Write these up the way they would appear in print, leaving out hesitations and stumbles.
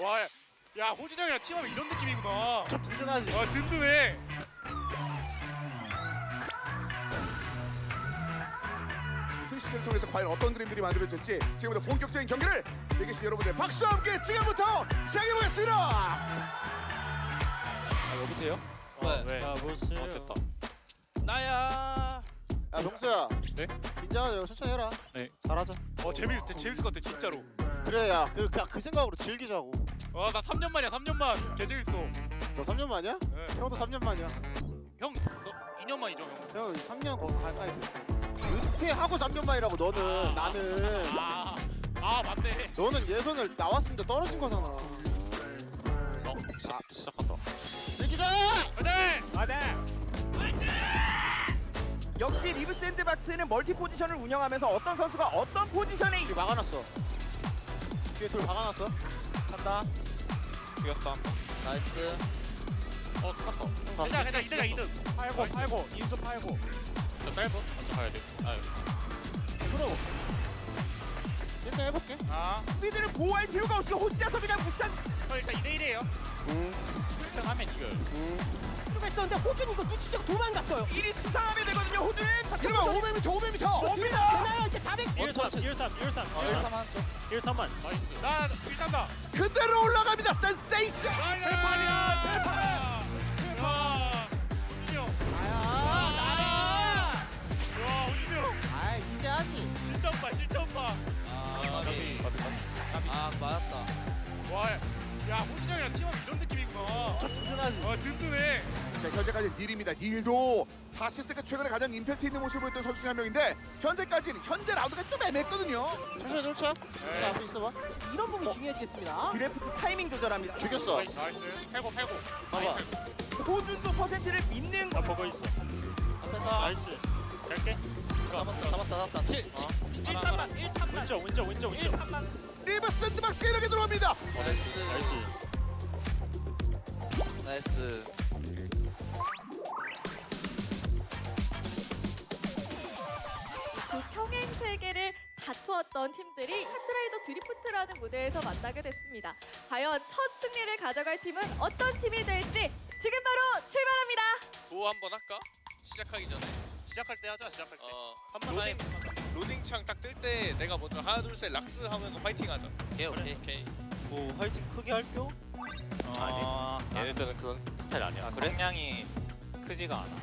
와, 야 호진이 형이랑 팀하면 이런 느낌이구나. 좀 든든하지. 와 든든해. 프리시즌을 통해서 과연 어떤 그림들이 만들어질지 지금부터 본격적인 경기를 대기실 여러분들 박수와 함께 지금부터 시작해보겠습니다. 아 여보세요? 왜? 야 보세요. 됐다. 나야. 야 명수야. 네? 긴장하자. 천천히 해라. 네. 잘하자. 재밌을 것 같아 진짜로. 그래 야 그 생각으로 즐기자고. 와 나 3년 만이야 3년 만. 개 재밌어. 너 3년 만이야? 네. 형도 3년 만이야. 형, 너 2년 만이죠, 형? 형 3년 가까이 됐어. 은퇴하고 3년 만이라고 너는. 나는. 맞네. 너는 예선을 나왔을 때 떨어진 거잖아. 시작한다. 즐기자! 네. 역시 리브 샌드박스는 멀티 포지션을 운영하면서 어떤 선수가 어떤 포지션에 뒤에 막아놨어. 뒤에 돌 막아놨어. 찬다. 죽였다 한 번. 나이스. 괜찮아, 끝났다. 이대가 2등. 팔고 인수 팔고. 저 짧아. 먼저 가야 돼. 아유. 들어. 일단 해볼게. 스피드를 보호할 필요가 없이 혼자서 그냥 무쌍 일단 2대1이에요. 1등 하면 이겨요. 수가 있었는데 호준 이거 눈치채고 도망갔어요. 1위 수상하면 되거든요. 호준. 이러면 500m. 되나요? 이제 400. 1-3 한 쪽. 1-3만. 나이스. 나 1-3다. 그대로 올라갑니다. 센세이션. 제발이야. 와, 호준이 형. 아 이제 하지. 실점 봐. 맞았다. 와, 야, 호준이 형이랑 팀하면 이런 느낌이구나. 좀 든든하지. 든든해. 자, 현재까지 닐입니다. 닐도 사실상 최근에 가장 임팩트 있는 모습을 보였던 선수 중 한 명인데 현재까지는 현재 라운드가 좀 애매했거든요. 천천히 돌쳐. 자 앞에 있어봐. 이런 부분이 중요해지겠습니다. 드래프트 타이밍 조절합니다. 죽였어. 나이스. 팔고. 봐봐. 호준도 퍼센트를 믿는 나 보고 있어. 앞에서. 나이스. 갈게. 잡았다. 7. 1-3만. 왼쪽. 1-3만. 리브 샌드박스가 이렇게 들어옵니다. 나이스. 그 평행 세계를 다투었던 팀들이 카트라이더 드리프트라는 무대에서 만나게 됐습니다. 과연 첫 승리를 가져갈 팀은 어떤 팀이 될지 지금 바로 출발합니다. 구호 한번 할까? 시작하기 전에. 시작할 때 하자. 한번 로딩 로딩창 딱 뜰 때 내가 먼저 하나 둘 셋 락스 하면 파이팅 하자. 오케이. 뭐 화이팅 크게 할 겨? 아니. 얘네들은 그런 스타일 아니야. 성량이 크지가 않아.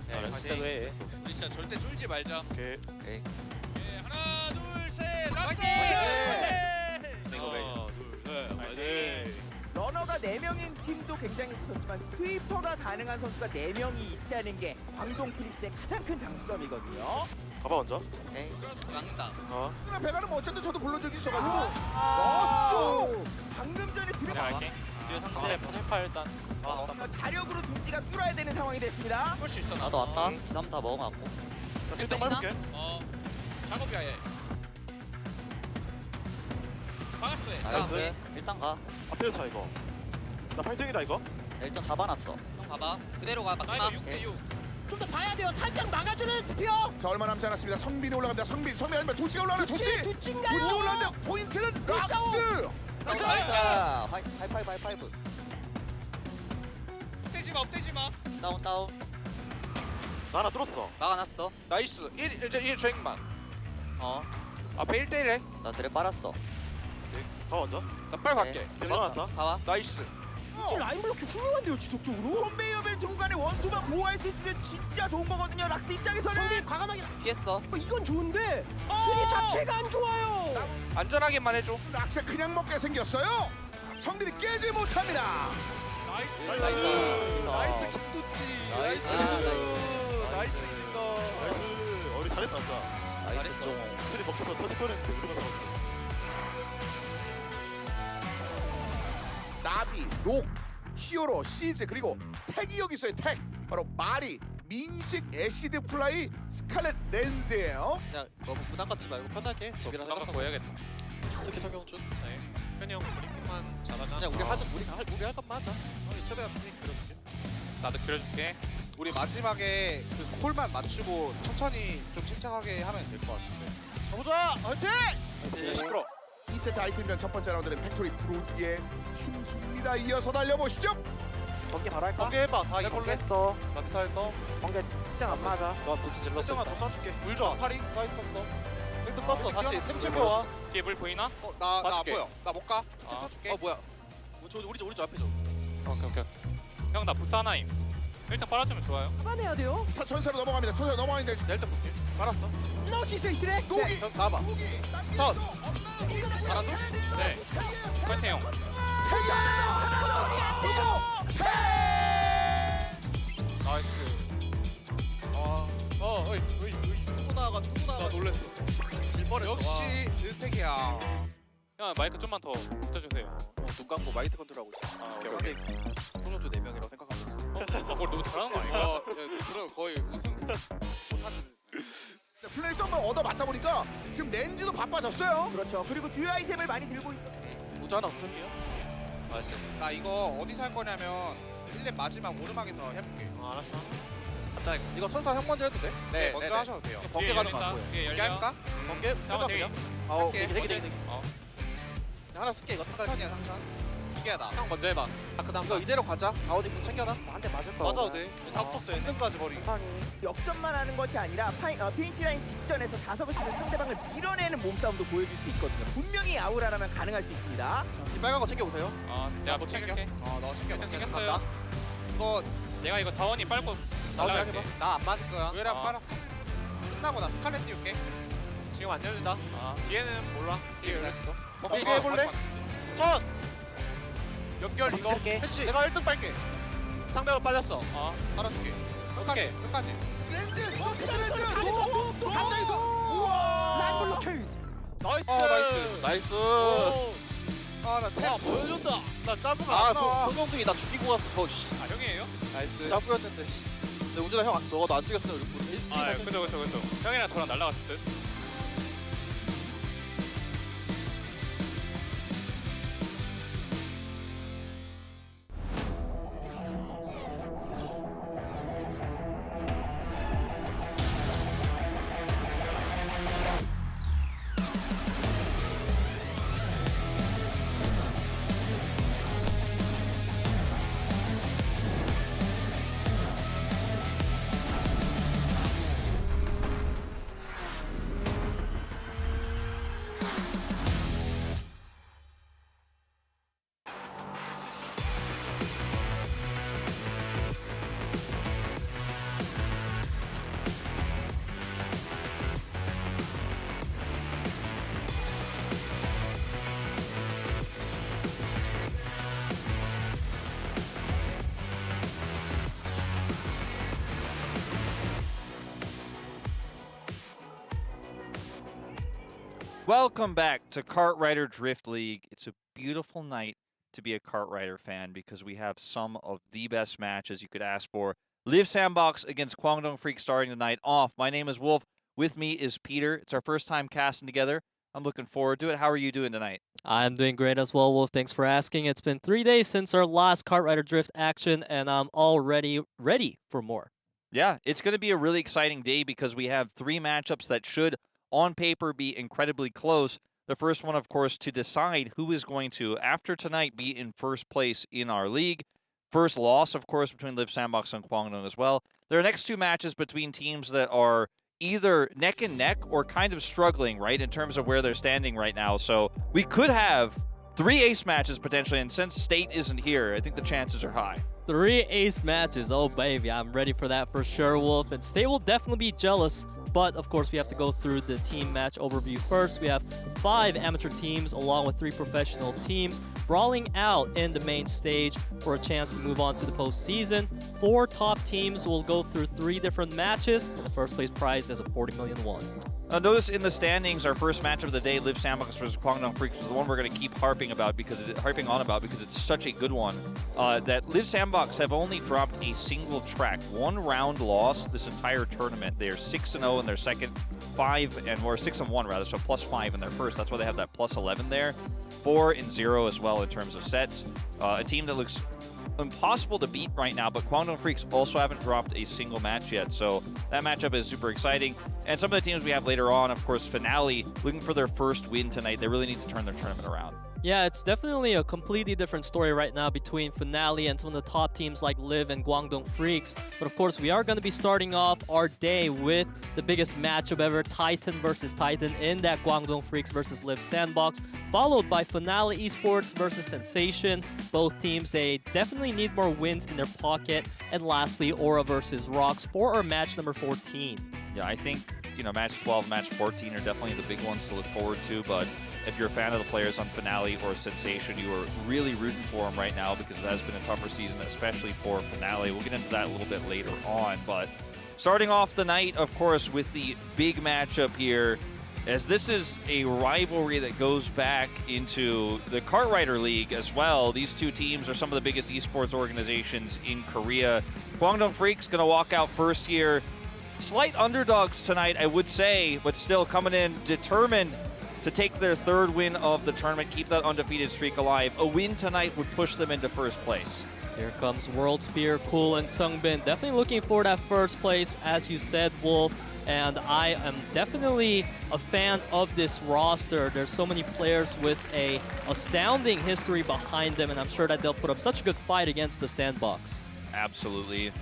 네, 화이팅. 해. 우리 진짜 절대 쫄지 말자. 오케이. 예, 하나 둘 셋 락스. 이거 왜? 하나 둘 셋. 파이팅. 러너가 4명인 팀도 굉장히 무섭지만 스위퍼가 가능한 선수가 4명이 있다는 게 광동 프리스의 가장 큰 장점이거든요. 가봐 먼저. 깡당. 그러나 배가는 뭐 어쨌든 저도 불러주기 있어가지고 방금 전에 들어가 뒤에 상대 포탈파 일단. 자력으로 둥지가 뚫어야 되는 상황이 됐습니다. 볼 수 있어. 나도 왔다. 남 다 먹어놨고. 일단 밟을게. 작업이야 얘. 막았어 얘. 나이스. 일단 가. 앞에 차 이거. 나 8등이다 이거. 일단 잡아놨어. 봐봐. 그대로 가. 나 이거 6대6. 좀 더 봐야 돼요. 살짝 막아주는 스피어. 자 얼마 남지 않았습니다. 성빈이 올라갑니다. 성빈 아니면 도치가 올라가는 도치 두치인가요? 올라가는데 포인트는 락스. 하이파이브. 엎대지 마. 다운. 나 하나 뚫었어. 막아놨어. 나이스. 1 주행만. 앞에 1대1해. 나 드랩 빨았어. 가 먼저. 나 빨리 갈게. 막아놨다. 가와. 나이스. 라인 블록이 훌륭한데요, 지속적으로. 컨베이어 벨트 구간에 원투만 보호할 수 있으면 진짜 좋은 거거든요. 락스 입장에서는. 과감하게 피했어. 이건 좋은데 수리 자체가 안 좋아요. 안전하게만 해줘. 락스 그냥 먹게 생겼어요. 성빈이 깨지 못합니다. 나이스 김두찌. 나이스 김도. 나이스. 우리 잘했다 진짜. 잘했어. 술이 먹혀서 터질 뻔했는데 우리가 잡았어. 나비, 록, 히어로, 시즈 그리고 택이 여기 있어요. 택 바로 마리, 민식, 애시드 플라이, 스칼렛 렌즈예요. 그냥 너무 부담 갖지 말고 편하게 집이라 생각하고 해야겠다. 특히 성경준. 네. 현이 형 브리핑만 잘하자. 그냥 우리 할 것만 하자. 최대한 브리핑 그려줄게. 나도 그려줄게. 우리 마지막에 그 콜만 맞추고 천천히 좀 침착하게 하면 될 것 같은데. 가보자. 화이팅! 네. 시끄러. 2세트 아이템전 첫 번째 라운드는 팩토리 프로디의 춤수입니다. 이어서 달려보시죠. 번개 바로 할까? 번개 해봐. 4기 콜 했어. 나 미사일 떠. 번개 일단 안 맞아. 너 부스 질렀어. 일정아 더 쏴줄게. 물 줘. 파리. 파리 떴어. 1등 떴어. 다시 템 챙겨와. 뒤에 물 보이나? 나 안 보여. 나 못 가. 템 뭐야? 우리 저 앞에 줘. 오케이. 형 나 부스 하나임. 일단 빨아주면 좋아요. 잡아내야 돼요. 자, 천사로 넘어갑니다. 천사로 넘어가는데 일단 볼게. 알았어. 나올 수 있어 이 트랙. 노기. 형 나와봐. 첫. 알아도? 네. 파이팅 형. 나이스. 어이 투구나가 나 놀랬어. 질 뻔했어. 역시 은택이야. 형 마이크 좀만 더 붙여주세요. 눈 감고 마이트 컨트롤하고 있어. 오케이. 성적주 4명이라고 생각하고 있어. 그걸 너무 잘하는 거 아닌가? 그럼 거의 우승 못하는. 플레이도 한번 얻어 맞다 보니까 지금 렌즈도 바빠졌어요. 그렇죠. 그리고 주요 아이템을 많이 들고 있어. 모자 하나 붙을게요. 알았어. 나 이거 어디서 할 거냐면 1렙 마지막 오르막에서 해볼게. 알았어. 갑자기 이거 선사 형 먼저 해도 돼? 네, 먼저 하셔도 돼요. 번개 가는 거 같고요. 뒤에 번개 열려. 할까? 번개 잠깐만요. 아우 되게. 하나 쓸게 이거 상찬이야 상찬. 이게 나. 형 먼저 해봐. 그다음 이거 이대로 가자. 아우디 분 챙겨놔. 한 대 맞을 거야. 맞아도 돼. 다 붙었어. 엔딩까지 버리. 역전만 하는 것이 아니라 피니시 라인 직전에서 자석을 쓰는 상대방을 밀어내는 몸싸움도 보여줄 수 있거든요. 분명히 아우라라면 가능할 수 있습니다. 이 빨간 거 챙겨보세요. 내가 못 챙길게. 너 챙겨. 챙겼어요. 이거 내가 이거 다원이 빨고 날라갈게. 나 안 맞을 거야. 왜 안 빨아? 끝나고 나 스칼렛 띄울게. 지금 안 열린다. 뒤에는 몰라. 뒤에 열릴 수도. 이거 해볼래? 전! 연결 이거 해치. 내가 1등 빨게. 상대가 빨렸어. 빨아줄게. 어떻게? 끝까지. 렌즈 또 갑자기 우와 람블로킹. 나이스. 나이스. 나 보여준다. 나 짜부가 안 나와. 성경둥이 나 죽이고 갔어. 저 씨. 형이에요? 나이스. 짜부였는데. 근데 우준아 형 너가 안 죽였으면 우리 그죠. 형이랑 저랑 날라갔을 듯. Welcome back to Kart Rider Drift League. It's a beautiful night to be a Kart Rider fan because we have some of the best matches you could ask for. Liiv Sandbox against KWANGDONG FREECS starting the night off. My name is Wolf. With me is Peter. It's our first time casting together. I'm looking forward to it. How are you doing tonight? I'm doing great as well, Wolf. Thanks for asking. It's been 3 days since our last Kart Rider Drift action, and I'm already ready for more. Yeah, it's going to be a really exciting day because we have 3 matchups that should, on paper, be incredibly close. The first one, of course, to decide who is going to, after tonight, be in first place in our league. First loss, of course, between Liiv Sandbox and KWANGDONG as well. There are next 2 matches between teams that are either neck and neck or kind of struggling, right, in terms of where they're standing right now. So we could have 3 ace matches potentially, and since State isn't here, I think the chances are high. 3 ace matches. Oh, baby. I'm ready for that for sure, Wolf. And State will definitely be jealous. But, of course, we have to go through the team match overview first. We have 5 amateur teams along with 3 professional teams brawling out in the main stage for a chance to move on to the postseason. 4 top teams will go through 3 different matches, and the first place prize is a 40 million won. Notice in the standings, our first match of the day, Liiv Sandbox versus KWANGDONG FREECS, is the one we're going to keep harping on about because it's such a good one. That Liiv Sandbox have only dropped a single track, 1 round loss this entire tournament. They are 6-0 in their second, 6-1 rather, so +5 in their first. That's why they have that +11 there. 4-0 as well in terms of sets. A team that looks impossible to beat right now, but KWANGDONG FREECS also haven't dropped a single match yet, so that matchup is super exciting. And some of the teams we have later on, of course, FNL looking for their first win tonight. They really need to turn their tournament around. Yeah, it's definitely a completely different story right now between FNL and some of the top teams like Liiv and KWANGDONG FREECS. But of course, we are going to be starting off our day with the biggest matchup ever, Titan versus Titan, in that KWANGDONG FREECS versus Liiv Sandbox, followed by FNL Esports versus Sensation. Both teams, they definitely need more wins in their pocket. And lastly, Aura versus ROX for our match number 14. Yeah, I think, match 12, match 14 are definitely the big ones to look forward to, but if you're a fan of the players on FNL or Sensation, you are really rooting for them right now because it has been a tougher season, especially for FNL. We'll get into that a little bit later on, but Starting off the night, of course, with the big matchup here, as this is a rivalry that goes back into the Kartrider League as well. These two teams are some of the biggest esports organizations in Korea. Kwangdong Freaks going to walk out first here. Slight underdogs tonight, I would say, but still coming in determined to take their third win of the tournament, keep that undefeated streak alive. A win tonight would push them into first place. Here comes World Spear, Cool, and Sungbin. Definitely looking for that first place, as you said, Wolf. And I am definitely a fan of this roster. There's so many players with a astounding history behind them, and I'm sure that they'll put up such a good fight against the Sandbox. Absolutely.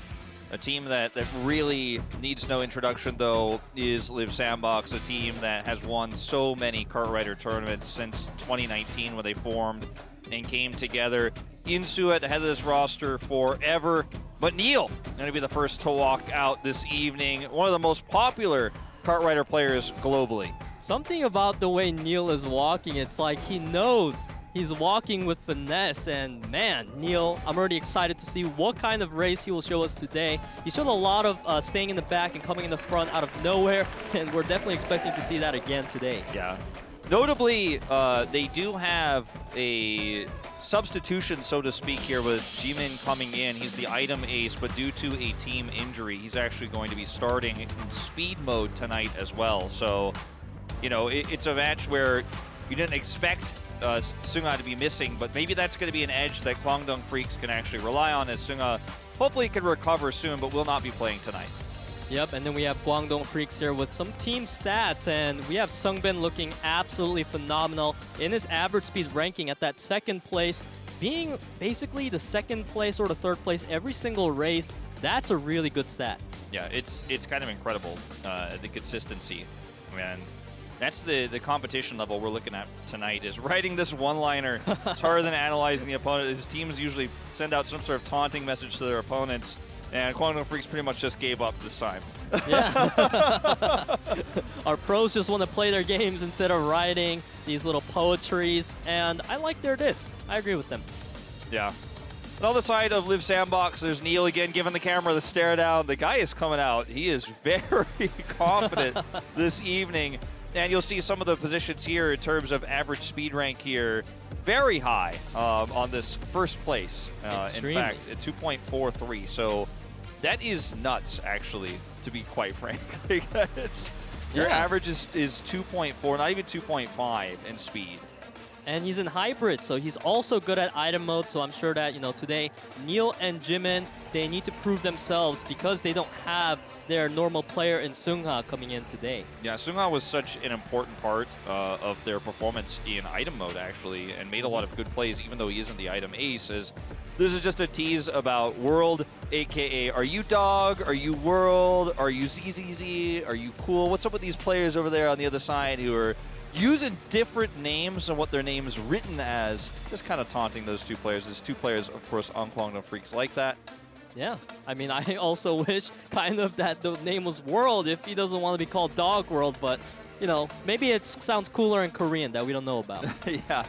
A team that really needs no introduction, though, is Liiv Sandbox, a team that has won so many Kartrider tournaments since 2019 when they formed and came together. Insuit ahead of this roster forever. But Neil going to be the first to walk out this evening. One of the most popular Kartrider players globally. Something about the way Neil is walking, it's like he knows he's walking with finesse. And man, Neil, I'm already excited to see what kind of race he will show us today. He showed a lot of staying in the back and coming in the front out of nowhere, and we're definitely expecting to see that again today. Yeah. Notably, they do have a substitution, so to speak, here with Jimin coming in. He's the item ace, but due to a team injury, he's actually going to be starting in speed mode tonight as well. So, you know, it's a match where you didn't expect Sunga to be missing, but maybe that's going to be an edge that Kwangdong Freaks can actually rely on, as Sunga hopefully can recover soon, but will not be playing tonight. Yep, and then we have Kwangdong Freaks here with some team stats, and we have Sungbin looking absolutely phenomenal in his average speed ranking at that second place, being basically the second place or the third place every single race. That's a really good stat. Yeah, it's kind of incredible, the consistency, and that's the competition level we're looking at tonight, is writing this one-liner. It's harder than analyzing the opponent. His teams usually send out some sort of taunting message to their opponents, and Kwangdong Freaks pretty much just gave up this time. Yeah. Our pros just want to play their games instead of writing these little poetries, and I like their diss. I agree with them. Yeah. On the other side of Liiv Sandbox, there's Neil again giving the camera the stare down. The guy is coming out. He is very confident this evening. And you'll see some of the positions here in terms of average speed rank here. Very high on this first place. In fact, at 2.43. So that is nuts, actually, to be quite frank. Your average is 2.4, not even 2.5 in speed. And he's in hybrid, so he's also good at item mode. So I'm sure that, you know, today, Neil and Jimin, they need to prove themselves because they don't have their normal player in Sungha coming in today. Yeah, Sungha was such an important part of their performance in item mode, actually, and made a lot of good plays, even though he isn't the item ace. As this is just a tease about World, a.k.a. are you Dog? Are you World? Are you ZZZ? Are you Cool? What's up with these players over there on the other side who are using different names and what their name is written as, just kind of taunting those two players. There's two players, of course, on Kwangdong Freaks like that. Yeah, I mean, I also wish kind of that the name was World if he doesn't want to be called Dog World, but, you know, maybe it sounds cooler in Korean that we don't know about. Yeah,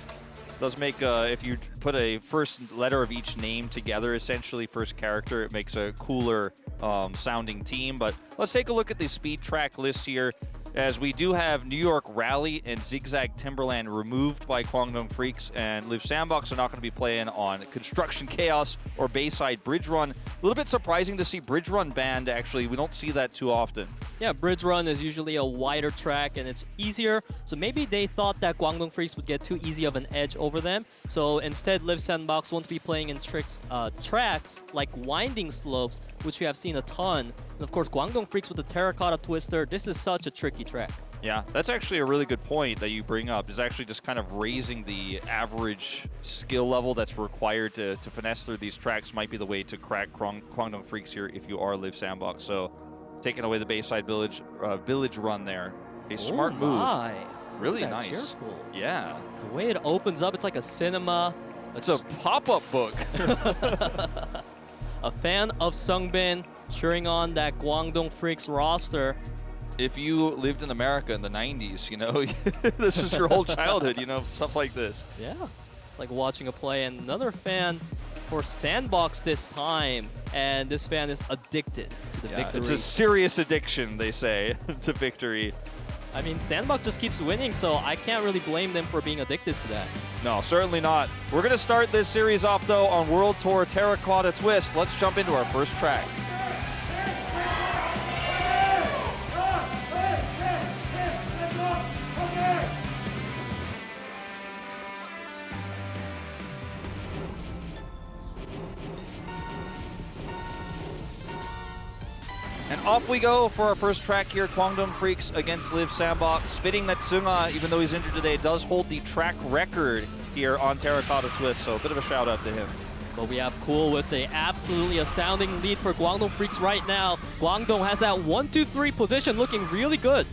does make, if you put a first letter of each name together, essentially, first character, it makes a cooler sounding team. But let's take a look at the speed track list here, as we do have New York Rally and Zigzag Timberland removed by Kwangdong Freaks, and Liiv Sandbox are not going to be playing on Construction Chaos or Bayside Bridge Run. A little bit surprising to see Bridge Run banned, actually. We don't see that too often. Yeah, Bridge Run is usually a wider track and it's easier, so maybe they thought that Kwangdong Freaks would get too easy of an edge over them. So instead, Liiv Sandbox won't be playing in tracks like winding slopes, which we have seen a ton. And of course, Kwangdong Freaks with the Terracotta Twister, this is such a tricky track. Yeah, that's actually a really good point that you bring up, is actually just kind of raising the average skill level that's required to finesse through these tracks might be the way to crack Kwangdong Freaks here if you are Liiv Sandbox. So taking away the Bayside Village run there. A smart move. Really nice. Cheerful. Yeah. The way it opens up, it's like a cinema. It's a pop-up book. A fan of Sungbin cheering on that Kwangdong Freaks roster. If you lived in America in the 90s, you know, this is your whole childhood, you know, stuff like this. Yeah. It's like watching a play. And another fan for Sandbox this time, and this fan is addicted to the victory. It's a serious addiction, they say, to victory. I mean, Sandbox just keeps winning, so I can't really blame them for being addicted to that. No, certainly not. We're going to start this series off, though, on World Tour Terracotta Twist. Let's jump into our first track. And off we go for our first track here, Kwangdong Freaks against Liiv Sandbox. Fitting that Sunga, even though he's injured today, does hold the track record here on Terracotta Twist, so a bit of a shout out to him. But we have Cool with a absolutely astounding lead for Kwangdong Freaks right now. Kwangdong has that 1-2-3 position looking really good.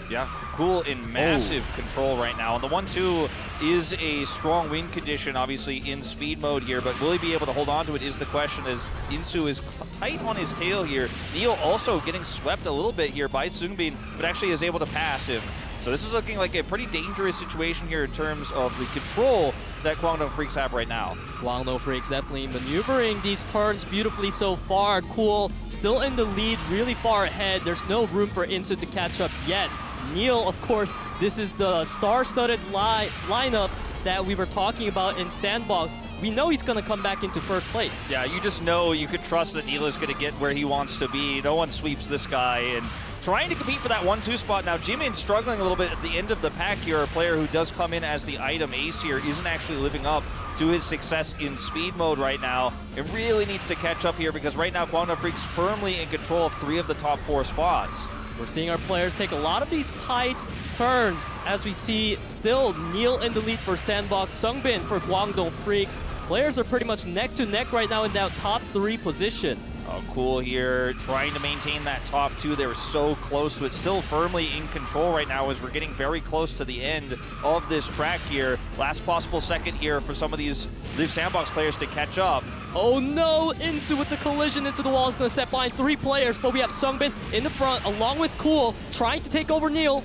Yeah, Cool in massive control right now. And the 1-2 is a strong win condition, obviously, in speed mode here, but will he be able to hold on to it is the question, as Insu is tight on his tail here. Neil also getting swept a little bit here by Sungbin, but actually is able to pass him. So this is looking like a pretty dangerous situation here in terms of the control that Kwangdong Freaks have right now. Kwangdong Freaks definitely maneuvering these turns beautifully so far. Cool still in the lead, really far ahead. There's no room for Insu to catch up yet. Neil, of course, this is the star-studded lineup that we were talking about in Sandbox. We know he's going to come back into first place. Yeah, you just know, you could trust that Neil is going to get where he wants to be. No one sweeps this guy, and trying to compete for that 1-2 spot. Now, Jimin struggling a little bit at the end of the pack here. A player who does come in as the item ace here isn't actually living up to his success in speed mode right now. It really needs to catch up here, because right now Kwangdong Freaks firmly in control of 3 of the top 4 spots. We're seeing our players take a lot of these tight turns, as we see still Neil in the lead for Sandbox, Sungbin for Kwangdong Freaks. Players are pretty much neck to neck right now in that top 3 position. Oh, Cool here, trying to maintain that top 2. They were so close to it. Still firmly in control right now as we're getting very close to the end of this track here. Last possible second here for some of these Liiv Sandbox players to catch up. Oh no, Insu with the collision into the wall is going to set behind 3 players, but we have Sungbin in the front along with Cool trying to take over Neil.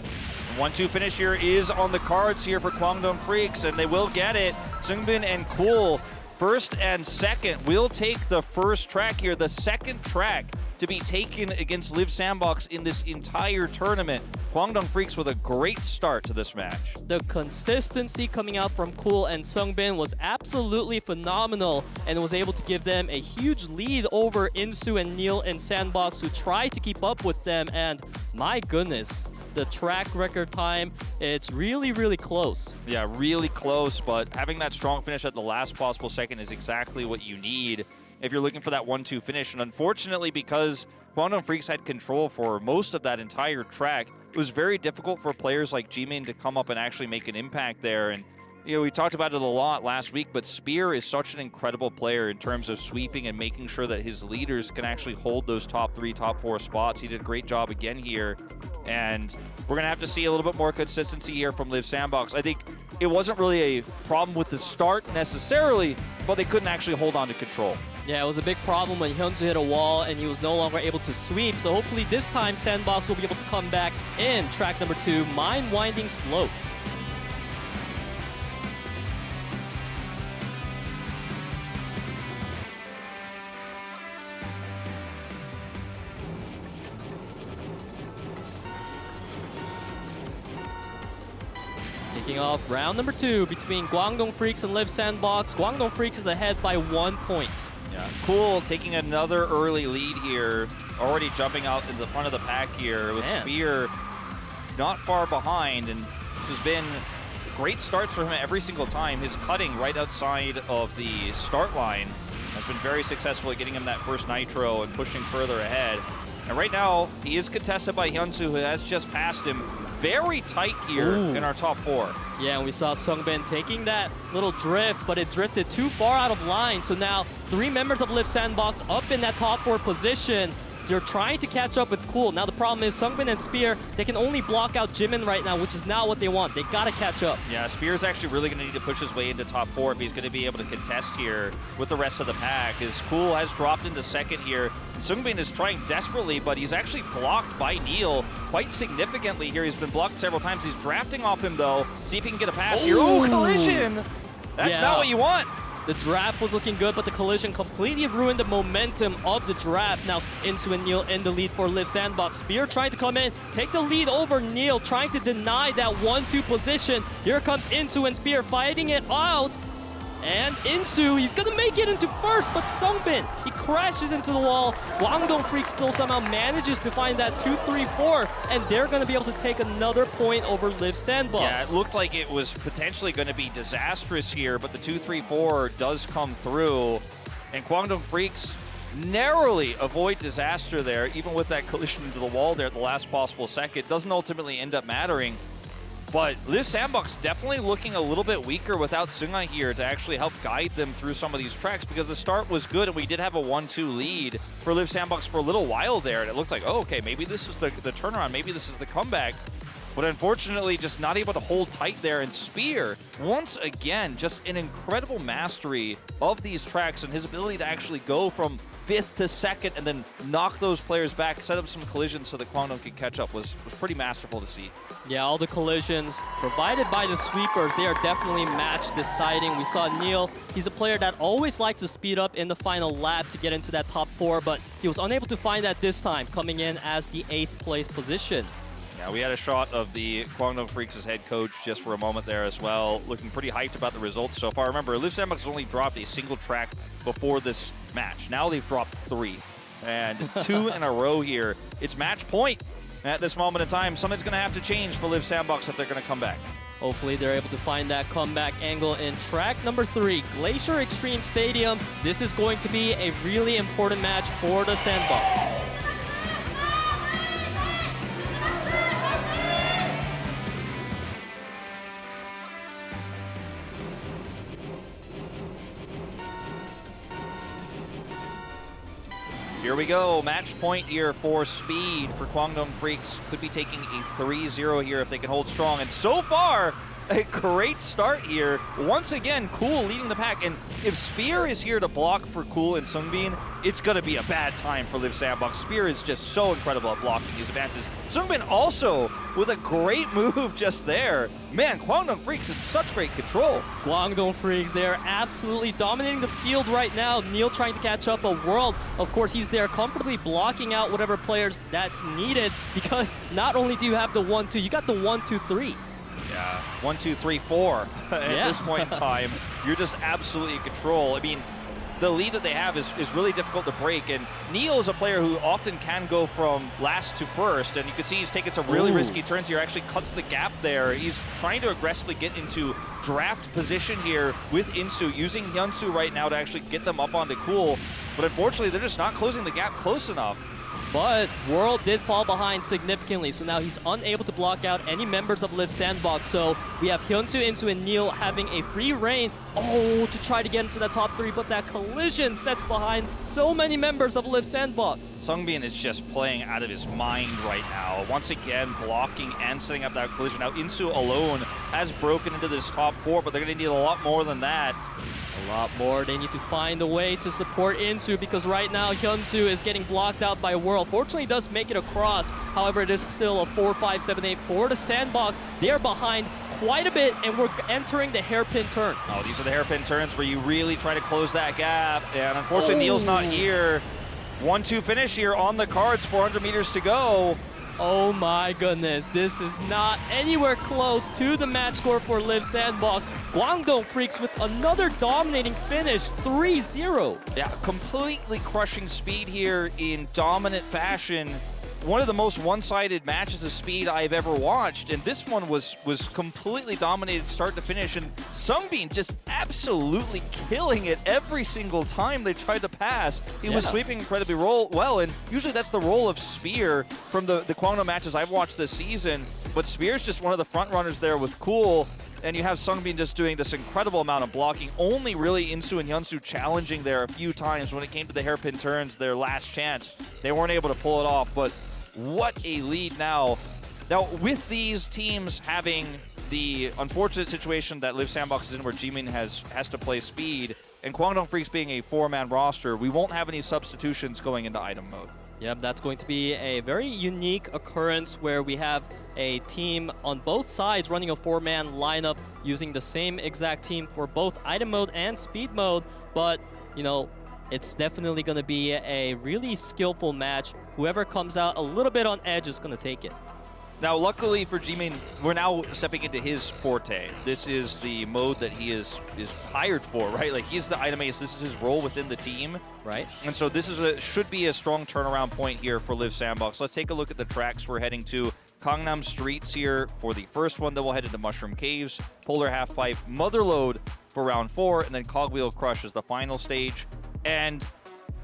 1-2 finish here is on the cards here for Kwangdong Freaks, and they will get it. Sungbin and Cool, first and second, will take the first track here, the second track to be taken against Liiv Sandbox in this entire tournament. Kwangdong Freaks with a great start to this match. The consistency coming out from Cool and Sungbin was absolutely phenomenal, and was able to give them a huge lead over Insu and Neil and Sandbox, who tried to keep up with them, and my goodness, the track record time, it's really, really close. Yeah, really close, but having that strong finish at the last possible second is exactly what you need if you're looking for that 1-2 finish. And unfortunately, because Kwangdong Freaks had control for most of that entire track, it was very difficult for players like Jimin to come up and actually make an impact there. And you know, we talked about it a lot last week, but Spear is such an incredible player in terms of sweeping and making sure that his leaders can actually hold those top 3, top 4 spots. He did a great job again here, and we're going to have to see a little bit more consistency here from Liiv Sandbox. I think it wasn't really a problem with the start necessarily, but they couldn't actually hold on to control. Yeah, it was a big problem when Hyunsu hit a wall and he was no longer able to sweep, so hopefully this time Sandbox will be able to come back in track number 2, Mind Winding Slopes. Kicking off round number 2 between Kwangdong Freaks and Liiv Sandbox. Kwangdong Freaks is ahead by 1 point. Yeah, Cool taking another early lead here, already jumping out in the front of the pack here with Spear not far behind, and this has been great starts for him every single time. His cutting right outside of the start line has been very successful at getting him that first nitro and pushing further ahead. And right now, he is contested by Hyunsu, who has just passed him. Very tight here in our top 4. Yeah, and we saw Sungbin taking that little drift, but it drifted too far out of line. So now 3 members of Liiv Sandbox up in that top 4 position. They're trying to catch up with Cool. Now the problem is Sungbin and Spear, they can only block out Jimin right now, which is not what they want. They gotta catch up. Yeah, Spear's actually really gonna need to push his way into top 4 if he's gonna be able to contest here with the rest of the pack. As Cool has dropped into second here, and Sungbin is trying desperately, but he's actually blocked by Neil quite significantly here. He's been blocked several times. He's drafting off him though. See if he can get a pass here. Oh, collision! That's not what you want. The draft was looking good, but the collision completely ruined the momentum of the draft. Now, Insu and Neil in the lead for Liiv Sandbox. Spear trying to come in, take the lead over Neil, trying to deny that 1-2 position. Here comes Insu and Spear fighting it out. And Insu, he's gonna make it into first, but Sungbin, he crashes into the wall. Kwangdong FREECS still somehow manages to find that 2-3-4, and they're gonna be able to take another point over Liiv Sandbox. Yeah, it looked like it was potentially going to be disastrous here, but the 2-3-4 does come through, and Kwangdong FREECS narrowly avoid disaster there, even with that collision into the wall there at the last possible second. Doesn't ultimately end up mattering. But Liiv Sandbox definitely looking a little bit weaker without Sunga here to actually help guide them through some of these tracks, because the start was good and we did have a 1-2 lead for Liiv Sandbox for a little while there, and it looked like, oh, okay, maybe this is the turnaround, maybe this is the comeback. But unfortunately, just not able to hold tight there. And Spear, once again, just an incredible mastery of these tracks and his ability to actually go from 5th to 2nd and then knock those players back, set up some collisions so that Kwangdong could catch up was pretty masterful to see. Yeah, all the collisions provided by the sweepers, they are definitely match deciding. We saw Neil, he's a player that always likes to speed up in the final lap to get into that top 4, but he was unable to find that this time, coming in as the 8th place position. Yeah, we had a shot of the Kwangdong FREECS' head coach just for a moment there as well, looking pretty hyped about the results so far. Remember, Liiv Sandbox has only dropped a single track before this match. Now they've dropped 3, and 2 in a row here. It's match point at this moment in time. Something's going to have to change for Liiv Sandbox if they're going to come back. Hopefully they're able to find that comeback angle in track number 3, Glacier Extreme Stadium. This is going to be a really important match for the Sandbox. Here we go, match point here for Speed for Kwangdong FREECS. Could be taking a 3-0 here if they can hold strong. And so far, a great start here. Once again, Cool leading the pack. And if Spear is here to block for Cool and Sungbin, it's going to be a bad time for Liiv Sandbox. Spear is just so incredible at blocking these advances. Sungbin also with a great move just there. Man, Kwangdong FREECS in such great control. Kwangdong FREECS, they are absolutely dominating the field right now. Neil trying to catch up a World. Of course, he's there comfortably blocking out whatever players that's needed, because not only do you have the 1-2, you got the 1-2-3. Yeah, 1, 2, 3, 4 at this point in time. You're just absolutely in control. I mean, the lead that they have is really difficult to break, and Neil is a player who often can go from last to first, and you can see he's taking some really risky turns here, actually cuts the gap there. He's trying to aggressively get into draft position here with Insu, using Hyunsu right now to actually get them up onto Cool, but unfortunately they're just not closing the gap close enough. But World did fall behind significantly, so now he's unable to block out any members of Liiv Sandbox. So we have Hyunsu, Insu, and Neil having a free reign, to try to get into that top 3, but that collision sets behind so many members of Liiv Sandbox. Sungbin is just playing out of his mind right now. Once again, blocking and setting up that collision. Now Insu alone has broken into this top 4, but they're going to need a lot more than that. A lot more. They need to find a way to support Insu, because right now Hyunsu is getting blocked out by World. Fortunately, he does make it across. However, it is still a 4-5-7-8 for the Sandbox. They are behind quite a bit, and we're entering the hairpin turns. Oh, these are the hairpin turns where you really try to close that gap. And unfortunately, Neil's not here. 1-2 finish here on the cards, 400 meters to go. Oh my goodness, this is not anywhere close to the match score for Liiv Sandbox. Kwangdong FREECS with another dominating finish, 3-0. Yeah, completely crushing Speed here in dominant fashion. One of the most one-sided matches of Speed I've ever watched, and this one was completely dominated start to finish, and Sungbin just absolutely killing it every single time they tried to pass. He was sweeping incredibly well, and usually that's the role of Spear from the Kwangdong matches I've watched this season, but Spear's just one of the front runners there with Cool, and you have Sungbin just doing this incredible amount of blocking. Only really Insu and Hyunsu challenging there a few times when it came to the hairpin turns, their last chance. They weren't able to pull it off, but what a lead now. Now, with these teams having the unfortunate situation that Liiv Sandbox is in, where Jimin has to play Speed, and Kwangdong FREECS being a 4-man roster, we won't have any substitutions going into item mode. Yep, that's going to be a very unique occurrence where we have a team on both sides running a 4-man lineup using the same exact team for both item mode and speed mode. But, you know, it's definitely going to be a really skillful match. Whoever comes out a little bit on edge is going to take it. Now, luckily for Jimin, we're now stepping into his forte. This is the mode that he is hired for, right? Like, he's the item ace. This is his role within the team. Right. And so this is should be a strong turnaround point here for Liiv Sandbox. Let's take a look at the tracks we're heading to. Gangnam Streets here for the first one. Then we'll head into Mushroom Caves, Polar Half-Pipe, Motherload for round 4, and then Cogwheel Crush is the final stage. And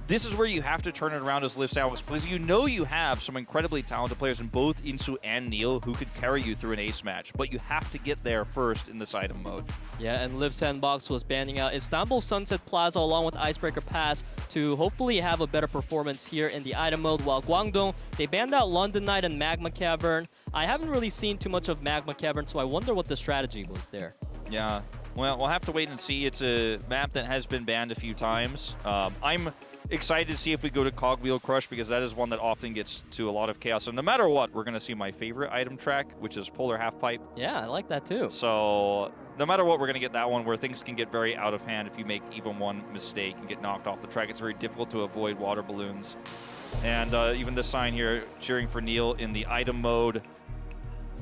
this is where you have to turn it around as Liiv Sandbox, because you know you have some incredibly talented players in both Insu and Neil who could carry you through an ace match, but you have to get there first in this item mode. Yeah, and Liiv Sandbox was banning out Istanbul Sunset Plaza along with Icebreaker Pass to hopefully have a better performance here in the item mode, while Guangdong, they banned out London Knight and Magma Cavern. I haven't really seen too much of Magma Cavern, so I wonder what the strategy was there. Yeah, well, we'll have to wait and see. It's a map that has been banned a few times. I'm excited to see if we go to Cogwheel Crush, because that is one that often gets to a lot of chaos. So no matter what, we're going to see my favorite item track, which is Polar Half-Pipe. Yeah, I like that too. So no matter what, we're going to get that one where things can get very out of hand if you make even one mistake and get knocked off the track. It's very difficult to avoid water balloons. And even this sign here cheering for Neil in the item mode.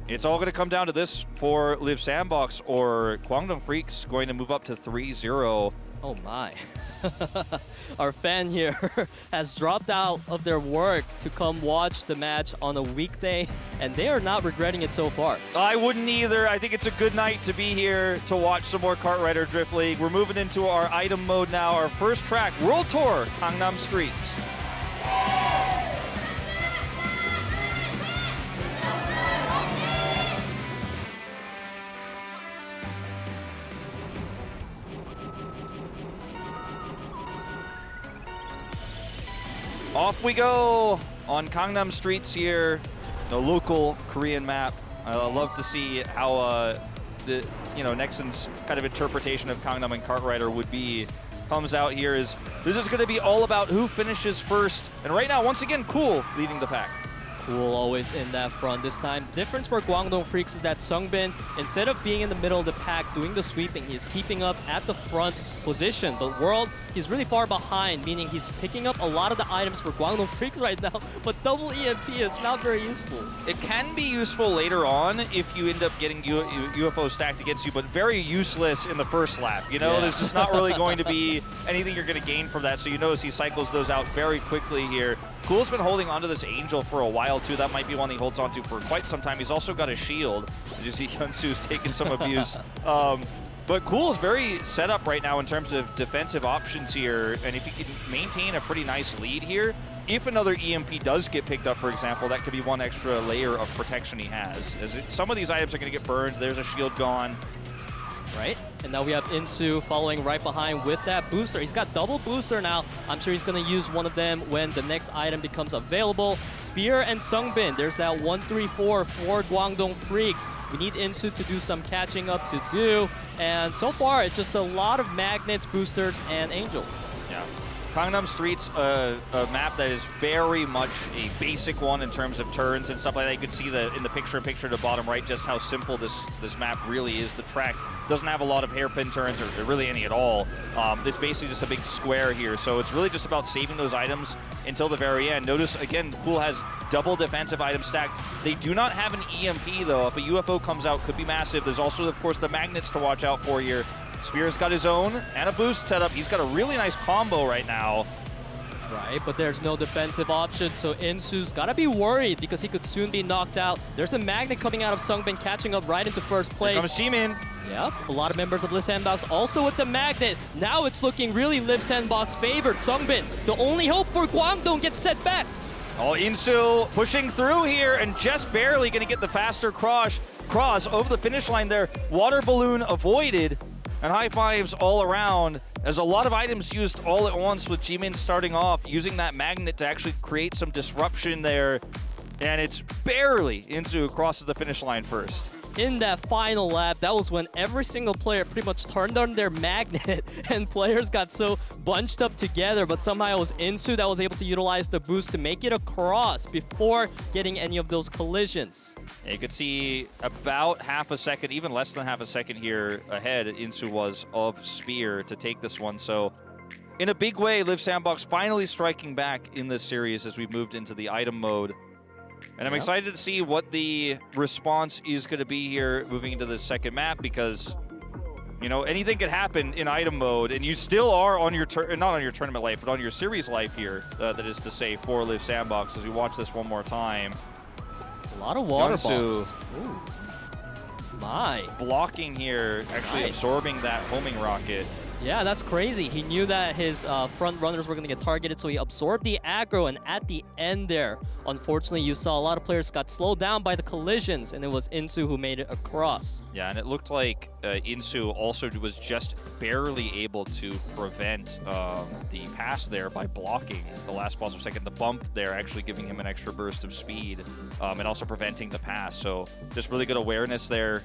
It's all going to come down to this for Liiv Sandbox, or Guangdong Freaks going to move up to 3-0. Oh my. Our fan here has dropped out of their work to come watch the match on a weekday, and they are not regretting it so far. I wouldn't either. I think it's a good night to be here to watch some more Kart Rider Drift League. We're moving into our item mode now. Our first track, World Tour, Gangnam Streets. Off we go on Gangnam Streets here, the local Korean map. I love to see how the Nexon's kind of interpretation of Gangnam and Kart Rider would be. Comes out here is this is going to be all about who finishes first. And right now, once again, Cool leading the pack. Cool always in that front this time. The difference for Guangdong Freaks is that Sungbin, instead of being in the middle of the pack doing the sweeping, he's keeping up at the front position. But World, he's really far behind, meaning he's picking up a lot of the items for Guangdong Freaks right now, but double EMP is not very useful. It can be useful later on if you end up getting UFO stacked against you, but very useless in the first lap. You know, Yeah. There's just not really going to be anything you're going to gain from that. So you notice he cycles those out very quickly here. Cool's been holding onto this Angel for a while too. That might be one he holds onto for quite some time. He's also got a shield. As you see, Hyunsu's taking some abuse. But Cool is very set up right now in terms of defensive options here. And if he can maintain a pretty nice lead here, if another EMP does get picked up, for example, that could be one extra layer of protection he has. As some of these items are going to get burned. There's a shield gone. Right? And now we have Insu following right behind with that booster. He's got double booster now. I'm sure he's going to use one of them when the next item becomes available. Spear and Sungbin. There's that 1-3-4 for Guangdong Freaks. We need Insu to do some catching up to do. And so far, it's just a lot of magnets, boosters, and Angel. Yeah. Gangnam Streets, a map that is very much a basic one in terms of turns and stuff like that. You can see in the picture-in-picture to the bottom right just how simple this map really is. The track doesn't have a lot of hairpin turns or really any at all. It's basically just a big square here. So it's really just about saving those items until the very end. Notice, again, Cool has double defensive items stacked. They do not have an EMP, though. If a UFO comes out, could be massive. There's also, of course, the magnets to watch out for here. Spear's got his own and a boost setup. He's got a really nice combo right now. Right, but there's no defensive option, so Insu's got to be worried because he could soon be knocked out. There's a magnet coming out of Sungbin, catching up right into first place. Here comes Jimin. Yep, a lot of members of Liiv Sandbox also with the magnet. Now it's looking really Liiv Sandbox favored. Sungbin, the only hope for Guangdong, gets set back. Oh, Insu pushing through here and just barely going to get the faster cross over the finish line there. Water balloon avoided. And high fives all around as a lot of items used all at once with Jimin starting off, using that magnet to actually create some disruption there. And it's barely Insu crosses the finish line first. in that final lap, that was when every single player pretty much turned on their magnet and players got so bunched up together, but somehow it was Insu that was able to utilize the boost to make it across before getting any of those collisions. Yeah, you could see about half a second, even less than half a second here ahead, Insu was of Spear to take this one. So in a big way, Liiv Sandbox finally striking back in this series as we moved into the item mode. And I'm excited to see what the response is going to be here moving into the second map, because, you know, anything could happen in item mode, and you still are on your, not on your tournament life, but on your series life here, that is to say, for Liiv Sandbox, as we watch this one more time. A lot of water Yeonsu bombs. Ooh. My. Blocking here, actually absorbing that homing rocket. Yeah, that's crazy. He knew that his front runners were going to get targeted, so he absorbed the aggro, and at the end there, unfortunately, you saw a lot of players got slowed down by the collisions, and it was Insu who made it across. Yeah, and it looked like Insu also was just barely able to prevent the pass there by blocking the last possible second. The bump there actually giving him an extra burst of speed, and also preventing the pass. So just really good awareness there.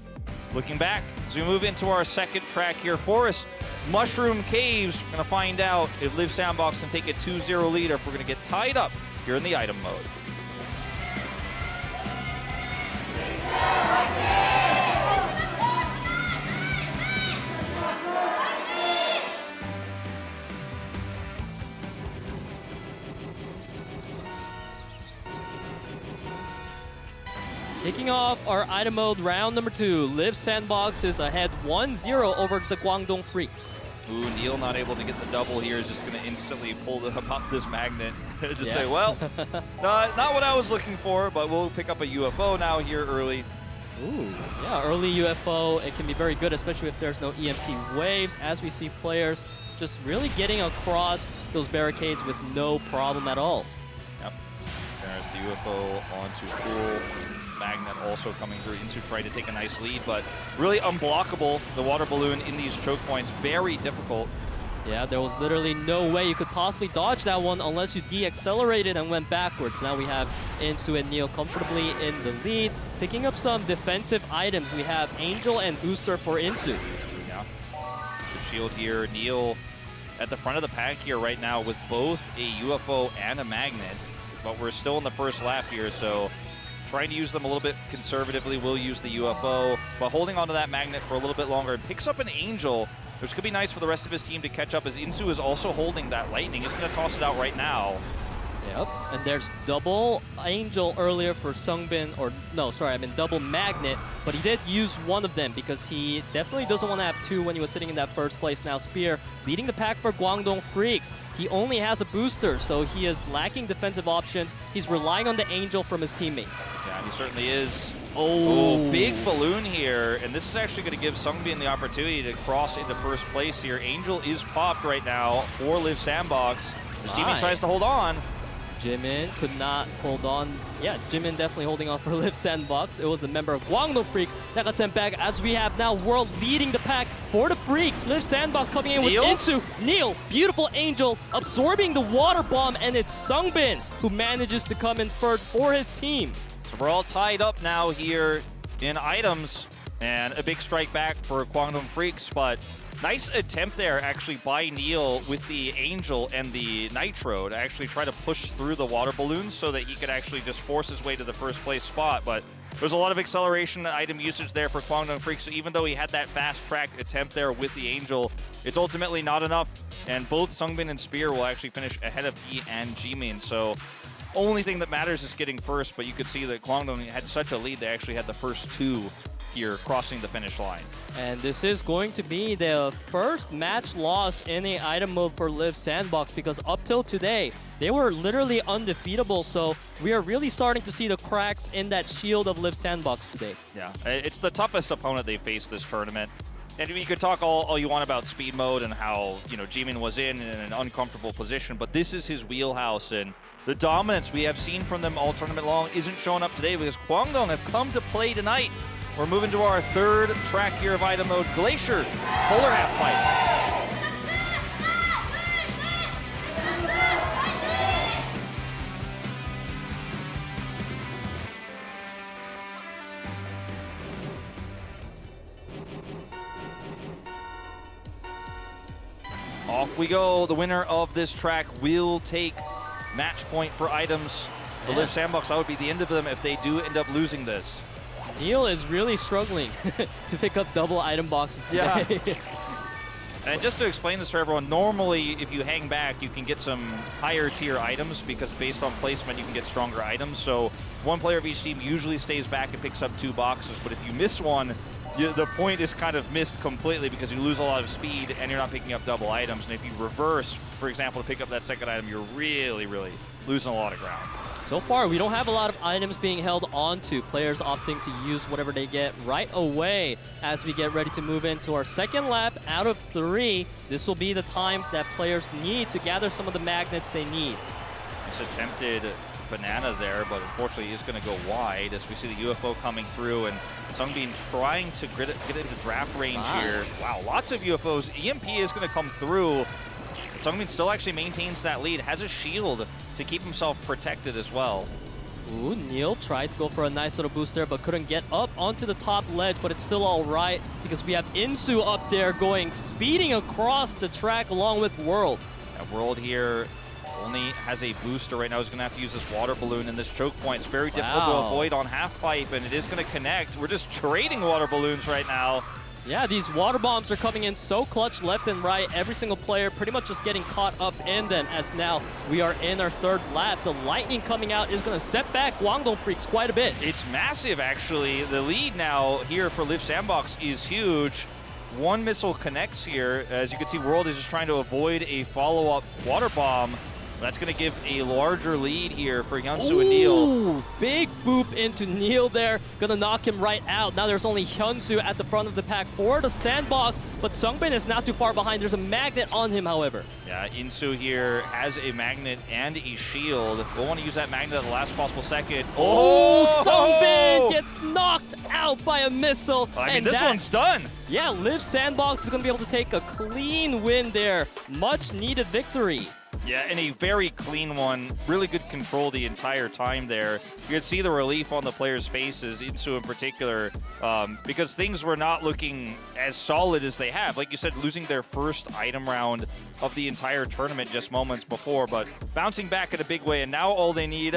Looking back, as we move into our second track here for us, Mushroom Caves. We're going to find out if Liiv Sandbox can take a 2-0 lead, or if we're going to get tied up here in the item mode. Kicking off our item mode round number 2, Liiv Sandbox is ahead 1-0 over the Guangdong Freaks. Ooh, Neil not able to get the double here is just going to instantly pull up this magnet. Just say, well, not what I was looking for, but we'll pick up a UFO now here early. Ooh, yeah, early UFO, it can be very good, especially if there's no EMP waves, as we see players just really getting across those barricades with no problem at all. Yep. There's the UFO onto Pool. Magnet also coming through. Insu tried to take a nice lead, but really unblockable. The water balloon in these choke points, very difficult. Yeah, there was literally no way you could possibly dodge that one unless you de-accelerated and went backwards. Now we have Insu and Neil comfortably in the lead. Picking up some defensive items, we have Angel and Booster for Insu. Yeah. Good shield here. Neil at the front of the pack here right now with both a UFO and a magnet, but we're still in the first lap here, so trying to use them a little bit conservatively. We'll use the UFO, but holding onto that magnet for a little bit longer. And picks up an Angel, which could be nice for the rest of his team to catch up, as Insu is also holding that Lightning. He's going to toss it out right now. Yep, and there's double Angel earlier for Sungbin, or no, sorry, I mean double Magnet, but he did use one of them because he definitely doesn't want to have two when he was sitting in that first place. Now Spear leading the pack for Guangdong Freaks. He only has a booster, so he is lacking defensive options. He's relying on the Angel from his teammates. Yeah, he certainly is. Oh, big balloon here, and this is actually going to give Sungbin the opportunity to cross into first place here. Angel is popped right now for Liiv Sandbox. His teammate tries to hold on. Jimin could not hold on. Yeah, Jimin definitely holding on for Liiv Sandbox. It was a member of Guangdong Freaks that got sent back, as we have now World leading the pack for the Freaks. Liiv Sandbox coming in with Insu. Neil, beautiful Angel, absorbing the water bomb, and it's Sungbin who manages to come in first for his team. So we're all tied up now here in items, and a big strike back for Guangdong Freaks, but nice attempt there actually by Neil with the Angel and the Nitro to actually try to push through the water balloons so that he could actually just force his way to the first place spot. But there's a lot of acceleration and item usage there for Guangdong Freaks, so even though he had that fast track attempt there with the Angel, it's ultimately not enough, and both Sungbin and Spear will actually finish ahead of Yi and Jimin. So only thing that matters is getting first, but you could see that Guangdong had such a lead, they actually had the first two here crossing the finish line. And this is going to be the first match loss in the item mode for Liiv Sandbox, because up till today, they were literally undefeatable. So we are really starting to see the cracks in that shield of Liiv Sandbox today. Yeah, it's the toughest opponent they faced this tournament. And you could talk all you want about speed mode and how, you know, Jimin was in an uncomfortable position, but this is his wheelhouse, and the dominance we have seen from them all tournament long isn't showing up today because Guangdong have come to play tonight. We're moving to our third track here of item mode, Glacier, Polar Half Pipe. Off we go. The winner of this track will take match point for items. The Liiv Sandbox, that would be the end of them if they do end up losing this. Neil is really struggling to pick up double item boxes today. Yeah. And just to explain this for everyone, normally if you hang back, you can get some higher tier items because based on placement, you can get stronger items. So one player of each team usually stays back and picks up 2 boxes. But if you miss one, the point is kind of missed completely because you lose a lot of speed and you're not picking up double items. And if you reverse, for example, to pick up that second item, you're really, really losing a lot of ground. So far, we don't have a lot of items being held onto. Players opting to use whatever they get right away as we get ready to move into our second lap out of 3. This will be the time that players need to gather some of the magnets they need. It's attempted banana there, but unfortunately is going to go wide as we see the UFO coming through and Sungbin trying to get into draft range here. Wow, lots of UFOs. EMP is going to come through. Sungbin still actually maintains that lead, has a shield to keep himself protected as well. Ooh, Neil tried to go for a nice little boost there, but couldn't get up onto the top ledge, but it's still all right because we have Insu up there speeding across the track along with World. That World here only has a booster right now. He's going to have to use this water balloon, and this choke point is very difficult to avoid on half pipe, and it is going to connect. We're just trading water balloons right now. Yeah, these water bombs are coming in so clutch left and right. Every single player pretty much just getting caught up in them as now we are in our 3rd lap. The lightning coming out is going to set back Guangdong Freaks quite a bit. It's massive, actually. The lead now here for Liiv Sandbox is huge. One missile connects here. As you can see, World is just trying to avoid a follow-up water bomb. That's going to give a larger lead here for Hyunsu and Neil. Big boop into Neil there. Going to knock him right out. Now there's only Hyunsu at the front of the pack for the Sandbox, but Sungbin is not too far behind. There's a magnet on him, however. Yeah, Insu here has a magnet and a shield. We'll want to use that magnet at the last possible second. Oh, Sungbin gets knocked out by a missile. I mean, this one's done. Yeah, Liiv Sandbox is going to be able to take a clean win there. Much needed victory. Yeah, and a very clean one. Really good control the entire time there. You could see the relief on the players' faces, Insu in particular, because things were not looking as solid as they have. Like you said, losing their first item round of the entire tournament just moments before, but bouncing back in a big way, and now all they need...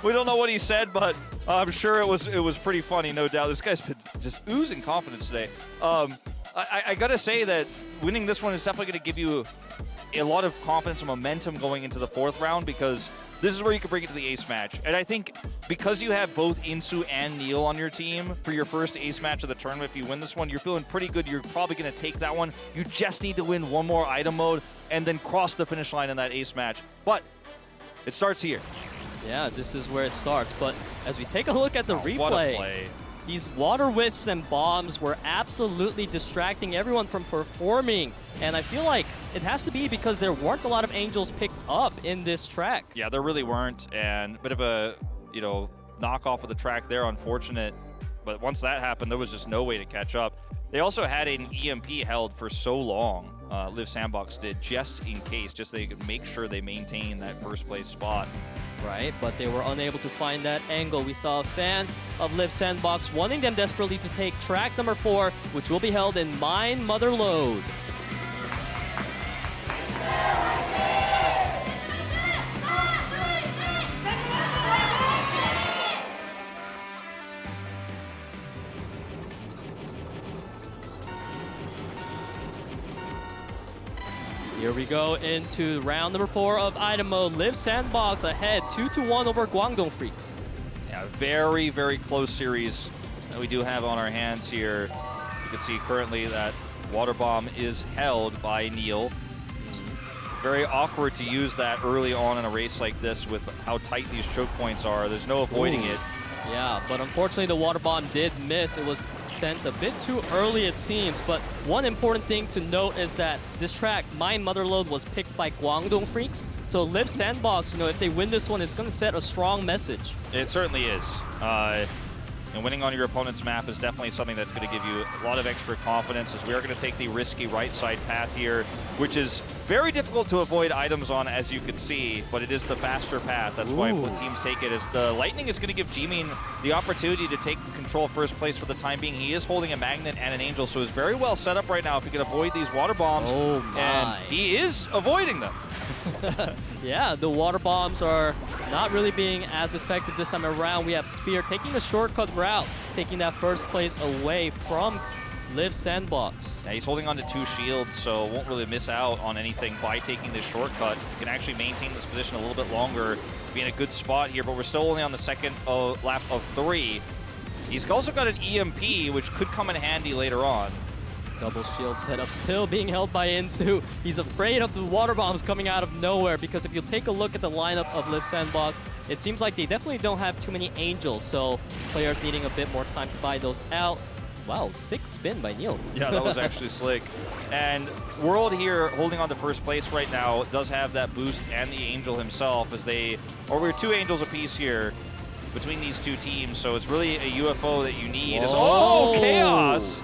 We don't know what he said, but I'm sure it was pretty funny, no doubt. This guy's been just oozing confidence today. I gotta say that winning this one is definitely gonna give you a lot of confidence and momentum going into the 4th round because this is where you can bring it to the ace match. And I think because you have both Insu and Neil on your team for your first ace match of the tournament, if you win this one, you're feeling pretty good. You're probably going to take that one. You just need to win one more item mode and then cross the finish line in that ace match. But it starts here. Yeah, this is where it starts. But as we take a look at the replay, what a play. These water wisps and bombs were absolutely distracting everyone from performing. And I feel like it has to be because there weren't a lot of angels picked up in this track. Yeah, there really weren't. And a bit of a, knockoff of the track there, unfortunate. But once that happened, there was just no way to catch up. They also had an EMP held for so long, Liiv Sandbox did, just in case, just so they could make sure they maintain that first place spot. Right, but they were unable to find that angle. We saw a fan of Liiv Sandbox wanting them desperately to take track number 4, which will be held in Mine Mother Load. Here we go into round number 4 of item mode. Liiv Sandbox ahead 2-1 over Guangdong Freaks. Yeah, very, very close series that we do have on our hands here. You can see currently that water bomb is held by Neil. Very awkward to use that early on in a race like this with how tight these choke points are. There's no avoiding it. Yeah, but unfortunately the water bomb did miss. It was sent a bit too early, it seems. But one important thing to note is that this track, Mine Motherload, was picked by Guangdong Freaks. So Liiv Sandbox, if they win this one, it's going to set a strong message. It certainly is. And winning on your opponent's map is definitely something that's going to give you a lot of extra confidence, as we are going to take the risky right side path here, which is very difficult to avoid items on, as you can see, but it is the faster path. That's why teams take it, as the Lightning is going to give Jimin the opportunity to take control first place for the time being. He is holding a Magnet and an Angel, so he's very well set up right now if he can avoid these water bombs. And he is avoiding them. Yeah, the water bombs are not really being as effective this time around. We have Spear taking the shortcut route, taking that first place away from Liiv Sandbox. Yeah, he's holding on to 2 shields, so won't really miss out on anything by taking this shortcut. He can actually maintain this position a little bit longer, be in a good spot here, but we're still only on the second lap of 3. He's also got an EMP, which could come in handy later on. Double shield setup still being held by Insu. He's afraid of the water bombs coming out of nowhere, because if you take a look at the lineup of Liiv Sandbox, it seems like they definitely don't have too many Angels, so players needing a bit more time to buy those out. Wow, 6 spin by Neil. Yeah, that was actually slick. And World here holding on to first place right now does have that boost and the Angel himself, as we're 2 Angels apiece here between these 2 teams, so it's really a UFO that you need. Chaos!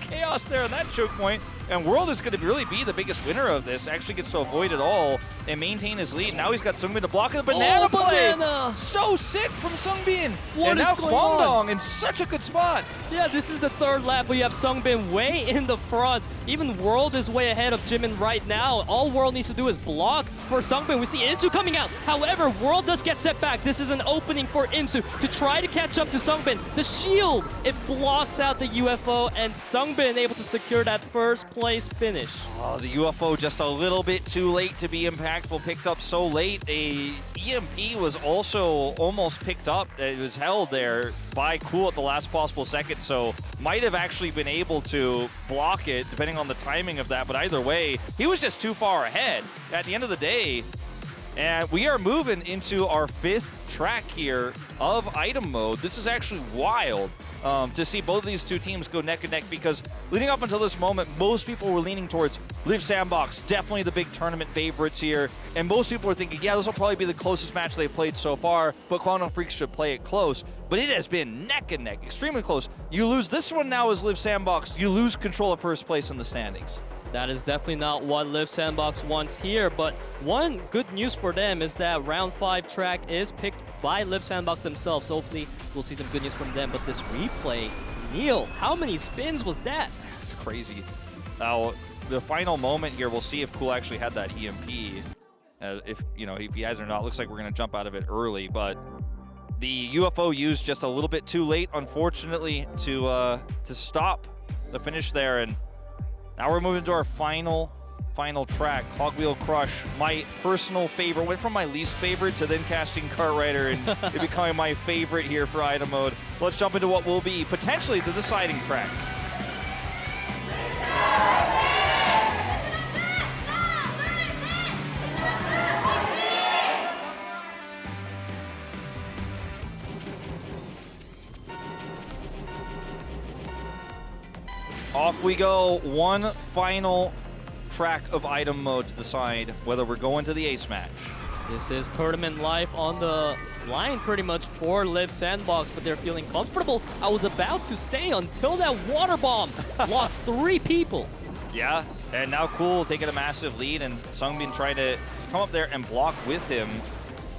Chaos there on that choke point, and World is going to really be the biggest winner of this. Actually gets to avoid it all and maintain his lead. Now he's got Sungbin to block it. Banana play! So sick from Sungbin! And now KWANGDONG in such a good spot. Yeah, this is the 3rd lap where you have Sungbin way in the front. Even World is way ahead of Jimin right now. All World needs to do is block for Sungbin. We see Insu coming out. However, World does get set back. This is an opening for Insu to try to catch up to Sungbin. The shield, it blocks out the UFO, and Sungbin able to secure that first place finish. Oh, the UFO just a little bit too late to be impactful. Picked up so late. A EMP was also almost picked up. It was held there by Cool at the last possible second, so might have actually been able to block it depending on the timing of that, but either way, he was just too far ahead at the end of the day. And we are moving into our 5th track here of item mode. This is actually wild to see both of these 2 teams go neck and neck, because leading up until this moment, most people were leaning towards Liiv Sandbox, definitely the big tournament favorites here. And most people were thinking, yeah, this will probably be the closest match they've played so far, but KWANGDONG Freaks should play it close. But it has been neck and neck, extremely close. You lose this one now as Liiv Sandbox, you lose control of first place in the standings. That is definitely not what Liiv Sandbox wants here, but one good news for them is that round 5 track is picked by Liiv Sandbox themselves. So hopefully we'll see some good news from them. But this replay, Neil, how many spins was that? It's crazy. Now, the final moment here, we'll see if Cool actually had that EMP. If he has or not, looks like we're going to jump out of it early, but the UFO used just a little bit too late, unfortunately, to stop the finish there. And now we're moving to our final track, Cogwheel Crush. My personal favorite, went from my least favorite to then casting Cartwriter and it becoming my favorite here for item mode. Let's jump into what will be potentially the deciding track. Off we go, one final track of item mode to decide whether we're going to the ace match. This is tournament life on the line pretty much for Liiv Sandbox, but they're feeling comfortable. I was about to say, until that water bomb blocks 3 people. Yeah, and now Cool taking a massive lead, and Sungbin trying to come up there and block with him.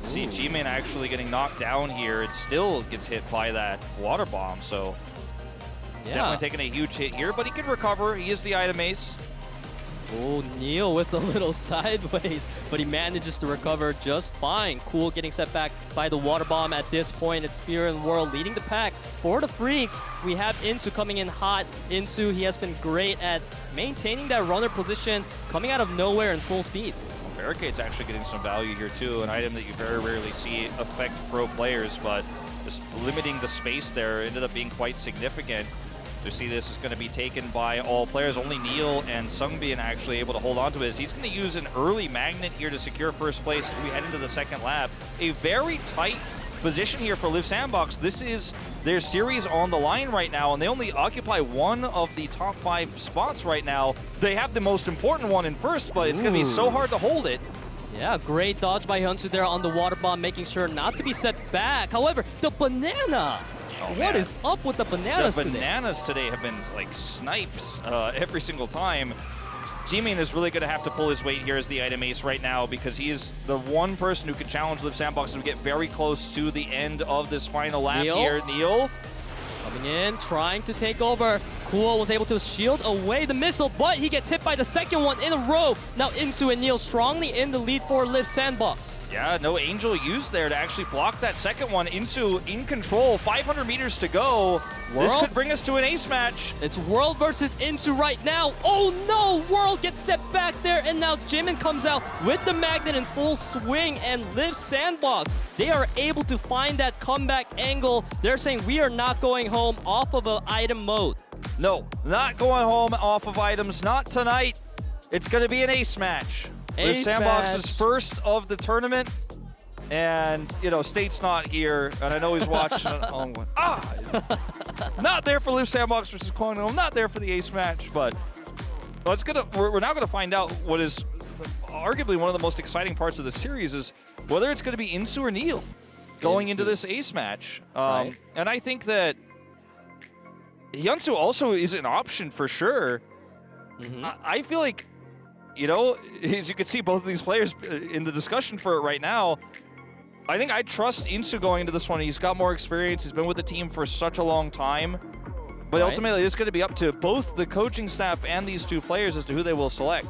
See Jimin actually getting knocked down here. It still gets hit by that water bomb, so definitely taking a huge hit here, but he can recover. He is the item ace. Oh, Neil with a little sideways, but he manages to recover just fine. Cool getting set back by the water bomb at this point. It's Spear and World leading the pack. For the Freaks, we have Insu coming in hot. Insu, he has been great at maintaining that runner position, coming out of nowhere in full speed. Barricade's actually getting some value here too, an item that you very rarely see affect pro players, but just limiting the space there ended up being quite significant. You see this is going to be taken by all players. Only Neil and Sungbin actually able to hold on to it. He's going to use an early magnet here to secure first place as we head into the second lap. A very tight position here for Liiv Sandbox. This is their series on the line right now, and they only occupy one of the top 5 spots right now. They have the most important one in first, but it's going to be so hard to hold it. Yeah, great dodge by Hyunsu there on the water bomb, making sure not to be set back. However, the banana. What is up with the bananas The today? bananas today have been like snipes every single time. Jimin is really going to have to pull his weight here as the item ace right now because he is the one person who can challenge Liiv Sandbox and get very close to the end of this final lap here. Neil coming in, trying to take over. Kuo was able to shield away the missile, but he gets hit by the second one in a row. Now Insu and Neil strongly in the lead for Liiv Sandbox. Yeah, no Angel used there to actually block that second one. Insu in control, 500 meters to go. This could bring us to an ace match. It's World versus Insu right now. Oh no, World gets set back there, and now Jimin comes out with the magnet in full swing, and Liiv Sandbox, they are able to find that comeback angle. They're saying we are not going home off of an item mode. No, not going home off of items, not tonight. It's going to be an ace match. Liiv Sandbox's first of the tournament. And, you know, State's not here, and I know he's watching. Not there for Liiv Sandbox versus Kwangdong. Not there for the ace match, but well, we're now gonna find out what is arguably one of the most exciting parts of the series is whether it's gonna be Insu or Neil going into this ace match. And I think that Hyunsu also is an option for sure. I feel like, you know, as you can see both of these players in the discussion for it right now, I think I trust Insu going into this one. He's got more experience. He's been with the team for such a long time. But ultimately, it's going to be up to both the coaching staff and these two players as to who they will select.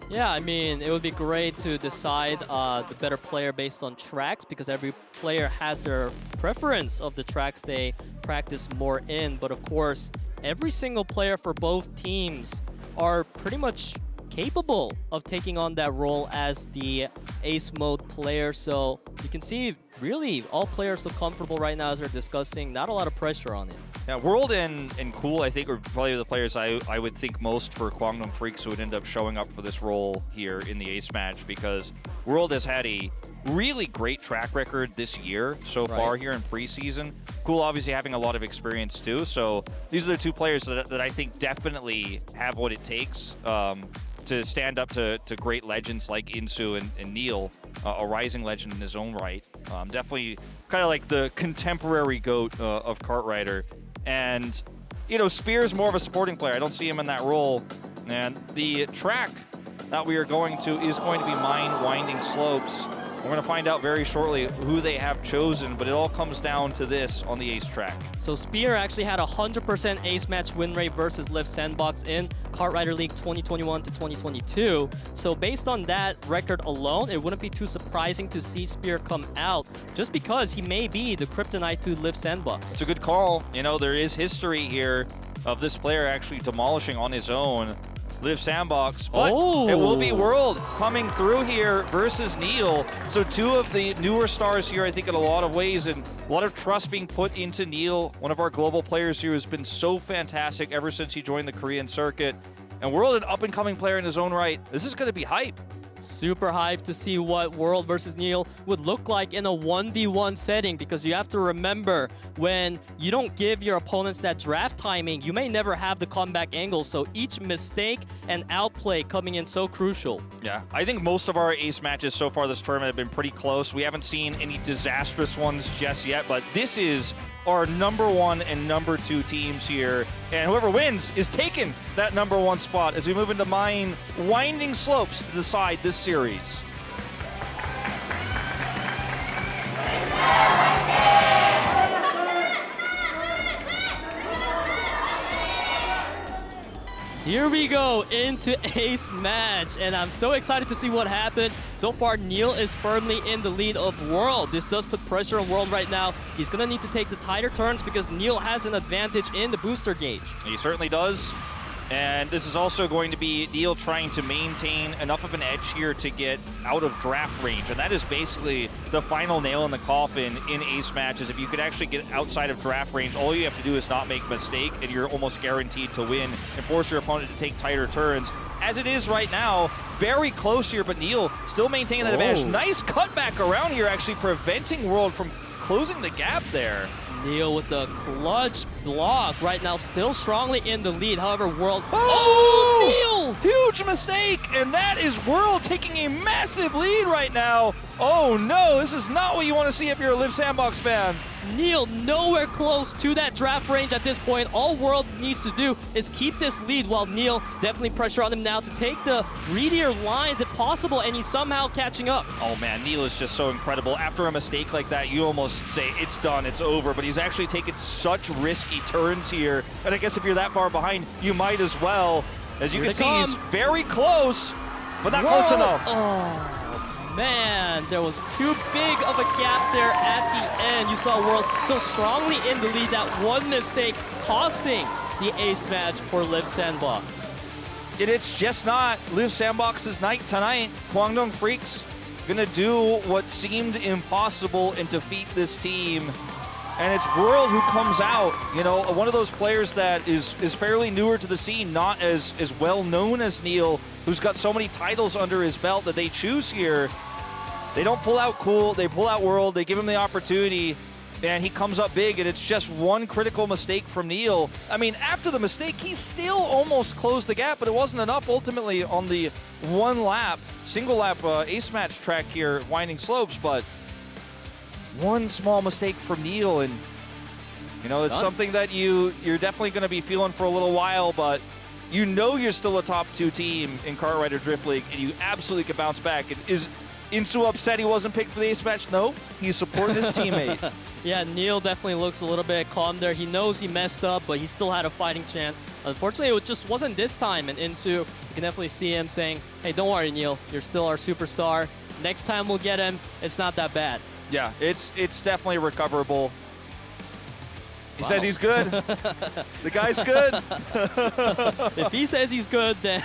Yeah, I mean, it would be great to decide the better player based on tracks because every player has their preference of the tracks they practice more in. But of course, every single player for both teams are pretty much capable of taking on that role as the ace mode player. So you can see really all players look comfortable right now as they're discussing. Not a lot of pressure on it. Yeah, World and Cool, I think, are probably the players I would think most for Kwangdong Freaks who would end up showing up for this role here in the ace match because World has had a really great track record this year so far here in preseason. Cool obviously having a lot of experience too. So these are the two players that I think definitely have what it takes to stand up to great legends like Insu and Neil, a rising legend in his own right. Definitely kind of like the contemporary GOAT of Kartrider. And, you know, Spear's more of a supporting player. I don't see him in that role. And the track that we are going to is going to be Mine Winding Slopes. We're going to find out very shortly who they have chosen, but it all comes down to this on the ace track. So Spear actually had a 100% ace match win rate versus Liiv Sandbox in Kartrider League 2021 to 2022. So based on that record alone, it wouldn't be too surprising to see Spear come out just because he may be the kryptonite to Liiv Sandbox. It's a good call. You know, there is history here of this player actually demolishing on his own Liiv Sandbox, but it will be World coming through here versus Neil. So two of the newer stars here, I think, in a lot of ways, and a lot of trust being put into Neil, one of our global players here who's been so fantastic ever since he joined the Korean circuit. And World, an up-and-coming player in his own right. This is going to be hype. Super hyped to see what World versus Neil would look like in a 1v1 setting because you have to remember when you don't give your opponents that draft timing, you may never have the comeback angle. So each mistake and outplay coming in so crucial. Yeah, I think most of our ace matches so far this tournament have been pretty close. We haven't seen any disastrous ones just yet, but this is our #1 and #2 teams here. And whoever wins is taking that #1 spot as we move into Mine Winding Slopes to decide this series. Here we go into ace match, and I'm so excited to see what happens. So far, Neil is firmly in the lead of World. This does put pressure on World right now. He's gonna need to take the tighter turns because Neil has an advantage in the booster gauge. He certainly does. And this is also going to be Neil trying to maintain enough of an edge here to get out of draft range. And that is basically the final nail in the coffin in ace matches. If you could actually get outside of draft range, all you have to do is not make a mistake, and you're almost guaranteed to win and force your opponent to take tighter turns. As it is right now, very close here, but Neil still maintaining that advantage. Nice cutback around here, actually preventing World from closing the gap there. Neil with the clutch block right now, still strongly in the lead. However, World... Neil! huge mistake, and that is World taking a massive lead right now. Oh no, this is not what you want to see if you're a Liiv Sandbox fan. Neil nowhere close to that draft range at this point. All World needs to do is keep this lead, while Neil definitely pressure on him now to take the greedier lines if possible, and he's somehow catching up. Oh man, Neil is just so incredible. After a mistake like that, you almost say it's done, it's over, but he's actually taken such risky turns here. And I guess if you're that far behind, you might as well. As you can see, he's very close, but not close enough. Oh. Man, there was too big of a gap there at the end. You saw World so strongly in the lead that one mistake costing the ace match for Liiv Sandbox. And it's just not Liiv Sandbox's night tonight. Kwangdong Freaks gonna do what seemed impossible and defeat this team. And it's World who comes out, you know, one of those players that is fairly newer to the scene, not as well known as Neil, who's got so many titles under his belt that they choose here. They don't pull out cool, they pull out World, they give him the opportunity, and he comes up big, and it's just one critical mistake from Neil. I mean, after the mistake, he still almost closed the gap, but it wasn't enough ultimately on the one lap, single lap ace match track here, Winding Slopes, but one small mistake from Neil, and you know, it's something that you're definitely going to be feeling for a little while, but you know you're still a top 2 team in Kart Rider Drift League, and you absolutely can bounce back. Is Insu upset he wasn't picked for the ace match? No, he's supporting his teammate. Yeah, Neil definitely looks a little bit calm there. He knows he messed up, but he still had a fighting chance. Unfortunately, it just wasn't this time, and Insu, you can definitely see him saying, hey, don't worry, Neil, you're still our superstar. Next time we'll get him. It's not that bad. Yeah, it's definitely recoverable. He says he's good. The guy's good. If he says he's good, then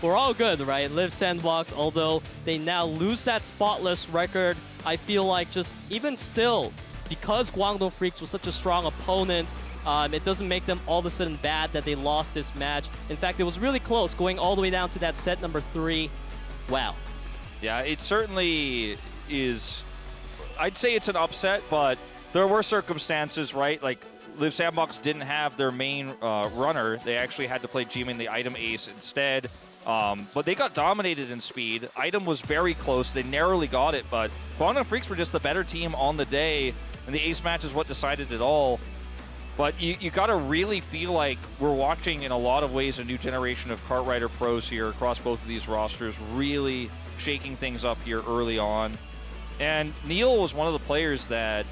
we're all good, right? Liiv Sandbox, although they now lose that spotless record, I feel like just even still, because Guangdong Freaks was such a strong opponent, it doesn't make them all of a sudden bad that they lost this match. In fact, it was really close, going all the way down to that set number 3. Wow. Yeah, it certainly is. I'd say it's an upset, but there were circumstances, right? Like, Liiv Sandbox didn't have their main runner. They actually had to play G-Man the item ace instead. But they got dominated in speed. Item was very close. They narrowly got it, but Guangdong Freaks were just the better team on the day, and the ace match is what decided it all. But you got to really feel like we're watching, in a lot of ways, a new generation of Kart Rider pros here across both of these rosters, really shaking things up here early on. And Neil was one of the players that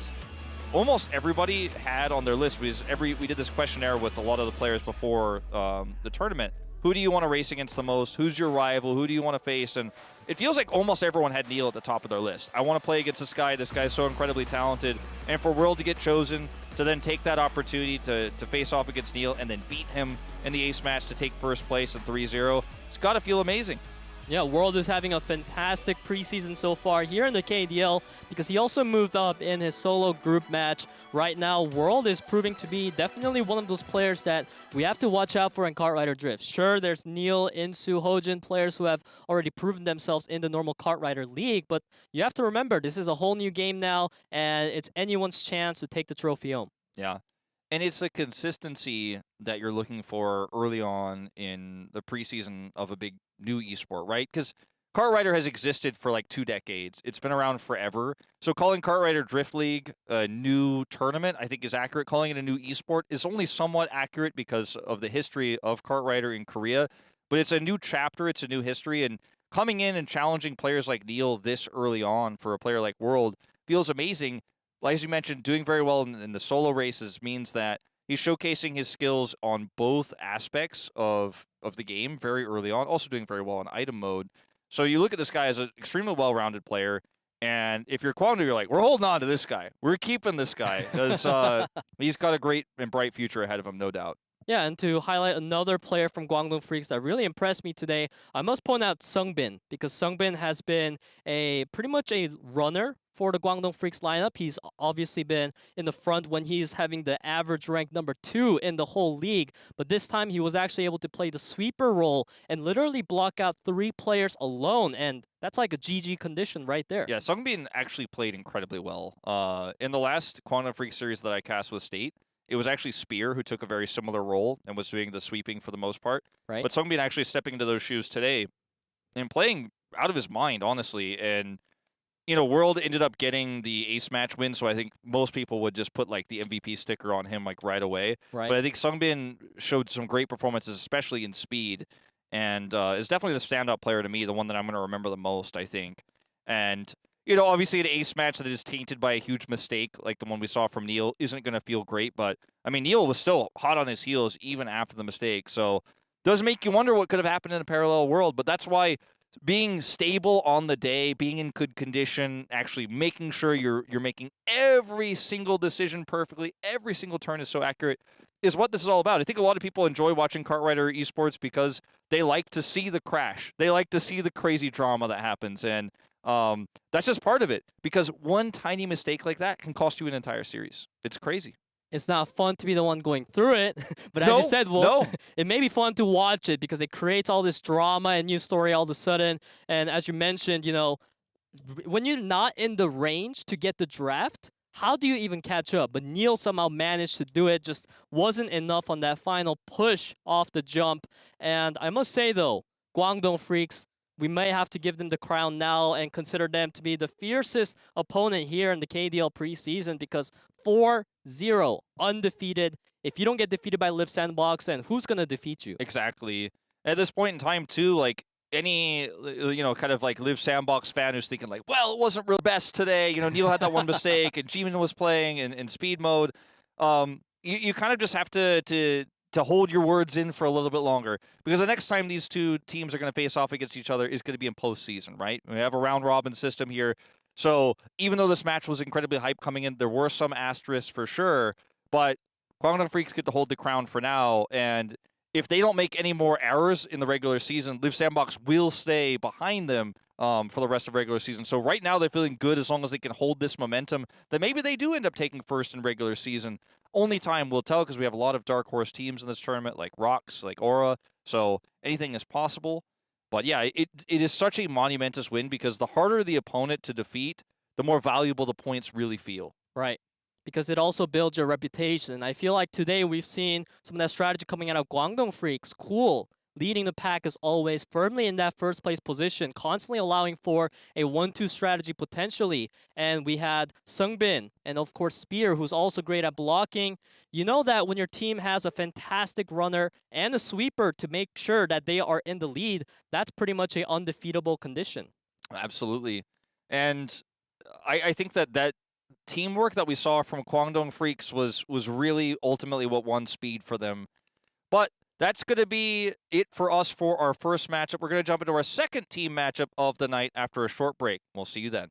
almost everybody had on their list. We did this questionnaire with a lot of the players before the tournament. Who do you want to race against the most? Who's your rival? Who do you want to face? And it feels like almost everyone had Neil at the top of their list. I want to play against this guy. This guy's so incredibly talented. And for World to get chosen, to then take that opportunity to face off against Neil and then beat him in the ace match to take first place at 3-0, it's got to feel amazing. Yeah, World is having a fantastic preseason so far here in the KDL because he also moved up in his solo group match. Right now, World is proving to be definitely one of those players that we have to watch out for in Kart Rider Drift. Sure, there's Neil, Insu, Hojin, players who have already proven themselves in the normal Kart Rider League, but you have to remember, this is a whole new game now, and it's anyone's chance to take the trophy home. Yeah. And it's the consistency that you're looking for early on in the preseason of a big new esport, right? Because Kart Rider has existed for like 2 decades. It's been around forever. So calling Kart Rider Drift League a new tournament, I think, is accurate. Calling it a new esport is only somewhat accurate because of the history of Kart Rider in Korea. But it's a new chapter. It's a new history. And coming in and challenging players like Neil this early on for a player like World feels amazing. Like, as you mentioned, doing very well in the solo races means that he's showcasing his skills on both aspects of the game very early on, also doing very well in item mode. So you look at this guy as an extremely well-rounded player, and if you're Kwangdong, you're like, we're holding on to this guy. We're keeping this guy because he's got a great and bright future ahead of him, no doubt. Yeah, and to highlight another player from Guangdong Freaks that really impressed me today, I must point out Sungbin, because Sungbin has been pretty much a runner for the Guangdong Freaks lineup. He's obviously been in the front when he's having the average rank number 2 in the whole league, but this time he was actually able to play the sweeper role and literally block out 3 players alone, and that's like a GG condition right there. Yeah, Sungbin actually played incredibly well. In the last Guangdong Freaks series that I cast with State, it was actually Spear who took a very similar role and was doing the sweeping for the most part. Right. But Sungbin actually stepping into those shoes today and playing out of his mind, honestly. And, World ended up getting the ace match win, so I think most people would just put like the MVP sticker on him like right away. Right. But I think Sungbin showed some great performances, especially in speed, and is definitely the standout player to me, the one that I'm going to remember the most, I think. And, obviously an ace match that is tainted by a huge mistake like the one we saw from Neil isn't going to feel great, but, I mean, Neil was still hot on his heels even after the mistake, so does make you wonder what could have happened in a parallel world, but that's why being stable on the day, being in good condition, actually making sure you're making every single decision perfectly, every single turn is so accurate, is what this is all about. I think a lot of people enjoy watching Cartwriter esports because they like to see the crash. They like to see the crazy drama that happens, and that's just part of it, because one tiny mistake like that can cost you an entire series. It's crazy. It's not fun to be the one going through it, but as No, you said, no. it may be fun to watch it because it creates all this drama and new story all of a sudden. And as you mentioned, when you're not in the range to get the draft, how do you even catch up? But Neil somehow managed to do it, just wasn't enough on that final push off the jump. And I must say, though, Guangdong Freaks, we may have to give them the crown now and consider them to be the fiercest opponent here in the KDL preseason, because 4-0 undefeated. If you don't get defeated by Liiv Sandbox, then who's going to defeat you? Exactly. At this point in time, too, like, any, kind of like Liiv Sandbox fan who's thinking like, well, it wasn't real best today. Neil had that one mistake and Jimin was playing in speed mode. You kind of just have to hold your words in for a little bit longer, because the next time these two teams are going to face off against each other is going to be in postseason, right? We have a round-robin system here. So even though this match was incredibly hyped coming in, there were some asterisks for sure, but Guangdong Freaks get to hold the crown for now, and if they don't make any more errors in the regular season, Liiv Sandbox will stay behind them for the rest of regular season. So right now they're feeling good as long as they can hold this momentum, that maybe they do end up taking first in regular season. Only time will tell, because we have a lot of dark horse teams in this tournament, like ROX, like Aura, so anything is possible. But yeah, it is such a monumentous win, because the harder the opponent to defeat, the more valuable the points really feel. Right. Because it also builds your reputation. I feel like today we've seen some of that strategy coming out of Guangdong Freaks. Cool. Leading the pack as always, firmly in that first place position, constantly allowing for a 1-2 strategy potentially. And we had Sungbin and of course Spear, who's also great at blocking. You know that when your team has a fantastic runner and a sweeper to make sure that they are in the lead, that's pretty much a undefeatable condition. Absolutely. And I think that teamwork that we saw from Guangdong Freaks was really ultimately what won speed for them. But that's going to be it for us for our first matchup. We're going to jump into our second team matchup of the night after a short break. We'll see you then.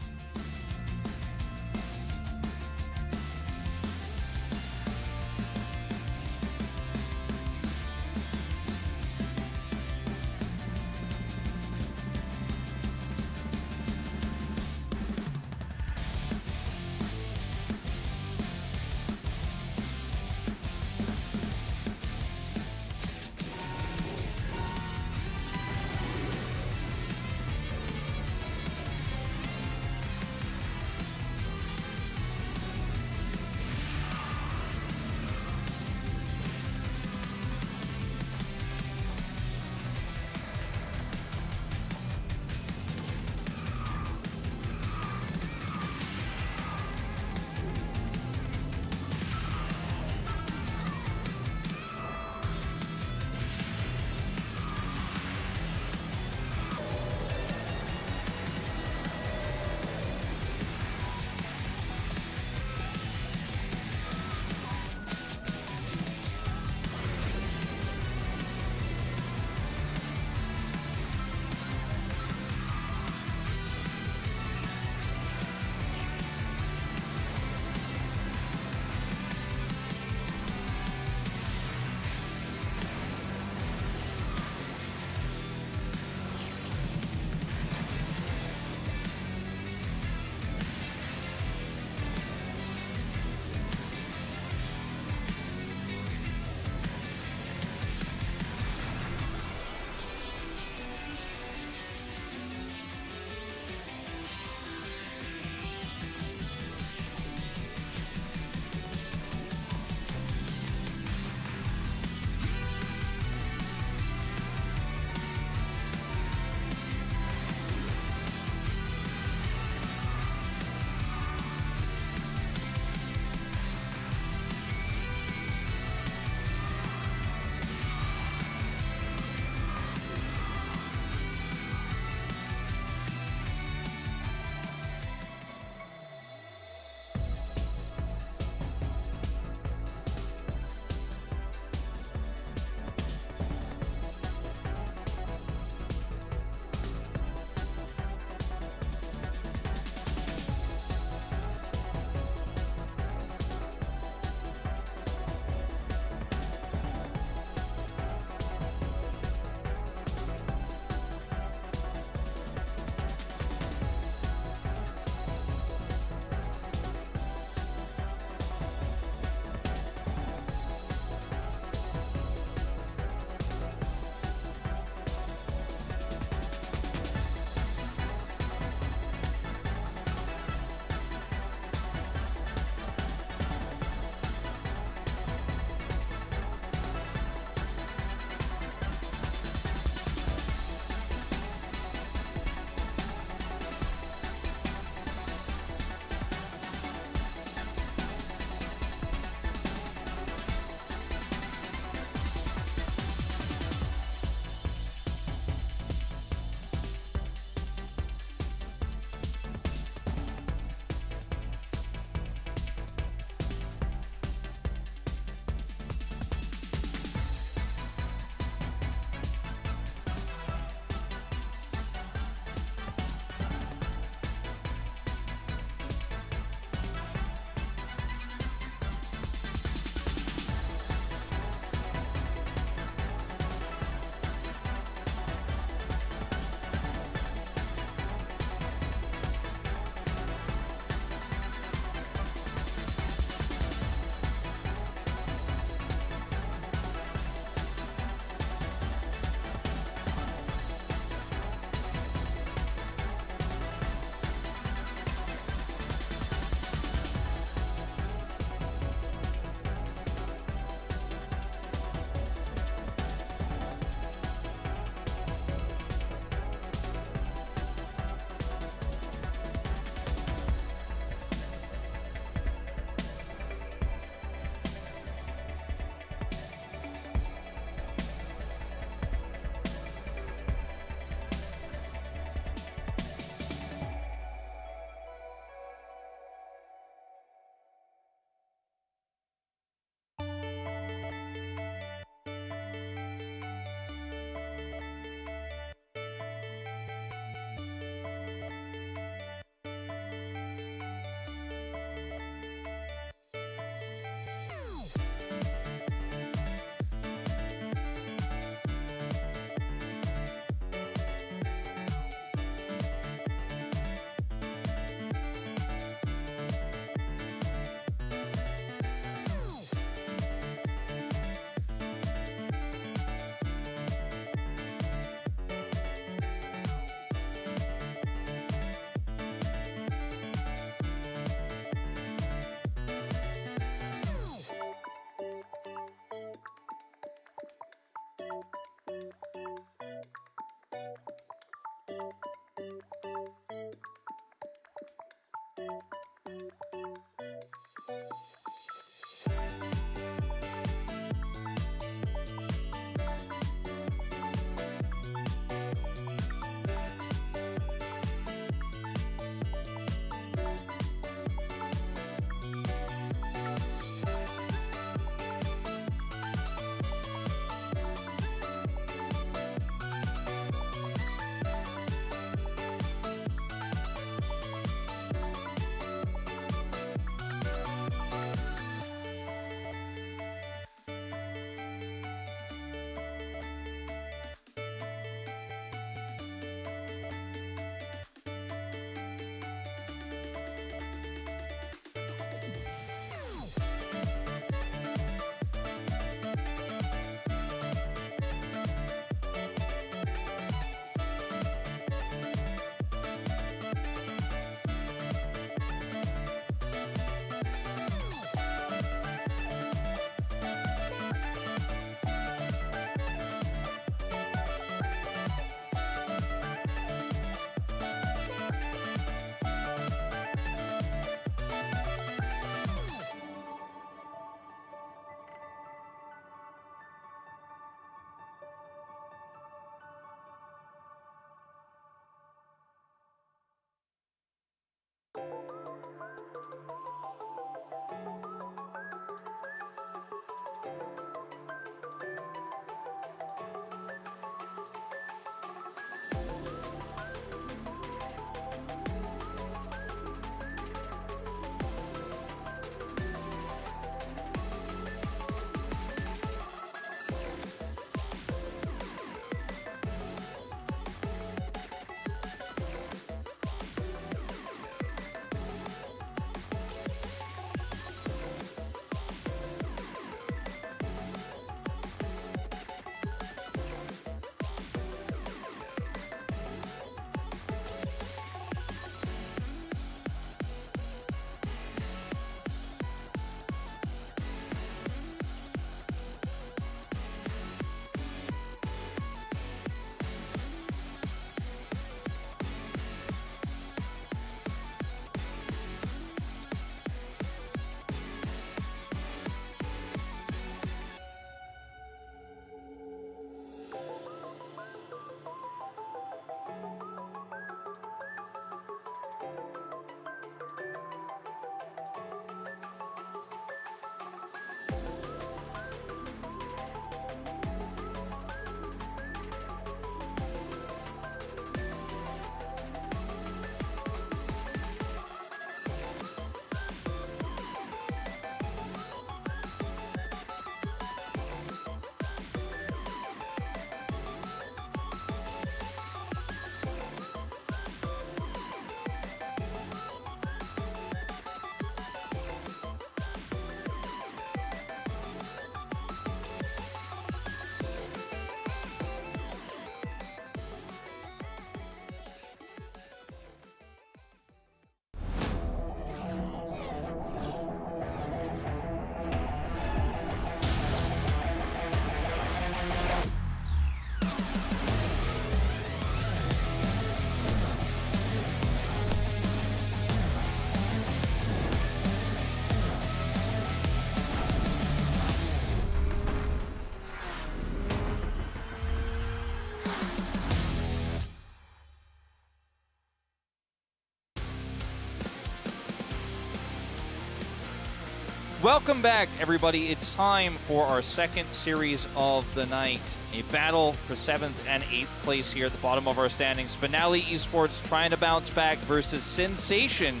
Welcome back, everybody. It's time for our second series of the night. A battle for 7th and 8th place here at the bottom of our standings. FNL Esports trying to bounce back versus Sensation.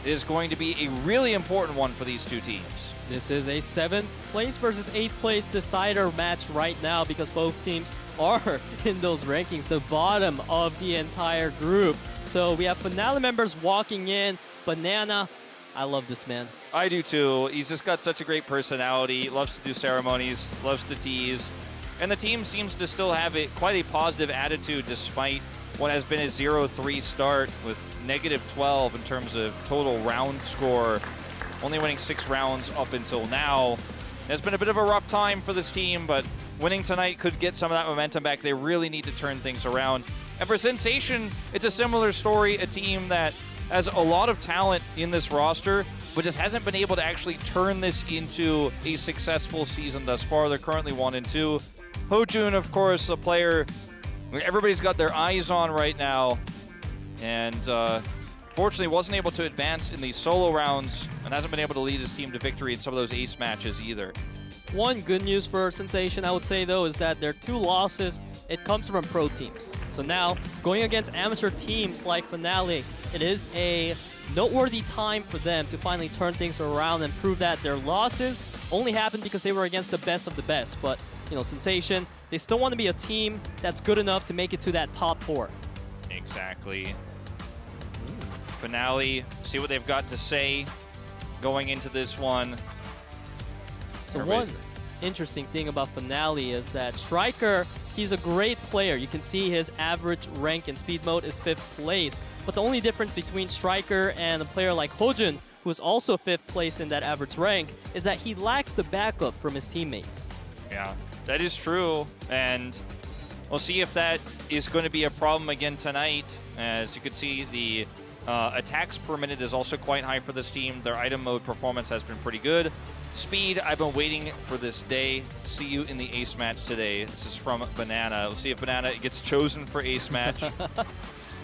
It is going to be a really important one for these two teams. This is a 7th place versus 8th place decider match right now because both teams are in those rankings, the bottom of the entire group. So we have FNL members walking in. Banana, I love this man. I do too. He's just got such a great personality, loves to do ceremonies, loves to tease. And the team seems to still have quite a positive attitude despite what has been a 0-3 start with -12 in terms of total round score, only winning 6 rounds up until now. It's been a bit of a rough time for this team, but winning tonight could get some of that momentum back. They really need to turn things around. And for Sensation, it's a similar story, a team that has a lot of talent in this roster, but just hasn't been able to actually turn this into a successful season thus far. They're currently 1-2. Hojun, of course, a player everybody's got their eyes on right now, and fortunately wasn't able to advance in these solo rounds and hasn't been able to lead his team to victory in some of those ace matches either. One good news for Sensation, I would say, though, is that their 2 losses, it comes from pro teams. So now, going against amateur teams like FNL, it is a noteworthy time for them to finally turn things around and prove that their losses only happened because they were against the best of the best. But, you know, Sensation, they still want to be a team that's good enough to make it to that top 4. Exactly. FNL, see what they've got to say going into this one. So one interesting thing about FNL is that Striker, he's a great player. You can see his average rank in speed mode is 5th place. But the only difference between Striker and a player like Hojun, who is also 5th place in that average rank, is that he lacks the backup from his teammates. Yeah, that is true. And we'll see if that is going to be a problem again tonight. As you can see, the attacks per minute is also quite high for this team. Their item mode performance has been pretty good. Speed, I've been waiting for this day. See you in the ace match today. This is from Banana. We'll see if Banana gets chosen for ace match.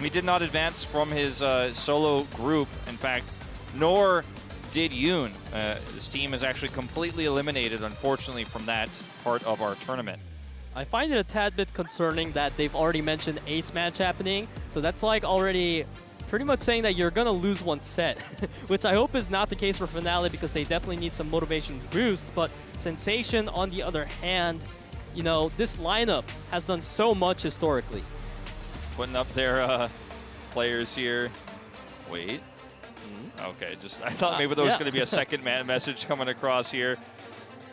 We did not advance from his solo group, in fact, nor did Yoon. This team is actually completely eliminated, unfortunately, from that part of our tournament. I find it a tad bit concerning that they've already mentioned ace match happening. So that's like already pretty much saying that you're going to lose one set, which I hope is not the case for FNL because they definitely need some motivation boost. But Sensation, on the other hand, you know, this lineup has done so much historically. Putting up their players here. Wait. Okay, I thought maybe there was going to be a second man message coming across here. It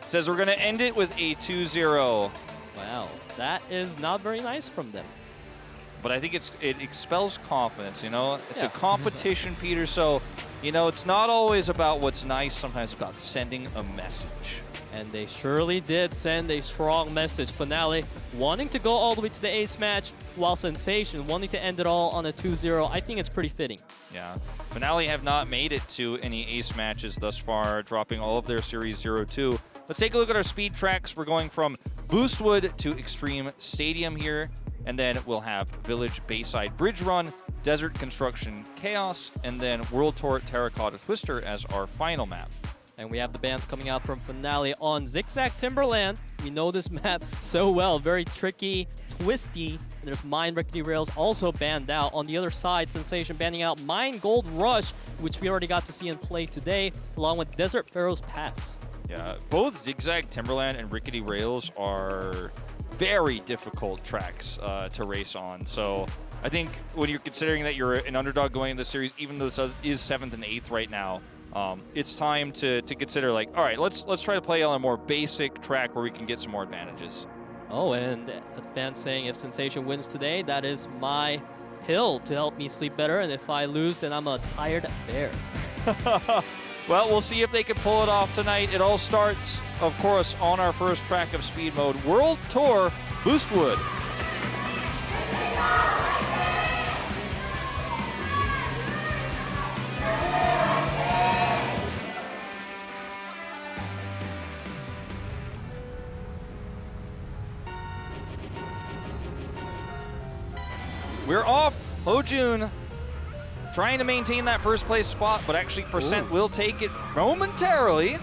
says we're going to end it with a 2-0. Wow, that is not very nice from them. But I think it expels confidence, you know? It's a competition, Peter, so, you know, it's not always about what's nice. Sometimes it's about sending a message. And they surely did send a strong message. FNL wanting to go all the way to the ace match, while Sensation wanting to end it all on a 2-0. I think it's pretty fitting. Yeah. FNL have not made it to any ace matches thus far, dropping all of their Series 0-2. Let's take a look at our speed tracks. We're going from Boostwood to Extreme Stadium here. And then we'll have Village Bayside Bridge Run, Desert Construction Chaos, and then World Tour Terracotta Twister as our final map. And we have the bans coming out from FNL on Zigzag Timberland. We know this map so well. Very tricky, twisty. And there's Mine Rickety Rails also banned out. On the other side, Sensation banning out Mine Gold Rush, which we already got to see in play today, along with Desert Pharaoh's Pass. Yeah, both Zigzag Timberland and Rickety Rails are very difficult tracks to race on. So I think when you're considering that you're an underdog going into the series, even though this is 7th and 8th right now, it's time to consider, like, all right, let's try to play on a more basic track where we can get some more advantages. Oh, and a fan saying if Sensation wins today, that is my pill to help me sleep better. And if I lose, then I'm a tired bear. Well, we'll see if they can pull it off tonight. It all starts, of course, on our first track of speed mode, World Tour Boostwood. We're off. Hojun trying to maintain that first place spot, but actually Percent will take it momentarily.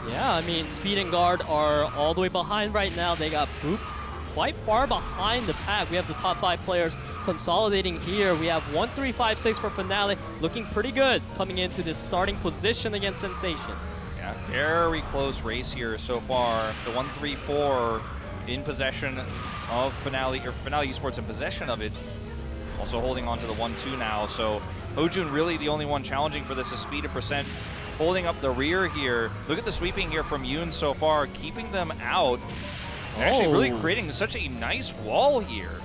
Yeah, I mean, Speed and Guard are all the way behind right now. They got pooped quite far behind the pack. We have the top 5 players consolidating here. We have 1, 3, 5, 6 for FNL, looking pretty good coming into this starting position against Sensation. Yeah, very close race here so far. The 1, 3, 4 in possession of FNL, or FNL Esports in possession of it. Also holding on to the 1-2 now, so Hojun really the only one challenging for this is Speed and Percent holding up the rear here. Look at the sweeping here from Yoon so far, keeping them out. Actually really creating such a nice wall here.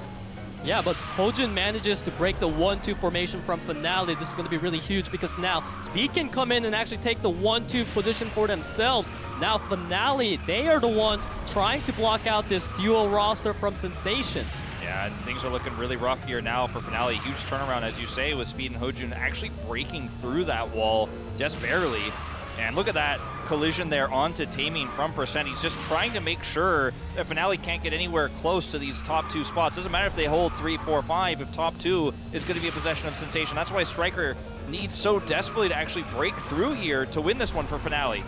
Yeah, but Hojun manages to break the 1-2 formation from FNL. This is going to be really huge because now Speed can come in and actually take the 1-2 position for themselves. Now FNL, they are the ones trying to block out this dual roster from Sensation. Yeah, and things are looking really rough here now for Finale. Huge turnaround, as you say, with Speed and Hojun actually breaking through that wall just barely. And look at that collision there onto Taming from Percent. He's just trying to make sure that Finale can't get anywhere close to these top 2 spots. Doesn't matter if they hold 3, 4, 5, if top 2 is going to be a possession of Sensation. That's why Striker needs so desperately to actually break through here to win this one for Finale.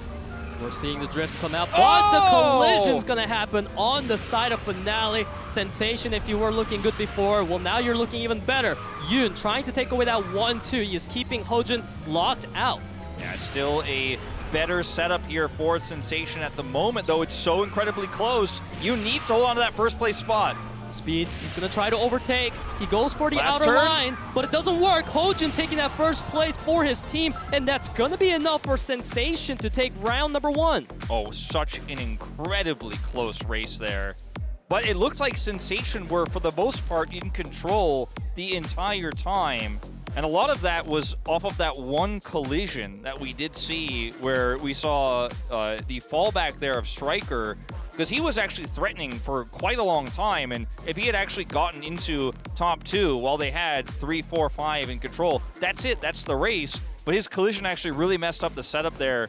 We're seeing the drifts come out, but the collision's gonna happen on the side of Finale. Sensation, if you were looking good before, well, now you're looking even better. Yoon trying to take away that 1-2. He is keeping Hojun locked out. Yeah, still a better setup here for Sensation at the moment, though it's so incredibly close. Yoon needs to hold on to that first place spot. Speed, he's gonna try to overtake. He goes for the Last outer turn. line, but it doesn't work. Hojun taking that first place for his team, and that's gonna be enough for Sensation to take round number 1. Oh, such an incredibly close race there. But it looked like Sensation were, for the most part, in control the entire time. And a lot of that was off of that one collision that we did see where we saw the fallback there of Striker, because he was actually threatening for quite a long time. And if he had actually gotten into top 2 while they had 3, 4, 5 in control, that's it. That's the race. But his collision actually really messed up the setup there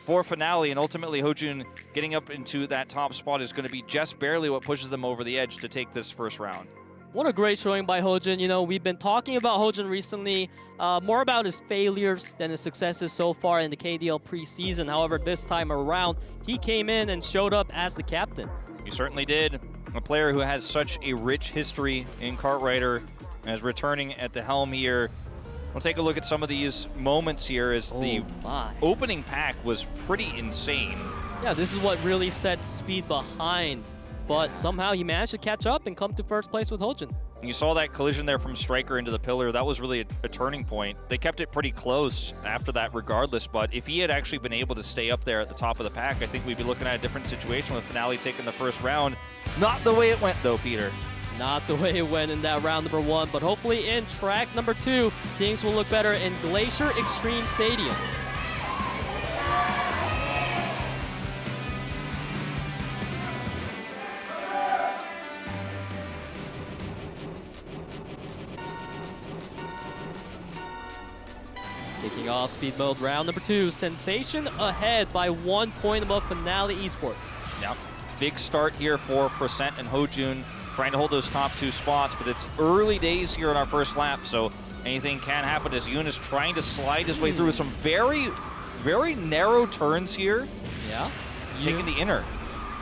for Finale, and ultimately Hojun getting up into that top spot is going to be just barely what pushes them over the edge to take this first round. What a great showing by Hojun. You know, we've been talking about Hojun recently, more about his failures than his successes so far in the KDL preseason. However, this time around, he came in and showed up as the captain. He certainly did. A player who has such a rich history in Cartwriter as returning at the helm here. We'll take a look at some of these moments here as the opening pack was pretty insane. Yeah, this is what really set Speed behind. But somehow he managed to catch up and come to first place with Hojun. You saw that collision there from Striker into the pillar. That was really a turning point. They kept it pretty close after that regardless, but if he had actually been able to stay up there at the top of the pack, I think we'd be looking at a different situation with Finale taking the first round. Not the way it went though, Peter. Not the way it went in that round number 1, but hopefully in track number 2, things will look better in Glacier Extreme Stadium. Kicking off Speed Mode round number 2, Sensation ahead by 1 point above Finale Esports. Yeah, big start here for Percent and Hojun, trying to hold those top 2 spots, but it's early days here in our first lap, so anything can happen as Yoon is trying to slide his way through with some very, very narrow turns here. Yeah. Taking the inner.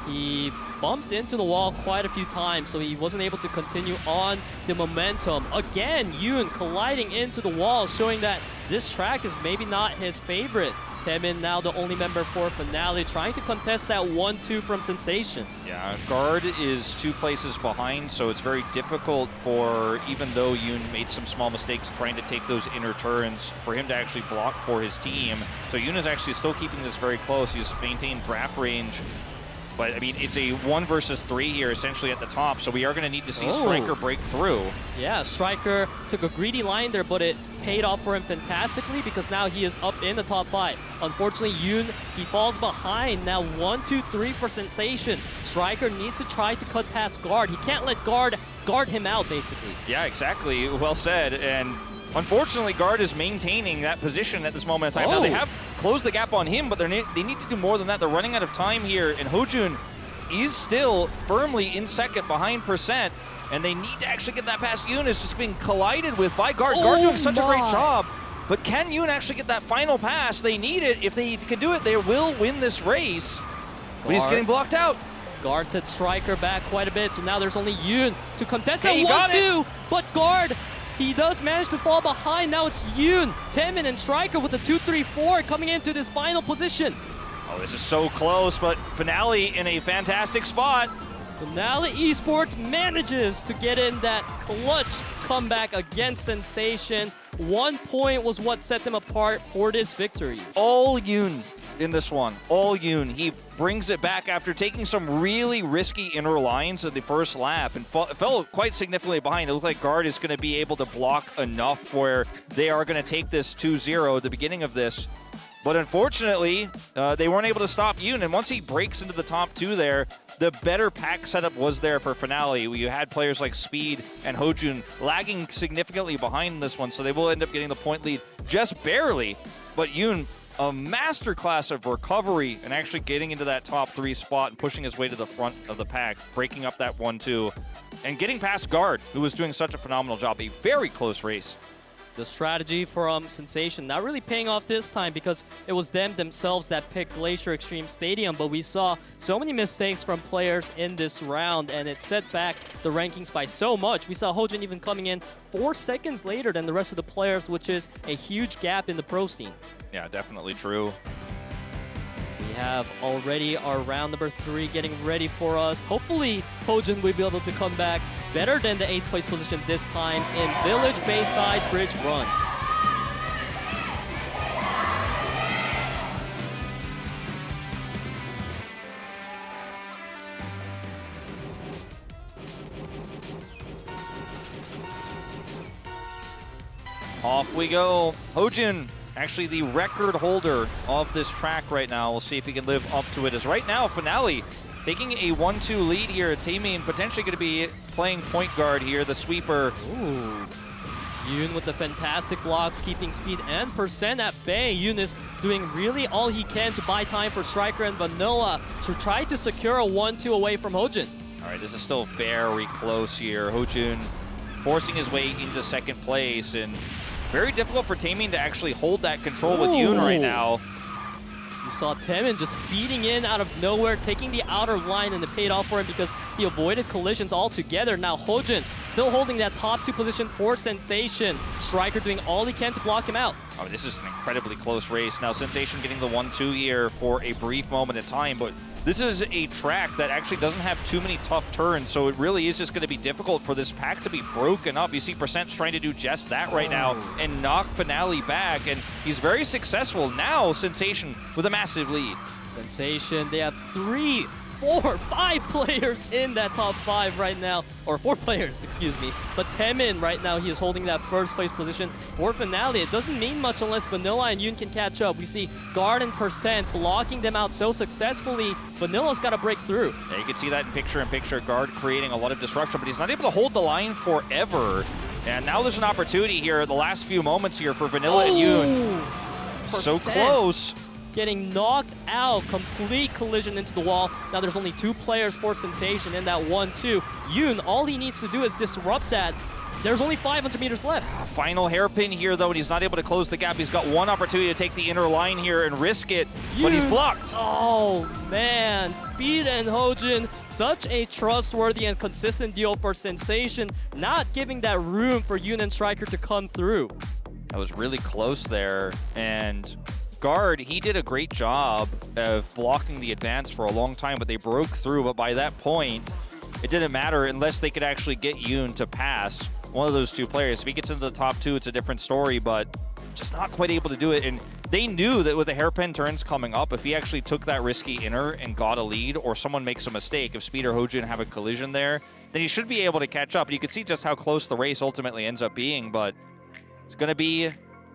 He bumped into the wall quite a few times, so he wasn't able to continue on the momentum. Again, Yoon colliding into the wall, showing that this track is maybe not his favorite. Taemin now the only member for Finale, trying to contest that 1-2 from Sensation. Yeah, Guard is 2 places behind, so it's very difficult for, even though Yoon made some small mistakes trying to take those inner turns, for him to actually block for his team. So Yoon is actually still keeping this very close. He's maintained draft range. But, I mean, it's a 1 versus 3 here, essentially, at the top, so we are going to need to see Striker break through. Yeah, Striker took a greedy line there, but it paid off for him fantastically because now he is up in the top 5. Unfortunately, Yoon, he falls behind. Now 1-2-3 for Sensation. Striker needs to try to cut past Guard. He can't let Guard him out, basically. Yeah, exactly. Well said. And unfortunately, Guard is maintaining that position at this moment in time. Now, they have closed the gap on him, but they need to do more than that. They're running out of time here, and Hojun is still firmly in second behind Percent, and they need to actually get that past Yoon. It's just being collided with by Guard. Guard doing such a great job, but can Yoon actually get that final pass? They need it. If they can do it, they will win this race, but he's getting blocked out. Guard set Striker back quite a bit, so now there's only Yoon to contest that 1-2, but Guard, he does manage to fall behind. Now it's Yoon, Taemin, and Striker with the 2-3-4 coming into this final position. Oh, this is so close, but Finale in a fantastic spot. Finale Esports manages to get in that clutch comeback against Sensation. 1 point was what set them apart for this victory. All Yoon in this one. All Yoon. He brings it back after taking some really risky inner lines at the first lap and fell quite significantly behind. It looked like Guard is going to be able to block enough where they are going to take this 2-0 at the beginning of this. But unfortunately, they weren't able to stop Yoon. And once he breaks into the top 2 there, the better pack setup was there for Finale. You had players like Speed and Hojun lagging significantly behind this one, so they will end up getting the point lead just barely. But Yoon, a masterclass of recovery and actually getting into that top 3 spot and pushing his way to the front of the pack, breaking up that 1-2, and getting past Guard, who was doing such a phenomenal job. A very close race. The strategy from Sensation not really paying off this time because it was them themselves that picked Glacier Extreme Stadium, but we saw so many mistakes from players in this round, and it set back the rankings by so much. We saw Hojun even coming in 4 seconds later than the rest of the players, which is a huge gap in the pro scene. Yeah, definitely true. We have already our round number 3 getting ready for us. Hopefully, Hojun will be able to come back better than the 8th place position this time in Village Bayside Bridge Run. Off we go. Hojun, actually the record holder of this track right now. We'll see if he can live up to it. As right now, Finale taking a 1-2 lead here. Taemin potentially going to be playing point guard here, the sweeper. Ooh. Yoon with the fantastic blocks, keeping Speed and Percent at bay. Yoon is doing really all he can to buy time for Striker and Vanilla to try to secure a 1-2 away from Hojun. All right, this is still very close here. Hojun forcing his way into second place, and very difficult for Taemin to actually hold that control with Yoon right now. You saw Taemin just speeding in out of nowhere, taking the outer line, and it paid off for him because he avoided collisions altogether. Now Hojun still holding that top 2 position for Sensation. Striker doing all he can to block him out. Oh, this is an incredibly close race. Now Sensation getting the 1-2 here for a brief moment in time, but this is a track that actually doesn't have too many tough turns, so it really is just going to be difficult for this pack to be broken up. You see Percent's trying to do just that right now and knock Finale back, and he's very successful. Now Sensation with a massive lead. Sensation, they have 3, 4, 5 players in that top 5 right now, or 4 players, excuse me. But Taemin right now, he is holding that first place position for Finale. It doesn't mean much unless Vanilla and Yoon can catch up. We see Guard and Percent blocking them out so successfully. Vanilla's got to break through. Yeah, you can see that in picture-in-picture. Guard creating a lot of disruption, but he's not able to hold the line forever. And now there's an opportunity here, the last few moments here for Vanilla and Yoon. So close. Getting knocked out, complete collision into the wall. Now there's only 2 players for Sensation in that 1-2. Yoon, all he needs to do is disrupt that. There's only 500 meters left. Final hairpin here, though, and he's not able to close the gap. He's got one opportunity to take the inner line here and risk it, but he's blocked. Oh, man. Speed and Hojun, such a trustworthy and consistent duo for Sensation, not giving that room for Yoon and Striker to come through. That was really close there, and Guard, he did a great job of blocking the advance for a long time, but they broke through. But by that point, it didn't matter unless they could actually get Yoon to pass one of those 2 players. If he gets into the top 2, it's a different story, but just not quite able to do it. And they knew that with the hairpin turns coming up, if he actually took that risky inner and got a lead, or someone makes a mistake, if Speed or Hojun have a collision there, then he should be able to catch up. You can see just how close the race ultimately ends up being, but it's going to be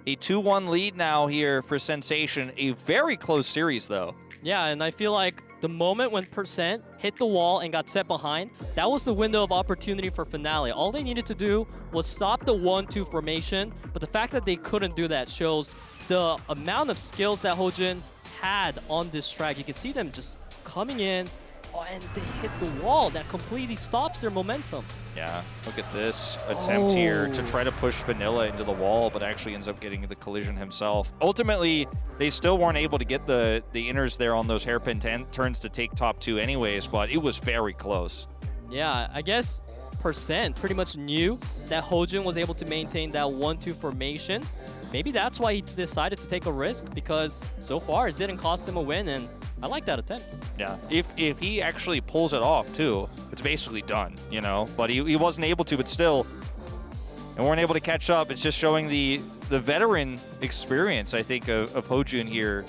a 2-1 lead now here for Sensation. A very close series, though. Yeah, and I feel like the moment when Percent hit the wall and got set behind, that was the window of opportunity for Finale. All they needed to do was stop the 1-2 formation, but the fact that they couldn't do that shows the amount of skills that Hojun had on this track. You can see them just coming in, and they hit the wall. That completely stops their momentum. Yeah, look at this attempt here to try to push Vanilla into the wall, but actually ends up getting the collision himself. Ultimately, they still weren't able to get the inners there on those hairpin turns to take top 2 anyways, but it was very close. Yeah, I guess Percent pretty much knew that Hojun was able to maintain that 1-2 formation. Maybe that's why he decided to take a risk, because so far it didn't cost him a win, and I like that attempt. Yeah, if he actually pulls it off too, it's basically done, you know? But he wasn't able to, but still, and weren't able to catch up. It's just showing the veteran experience, I think, of Hojun here,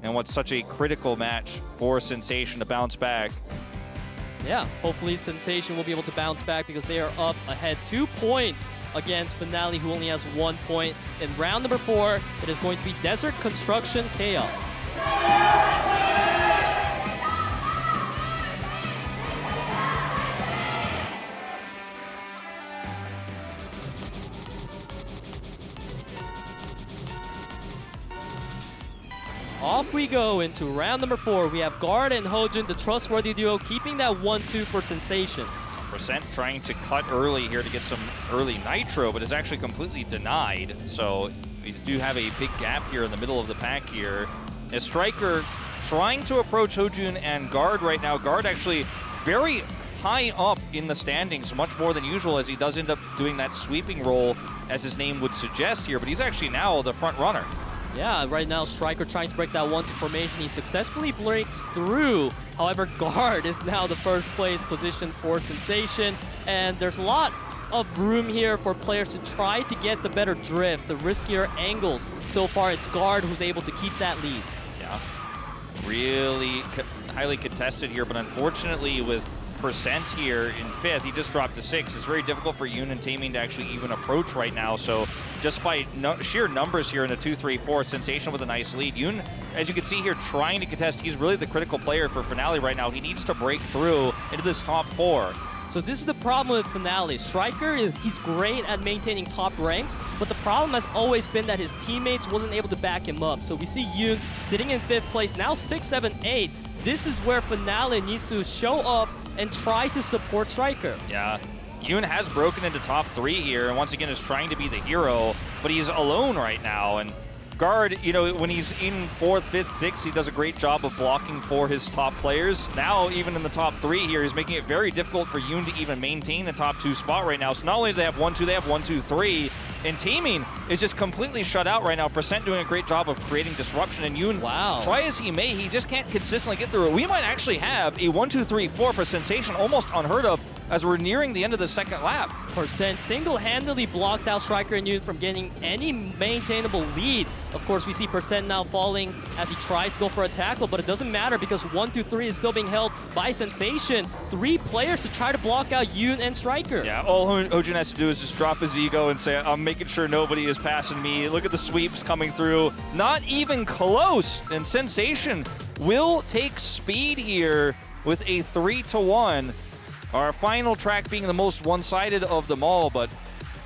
and what's such a critical match for Sensation to bounce back. Yeah, hopefully Sensation will be able to bounce back because they are up ahead 2 points against Finale, who only has 1 point. In round number 4, it is going to be Desert Construction Chaos. off we go into round number 4. We have Guard and Hojun, the trustworthy duo, keeping that 1-2 for Sensation. Percent trying to cut early here to get some early nitro, but is actually completely denied. So we do have a big gap here in the middle of the pack here. A Striker trying to approach Hojun and Guard right now. Guard actually very high up in the standings, much more than usual, as he does end up doing that sweeping role, as his name would suggest here, but he's actually now the front runner. Yeah, right now Striker trying to break that 1-2 formation. He successfully breaks through. However, Guard is now the first place position for Sensation, and there's a lot of room here for players to try to get the better drift, the riskier angles. So far, it's Guard who's able to keep that lead. Yeah, really highly contested here, but unfortunately with Percent here in 5th, he just dropped to 6. It's very difficult for Yoon and Taming to actually even approach right now. So just by sheer numbers here in the 2-3-4, Sensation with a nice lead. Yoon, as you can see here, trying to contest. He's really the critical player for Finale right now. He needs to break through into this top 4. So this is the problem with Finale. Striker, he's great at maintaining top ranks, but the problem has always been that his teammates wasn't able to back him up. So we see Yoon sitting in 5th place, now 6, 7, 8. This is where Finale needs to show up and try to support Striker. Yeah, Yoon has broken into top 3 here, and once again is trying to be the hero, but he's alone right now. And Guard, you know, when he's in 4th, 5th, 6th, he does a great job of blocking for his top players. Now, even in the top 3 here, he's making it very difficult for Yoon to even maintain the top 2 spot right now. So not only do they have 1-2, they have 1-2-3. And Taming is just completely shut out right now. Percent doing a great job of creating disruption. And Yoon, try as he may, he just can't consistently get through it. We might actually have a 1-2-3-4 for Sensation, almost unheard of, as we're nearing the end of the 2nd lap. Percent single-handedly blocked out Striker and Yoon from getting any maintainable lead. Of course, we see Percent now falling as he tries to go for a tackle, but it doesn't matter because 1-2-3 is still being held by Sensation. 3 players to try to block out Yoon and Striker. Yeah, all Hojun has to do is just drop his ego and say, I'm making sure nobody is passing me. Look at the sweeps coming through. Not even close. And Sensation will take speed here with a 3-1. Our final track being the most one-sided of them all, but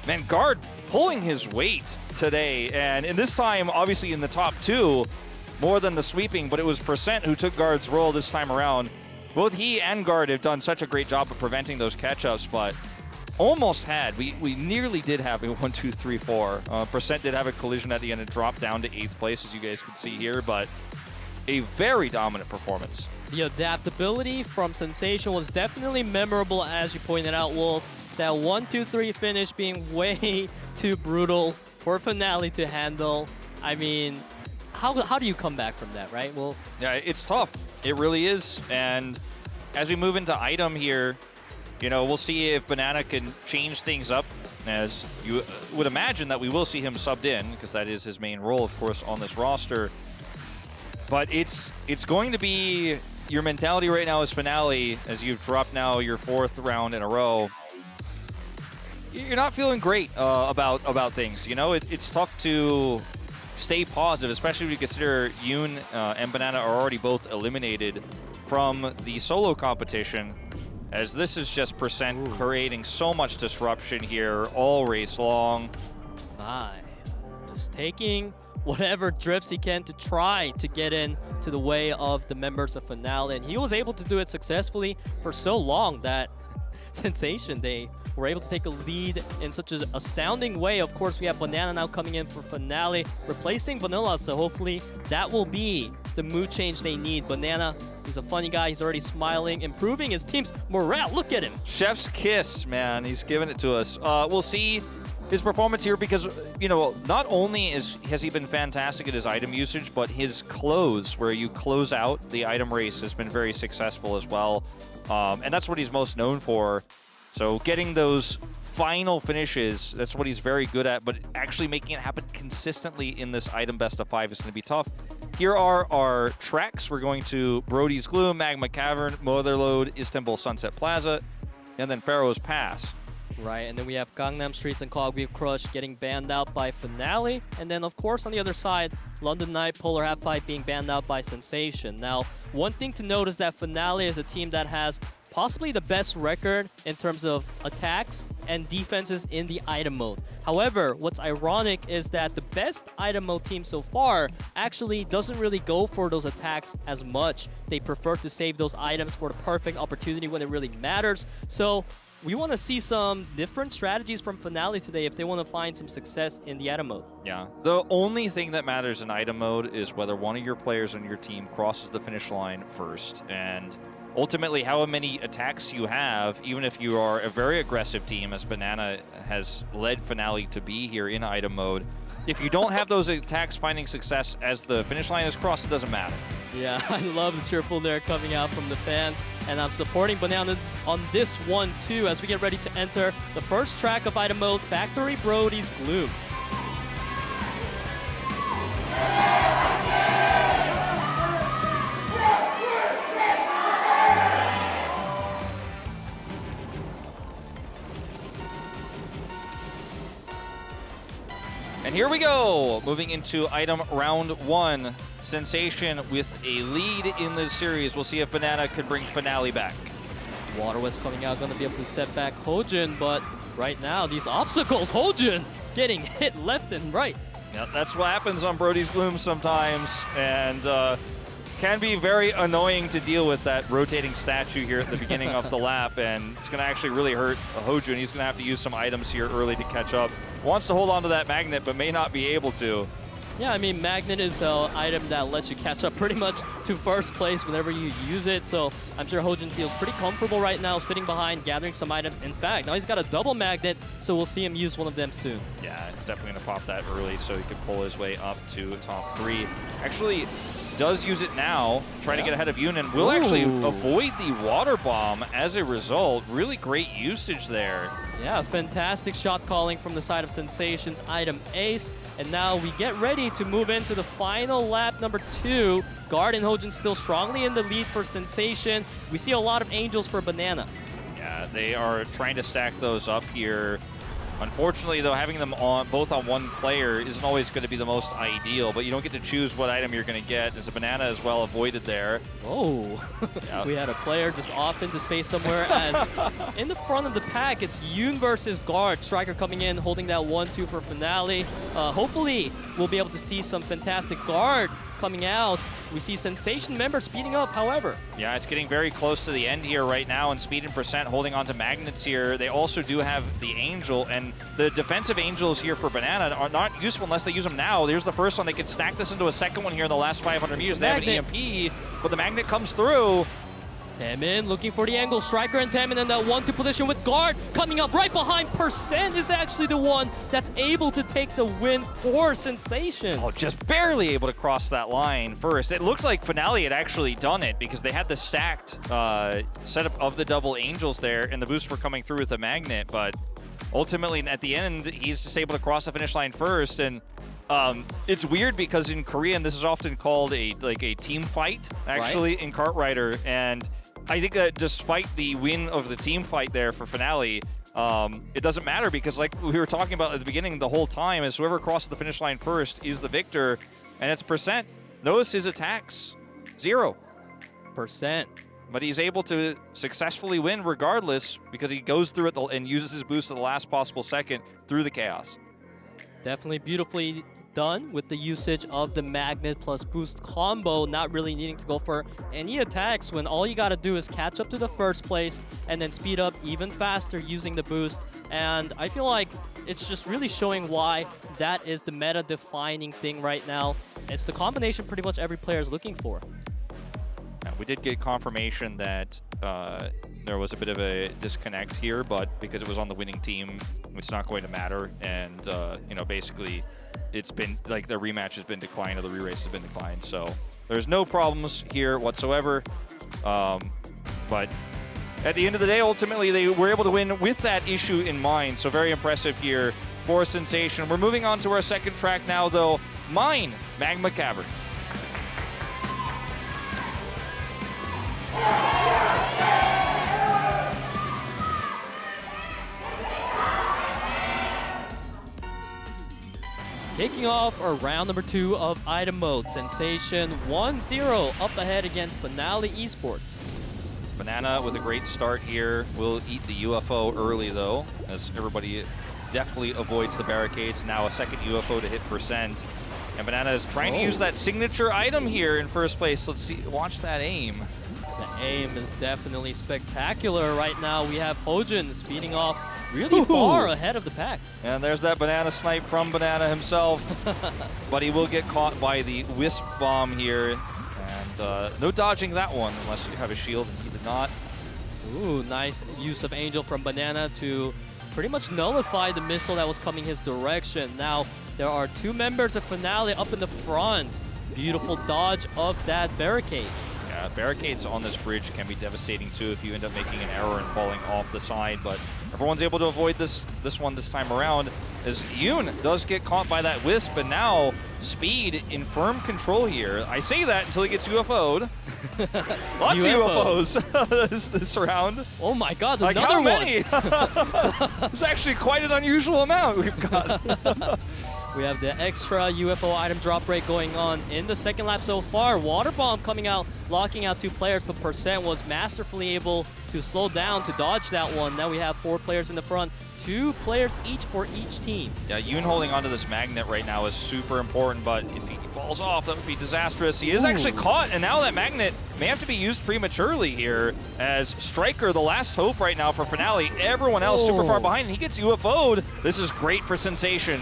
man, Guard pulling his weight today. And in this time, obviously in the top 2, more than the sweeping, but it was Percent who took Guard's role this time around. Both he and Guard have done such a great job of preventing those catch-ups, but almost had. We nearly did have a 1-2-3-4. Percent did have a collision at the end and dropped down to 8th place, as you guys can see here, but a very dominant performance. The adaptability from Sensation was definitely memorable, as you pointed out, Wolf. That 1-2-3 finish being way too brutal for Finale to handle. I mean, how do you come back from that, right, Wolf? Yeah, it's tough. It really is. And as we move into item here, you know, we'll see if Banana can change things up, as you would imagine that we will see him subbed in, because that is his main role, of course, on this roster. But it's going to be your mentality right now is Finale, as you've dropped now your 4th round in a row. You're not feeling great about things. You know, it's tough to stay positive, especially when you consider Yoon and Banana are already both eliminated from the solo competition, as this is just Percent creating so much disruption here all race long. Just taking whatever drifts he can to try to get in to the way of the members of Finale, and he was able to do it successfully for so long that Sensation, they were able to take a lead in such an astounding way. Of course, we have Banana now coming in for Finale, replacing Vanilla, so hopefully that will be the mood change they need. Banana, he's a funny guy, he's already smiling, improving his team's morale. Look at him. Chef's kiss, man. He's giving it to us. We'll see his performance here because, you know, not only has he been fantastic at his item usage, but his close, where you close out the item race, has been very successful as well. And that's what he's most known for. So getting those final finishes, that's what he's very good at, but actually making it happen consistently in this item best of 5 is going to be tough. Here are our tracks. We're going to Brody's Gloom, Magma Cavern, Motherlode, Istanbul Sunset Plaza, and then Pharaoh's Pass. Right, and then we have Gangnam Streets and Cogwheel Crush getting banned out by Finale. And then, of course, on the other side, London Knight, Polar Half-Pipe being banned out by Sensation. Now, one thing to note is that Finale is a team that has possibly the best record in terms of attacks and defenses in the item mode. However, what's ironic is that the best item mode team so far actually doesn't really go for those attacks as much. They prefer to save those items for the perfect opportunity when it really matters. So we want to see some different strategies from Finale today if they want to find some success in the item mode. Yeah, the only thing that matters in item mode is whether one of your players on your team crosses the finish line first. And ultimately, how many attacks you have, even if you are a very aggressive team, as Banana has led Finale to be here in item mode, if you don't have those attacks finding success as the finish line is crossed, it doesn't matter. Yeah, I love the cheerful there coming out from the fans, and I'm supporting Bananas on this one too as we get ready to enter the first track of item mode, Factory Brody's Gloom. And here we go, moving into item round 1. Sensation with a lead in this series. We'll see if Banana can bring Finale back. Water West coming out, going to be able to set back Hojin, but right now, these obstacles, Hojin getting hit left and right. Yeah, that's what happens on Brody's Gloom sometimes, and can be very annoying to deal with that rotating statue here at the beginning of the lap, and it's going to actually really hurt Hojin. He's going to have to use some items here early to catch up. Wants to hold on to that magnet, but may not be able to. Yeah, I mean, Magnet is an item that lets you catch up pretty much to first place whenever you use it. So I'm sure Hojin feels pretty comfortable right now sitting behind, gathering some items. In fact, now he's got a double Magnet, so we'll see him use one of them soon. Yeah, he's definitely going to pop that early so he can pull his way up to top 3. Actually, does use it now, trying to get ahead of Yunin. Will actually avoid the water bomb as a result. Really great usage there. Yeah, fantastic shot calling from the side of Sensation's item ace. And now we get ready to move into the final lap number 2. Guard and Hojin still strongly in the lead for Sensation. We see a lot of angels for Banana. Yeah, they are trying to stack those up here. Unfortunately, though, having them on both on one player isn't always going to be the most ideal, but you don't get to choose what item you're going to get. There's a Banana as well avoided there. Oh, Yep. We had a player just off into space somewhere as in the front of the pack, it's Yoon versus Guard. Striker coming in, holding that 1-2 for Finale. Hopefully, we'll be able to see some fantastic Guard coming out. We see Sensation members speeding up, however. Yeah, it's getting very close to the end here right now, and Speed and Percent holding on to Magnets here. They also do have the Angel, and the defensive Angels here for Banana are not useful unless they use them now. There's the first one. They can stack this into a second one here in the last 500 meters. They have an EMP, but the Magnet comes through. Taemin looking for the angle. Striker and Taemin in that 1-2 position with Guard coming up right behind. Percent is actually the one that's able to take the win for Sensation. Oh, just barely able to cross that line first. It looked like Finale had actually done it because they had the stacked setup of the double Angels there, and the boosts were coming through with the Magnet, but ultimately at the end, he's just able to cross the finish line first, and it's weird because in Korean, this is often called a team fight, actually, in Kartrider, and I think that despite the win of the team fight there for Finale, it doesn't matter because like we were talking about at the beginning the whole time is whoever crosses the finish line first is the victor, and it's Percent. Notice his attacks, 0%. But he's able to successfully win regardless because he goes through it and uses his boost at the last possible second through the chaos. Definitely beautifully done with the usage of the Magnet plus boost combo, not really needing to go for any attacks when all you got to do is catch up to the first place and then speed up even faster using the boost. And I feel like it's just really showing why that is the meta-defining thing right now. It's the combination pretty much every player is looking for. We did get confirmation that there was a bit of a disconnect here, but because it was on the winning team, it's not going to matter. And, you know, basically, it's been, like, the rematch has been declined or the re-race has been declined. So there's no problems here whatsoever. But at the end of the day, ultimately, they were able to win with that issue in mind. So very impressive here for Sensation. We're moving on to our second track now, though. Mine, Magma Cavern. Kicking off our round number 2 of item mode. Sensation 1-0 up ahead against Finale Esports. Banana with a great start here. Will eat the UFO early though, as everybody definitely avoids the barricades. Now a second UFO to hit %. And Banana is trying to use that signature item here in first place. Let's see, watch that aim. The aim is definitely spectacular right now. We have Hojin speeding off really far ahead of the pack. And there's that Banana snipe from Banana himself. But he will get caught by the Wisp bomb here. And no dodging that one unless you have a shield, and he did not. Ooh, nice use of Angel from Banana to pretty much nullify the missile that was coming his direction. Now, there are two members of Finale up in the front. Beautiful dodge of that barricade. Yeah, barricades on this bridge can be devastating too if you end up making an error and falling off the side, but everyone's able to avoid this one this time around, as Yoon does get caught by that Wisp, and now Speed in firm control here. I say that until he gets UFO'd. Lots of UFOs this round. Oh my god, like another how many? one! It's actually quite an unusual amount we've got. We have the extra UFO item drop rate going on in the second lap so far. Water bomb coming out, locking out two players, but Percent was masterfully able to slow down to dodge that one. Now we have 4 players in the front, 2 players each for each team. Yeah, Yoon holding onto this magnet right now is super important, but if he falls off, that would be disastrous. He is actually caught, and now that magnet may have to be used prematurely here, as Striker, the last hope right now for Finale. Everyone else super far behind, and he gets UFO'd. This is great for Sensation.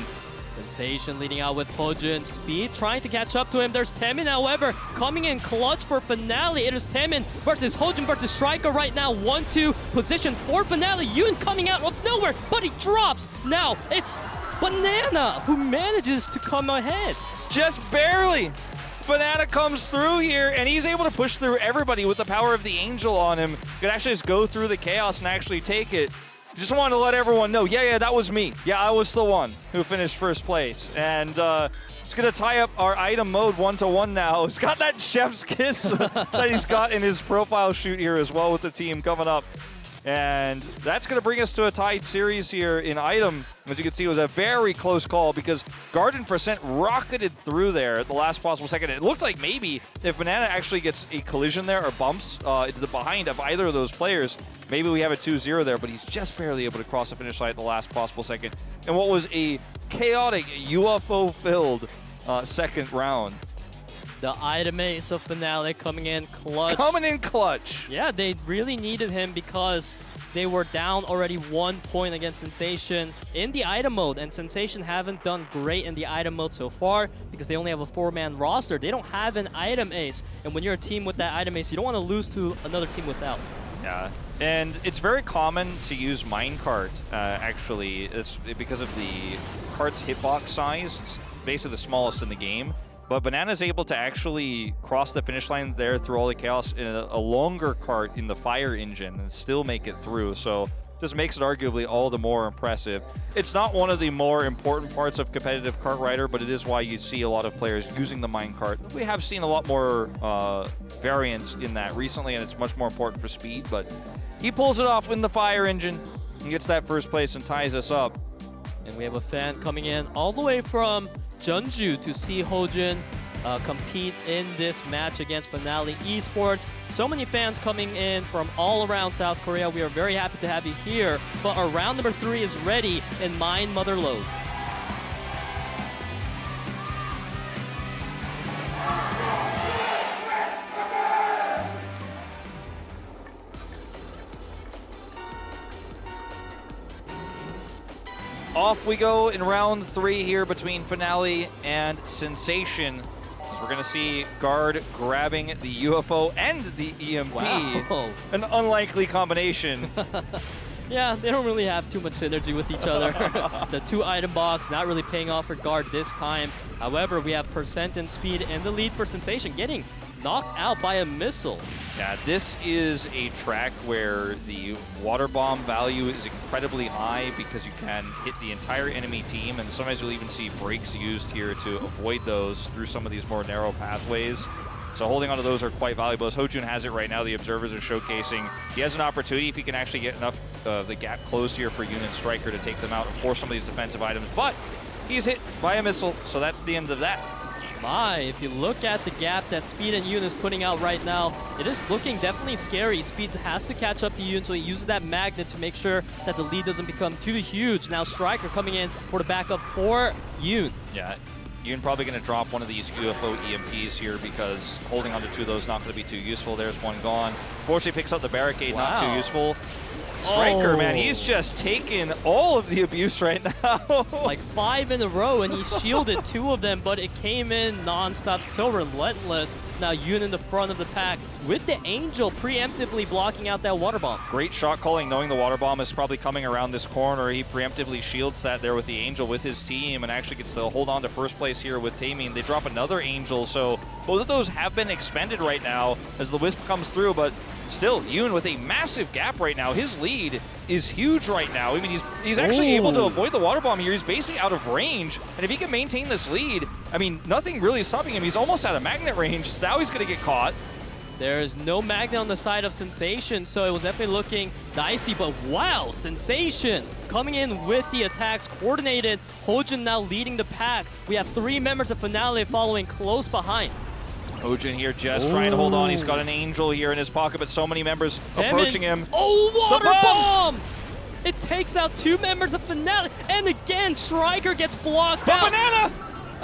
Sensation leading out with Hojin. Speed trying to catch up to him. There's Taemin, however, coming in clutch for Finale. It is Taemin versus Hojin versus Striker right now. 1-2 position for Finale. Yoon coming out of nowhere, but he drops. Now it's Banana who manages to come ahead. Just barely. Banana comes through here, and he's able to push through everybody with the power of the Angel on him. Could actually just go through the chaos and actually take it. Just wanted to let everyone know, yeah, that was me. Yeah, I was the one who finished first place. And it's going to tie up our item mode 1-1 now. He's got that chef's kiss that he's got in his profile shoot here as well with the team coming up. And that's going to bring us to a tied series here in item. As you can see, it was a very close call because Garden Percent rocketed through there at the last possible second. It looked like maybe if Banana actually gets a collision there or bumps into the behind of either of those players, maybe we have a 2-0 there, but he's just barely able to cross the finish line at the last possible second. And what was a chaotic UFO-filled second round. The item ace of Finale coming in clutch. Coming in clutch. Yeah, they really needed him because they were down already 1 point against Sensation in the item mode, and Sensation haven't done great in the item mode so far because they only have a 4-man roster. They don't have an item ace, and when you're a team with that item ace, you don't want to lose to another team without. Yeah, and it's very common to use minecart, actually. It's because of the cart's hitbox size. It's basically the smallest in the game. But Banana's able to actually cross the finish line there through all the chaos in a longer cart in the fire engine and still make it through. So just makes it arguably all the more impressive. It's not one of the more important parts of competitive kart rider, but it is why you see a lot of players using the minecart. We have seen a lot more variance in that recently, and it's much more important for speed. But he pulls it off in the fire engine and gets that first place and ties us up. And we have a fan coming in all the way from Jeonju to see Hojin compete in this match against Finale Esports. So many fans coming in from all around South Korea. We are very happy to have you here. But our round number 3 is ready in Mine Mother Load. Off we go in round 3 here between Finale and Sensation. As we're going to see Guard grabbing the UFO and the EMP. Wow. An unlikely combination. Yeah, they don't really have too much synergy with each other. The 2-item box not really paying off for Guard this time. However, we have Percent and Speed in the lead for Sensation, getting knocked out by a missile. Yeah, this is a track where the water bomb value is incredibly high because you can hit the entire enemy team, and sometimes you'll even see brakes used here to avoid those through some of these more narrow pathways. So holding onto those are quite valuable. As Hojun has it right now, the observers are showcasing he has an opportunity if he can actually get enough of the gap closed here for Unit Striker to take them out and force some of these defensive items. But he's hit by a missile, so that's the end of that. My, if you look at the gap that Speed and Yoon is putting out right now, it is looking definitely scary. Speed has to catch up to Yoon, so he uses that magnet to make sure that the lead doesn't become too huge. Now Striker coming in for the backup for Yoon. Yeah, Yoon probably going to drop one of these UFO EMPs here because holding onto two of those not going to be too useful. There's one gone. Fortunately picks up the barricade, not too useful. Striker, man, he's just taking all of the abuse right now. Like 5 in a row, and he shielded 2 of them, but it came in non-stop, so relentless. Now Yoon in the front of the pack with the Angel preemptively blocking out that water bomb. Great shot calling, knowing the water bomb is probably coming around this corner. He preemptively shields that there with the Angel with his team and actually gets to hold on to first place here with Taming. They drop another Angel, so both of those have been expended right now as the Wisp comes through, but still, Yoon with a massive gap right now. His lead is huge right now. I mean, he's actually able to avoid the water bomb here. He's basically out of range, and if he can maintain this lead, I mean, nothing really is stopping him. He's almost out of magnet range, so now he's going to get caught. There's no magnet on the side of Sensation, so it was definitely looking dicey, but wow, Sensation coming in with the attacks, coordinated. Hojin now leading the pack. We have 3 members of Finale following close behind. Hojin here just trying to hold on. He's got an Angel here in his pocket, but so many members approaching him. Oh, water bomb! It takes out 2 members of Finale, and again, Striker gets blocked out. Banana!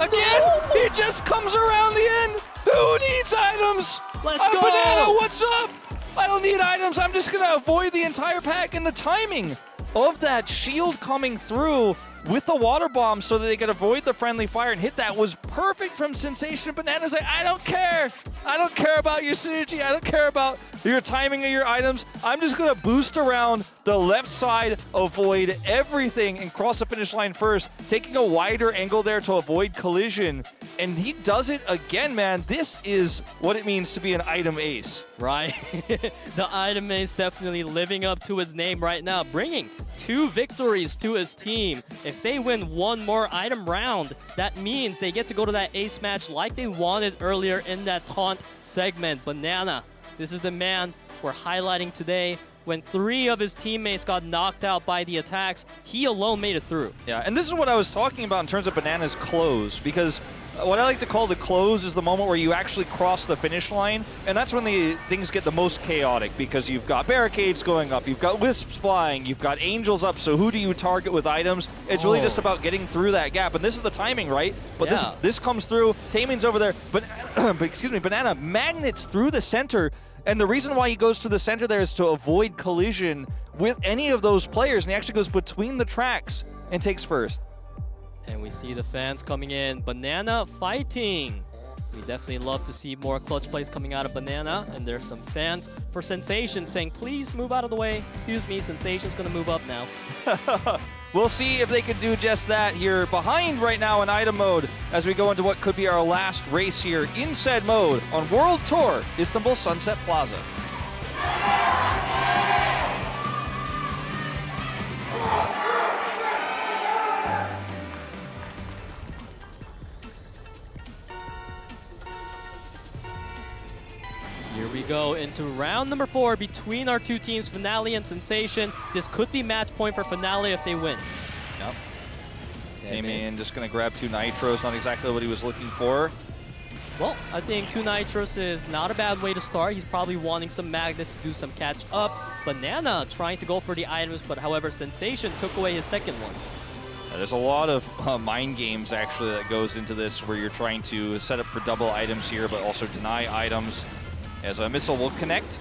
Again, he just comes around the end. Who needs items? Let's go! Banana, what's up? I don't need items. I'm just going to avoid the entire pack, and the timing of that shield coming through with the water bomb so that they could avoid the friendly fire and hit that was perfect from Sensation. Banana's like, I don't care. I don't care about your synergy. I don't care about your timing of your items. I'm just going to boost around the left side, avoid everything, and cross the finish line first, taking a wider angle there to avoid collision. And he does it again, man. This is what it means to be an item ace. Right. The item ace definitely living up to his name right now, bringing 2 victories to his team. If they win 1 more item round, that means they get to go to that ace match like they wanted earlier in that taunt segment. Banana, this is the man we're highlighting today. When 3 of his teammates got knocked out by the attacks, he alone made it through. Yeah, and this is what I was talking about in terms of Banana's close, because what I like to call the close is the moment where you actually cross the finish line, and that's when the things get the most chaotic, because you've got barricades going up, you've got wisps flying, you've got angels up, so who do you target with items? It's really just about getting through that gap, and this is the timing, right? But this comes through, Taming's over there, but excuse me, Banana magnets through the center. And the reason why he goes to the center there is to avoid collision with any of those players. And he actually goes between the tracks and takes first. And we see the fans coming in. Banana fighting. We definitely love to see more clutch plays coming out of Banana. And there's some fans for Sensation saying, please move out of the way. Excuse me, Sensation's going to move up now. We'll see if they can do just that here. Behind right now in item mode as we go into what could be our last race here in said mode on World Tour Istanbul Sunset Plaza. Here we go into round number 4 between our 2 teams, Finale and Sensation. This could be match point for Finale if they win. Yep. Taming just going to grab 2 nitros, not exactly what he was looking for. Well, I think 2 nitros is not a bad way to start. He's probably wanting some magnet to do some catch up. Banana trying to go for the items, but however, Sensation took away his second one. There's a lot of mind games actually that goes into this where you're trying to set up for double items here, but also deny items. As a missile will connect.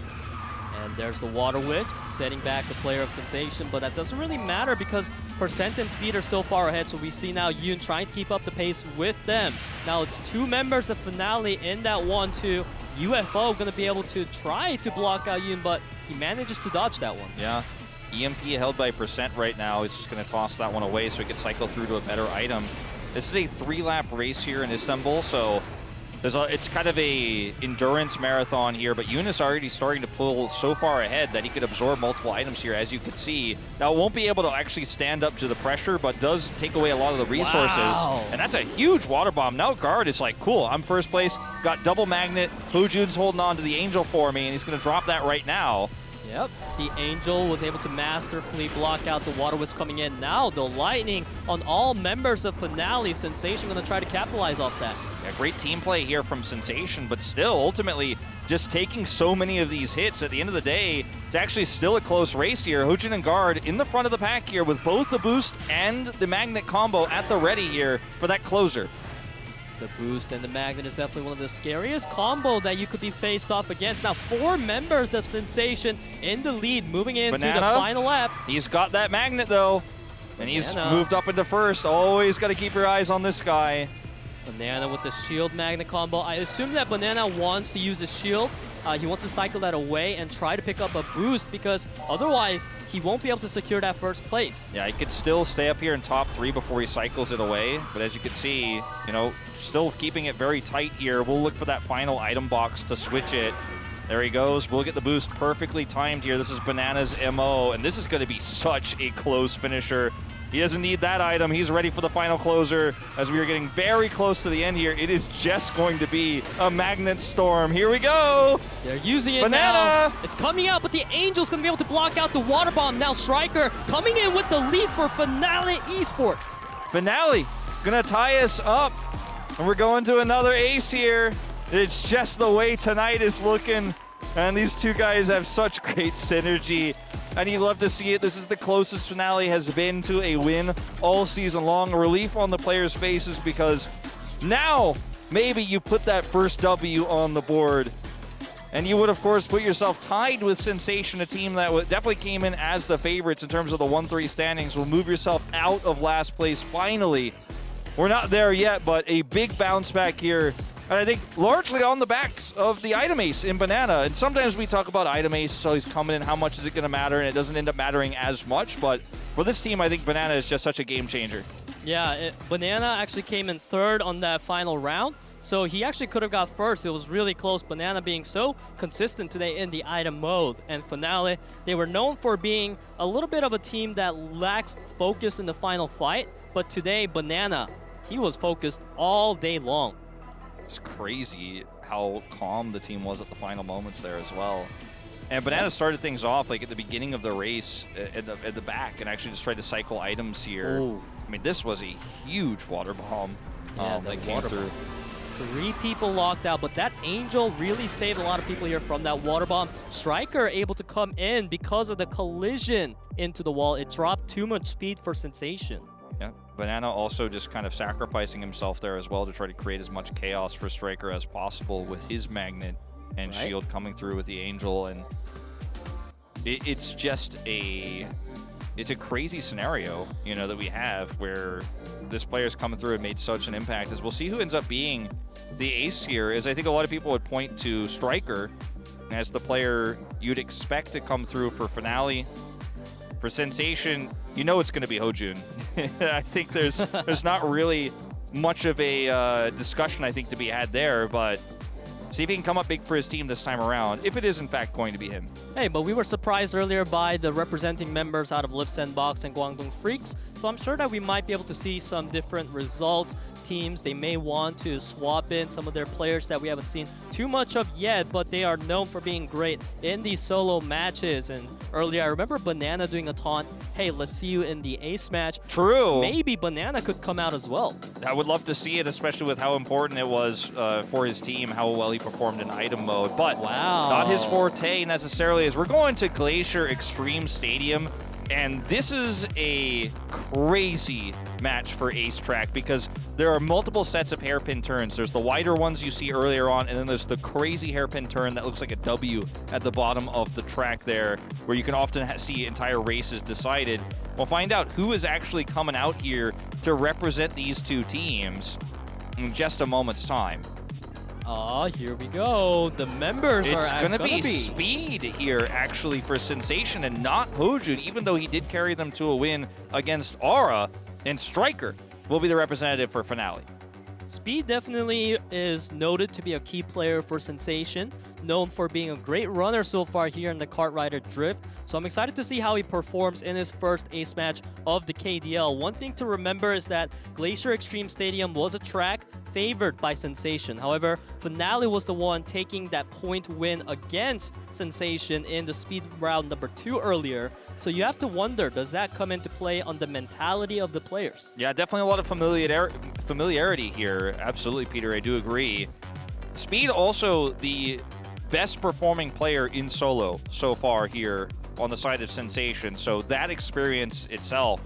And there's the Water Wisp, setting back the player of Sensation, but that doesn't really matter because Percent and Speed are so far ahead, so we see now Yoon trying to keep up the pace with them. Now it's 2 members of Finale in that 1-2. UFO going to be able to try to block out Yoon, but he manages to dodge that one. Yeah, EMP held by Percent right now. He's just going to toss that one away so he can cycle through to a better item. This is a 3-lap race here in Istanbul, so it's kind of a endurance marathon here, but Yoon is already starting to pull so far ahead that he could absorb multiple items here, as you can see. Now, won't be able to actually stand up to the pressure, but does take away a lot of the resources. Wow. And that's a huge water bomb. Now Guard is like, cool, I'm first place, got double magnet. Hojun's holding on to the Angel for me, and he's going to drop that right now. Yep, the Angel was able to masterfully block out the Water Wisp coming in. Now the Lightning on all members of Finale. Sensation gonna try to capitalize off that. Yeah, great team play here from Sensation, but still, ultimately, just taking so many of these hits. At the end of the day, it's actually still a close race here. Hojin and Guard in the front of the pack here with both the boost and the magnet combo at the ready here for that closer. The boost and the magnet is definitely one of the scariest combo that you could be faced off against. Now 4 members of Sensation in the lead, moving into the final lap. He's got that magnet though, and he's moved up into first. Always got to keep your eyes on this guy. Banana with the shield magnet combo. I assume that Banana wants to use his shield. He wants to cycle that away and try to pick up a boost because otherwise he won't be able to secure that first place. Yeah, he could still stay up here in top 3 before he cycles it away. But as you can see, you know, still keeping it very tight here. We'll look for that final item box to switch it. There he goes. We'll get the boost perfectly timed here. This is Banana's MO, and this is going to be such a close finisher. He doesn't need that item. He's ready for the final closer. As we are getting very close to the end here, it is just going to be a magnet storm. Here we go. They're using it Banana. now. It's coming out, but the Angel's going to be able to block out the water bomb. Now Striker coming in with the lead for Finale Esports. Finale gonna tie us up, and we're going to another ace here. It's just the way tonight is looking, and these two guys have such great synergy. And you love to see it. This is the closest Finale has been to a win all season long. A relief on the players' faces because now maybe you put that first W on the board. And you would, of course, put yourself tied with Sensation, a team that definitely came in as the favorites in terms of the 1-3 standings. Will move yourself out of last place finally. We're not there yet, but a big bounce back here. And I think largely on the backs of the item ace in Banana. And sometimes we talk about item ace, so he's coming in, how much is it going to matter? And it doesn't end up mattering as much. But for this team, I think Banana is just such a game changer. Yeah, Banana actually came in 3rd on that final round. So he actually could have got first. It was really close. Banana being so consistent today in the item mode. And Finale, they were known for being a little bit of a team that lacks focus in the final fight. But today, Banana, he was focused all day long. It's crazy how calm the team was at the final moments there as well. And Banana started things off like at the beginning of the race at the back and actually just tried to cycle items here. Ooh. I mean, this was a huge water bomb that came through. 3 people locked out, but that Angel really saved a lot of people here from that water bomb. Striker able to come in because of the collision into the wall. It dropped too much speed for Sensation. Yeah, Banana also just kind of sacrificing himself there as well to try to create as much chaos for Striker as possible with his magnet and shield coming through with the Angel. And it's just a crazy scenario, you know, that we have where this player's coming through and made such an impact. As we'll see who ends up being the ace here, is I think a lot of people would point to Striker as the player you'd expect to come through for Finale. For Sensation, you know it's going to be Hojun. I think there's not really much of a discussion, I think, to be had there, but see if he can come up big for his team this time around, if it is in fact going to be him. Hey, but we were surprised earlier by the representing members out of Liiv SANDBOX and Guangdong FREECS, so I'm sure that we might be able to see some different results. Teams, they may want to swap in some of their players that we haven't seen too much of yet, but they are known for being great in these solo matches. And earlier, I remember Banana doing a taunt, hey, let's see you in the ace match. True. Maybe Banana could come out as well. I would love to see it, especially with how important it was for his team, how well he performed in item mode. But not his forte necessarily, as we're going to Glacier Extreme Stadium. And this is a crazy match for Ace Track because there are multiple sets of hairpin turns. There's the wider ones you see earlier on, and then there's the crazy hairpin turn that looks like a W at the bottom of the track there, where you can often see entire races decided. We'll find out who is actually coming out here to represent these two teams in just a moment's time. Here we go. The members it's are going to be Speed here, actually, for Sensation, and not Hojun, even though he did carry them to a win against Aura. And Striker will be the representative for Finale. Speed definitely is noted to be a key player for Sensation, known for being a great runner so far here in the Kart Rider Drift. So I'm excited to see how he performs in his first ace match of the KDL. One thing to remember is that Glacier Extreme Stadium was a track favored by Sensation. However, Finale was the one taking that point win against Sensation in the speed round number 2 earlier. So you have to wonder, does that come into play on the mentality of the players? Yeah, definitely a lot of familiarity here. Absolutely, Peter, I do agree. Speed also the best performing player in solo so far here on the side of Sensation. So that experience itself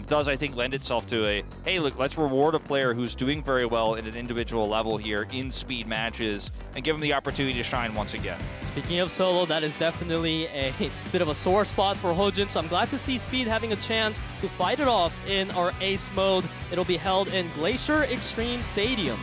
does, I think, lend itself to a, hey, look, let's reward a player who's doing very well at an individual level here in speed matches and give him the opportunity to shine once again. Speaking of solo, that is definitely a bit of a sore spot for Hojin, so I'm glad to see Speed having a chance to fight it off in our ace mode. It'll be held in Glacier Extreme Stadium.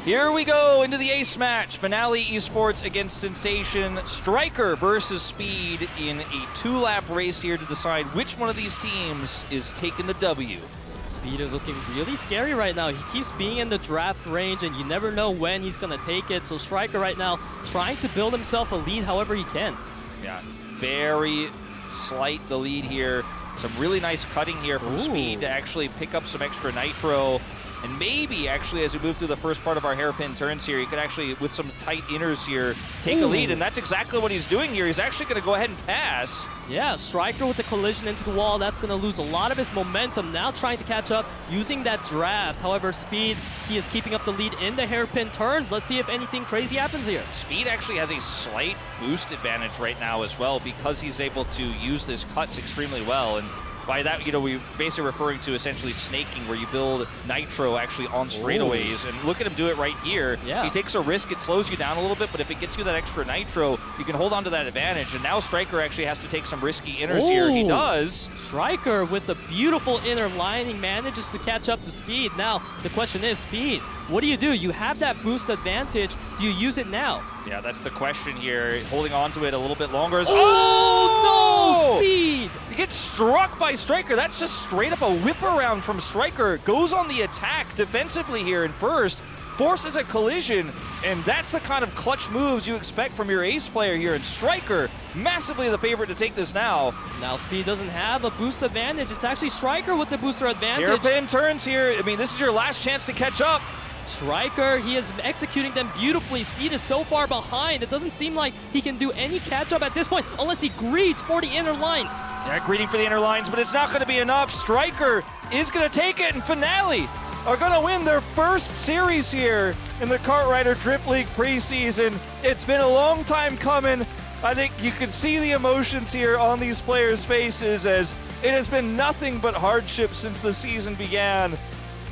Here we go into the ace match. Finale Esports against Sensation. Striker versus Speed in a 2-lap race here to decide which one of these teams is taking the W. Speed is looking really scary right now. He keeps being in the draft range, and you never know when he's going to take it. So Striker right now trying to build himself a lead however he can. Yeah, very slight the lead here. Some really nice cutting here from Speed to actually pick up some extra nitro. And maybe, actually, as we move through the first part of our hairpin turns here, he could actually, with some tight inners here, take a lead. And that's exactly what he's doing here. He's actually going to go ahead and pass. Yeah, Striker with the collision into the wall. That's going to lose a lot of his momentum. Now trying to catch up using that draft. However, Speed, he is keeping up the lead in the hairpin turns. Let's see if anything crazy happens here. Speed actually has a slight boost advantage right now as well because he's able to use his cuts extremely well. And by that, you know, we're basically referring to essentially snaking, where you build nitro actually on straightaways. And look at him do it right here. Yeah. He takes a risk, it slows you down a little bit, but if it gets you that extra nitro, you can hold on to that advantage. And now Striker actually has to take some risky inners here. He does. Striker with the beautiful inner lining manages to catch up to Speed. Now, the question is, Speed, what do? You have that boost advantage. Do you use it now? Yeah, that's the question here. Holding on to it a little bit longer. Oh, no, Speed! You get struck by Striker. That's just straight up a whip around from Striker. Goes on the attack defensively here in first. Forces a collision, and that's the kind of clutch moves you expect from your ace player here. And Striker, massively the favorite to take this now. Now Speed doesn't have a boost advantage. It's actually Striker with the booster advantage. Hairpin turns here. I mean, this is your last chance to catch up. Striker, he is executing them beautifully. Speed is so far behind. It doesn't seem like he can do any catch-up at this point unless he greets for the inner lines. Yeah, greeting for the inner lines, but it's not going to be enough. Striker is going to take it, and Finale are going to win their first series here in the Kart Rider Drift League preseason. It's been a long time coming. I think you can see the emotions here on these players' faces, as it has been nothing but hardship since the season began.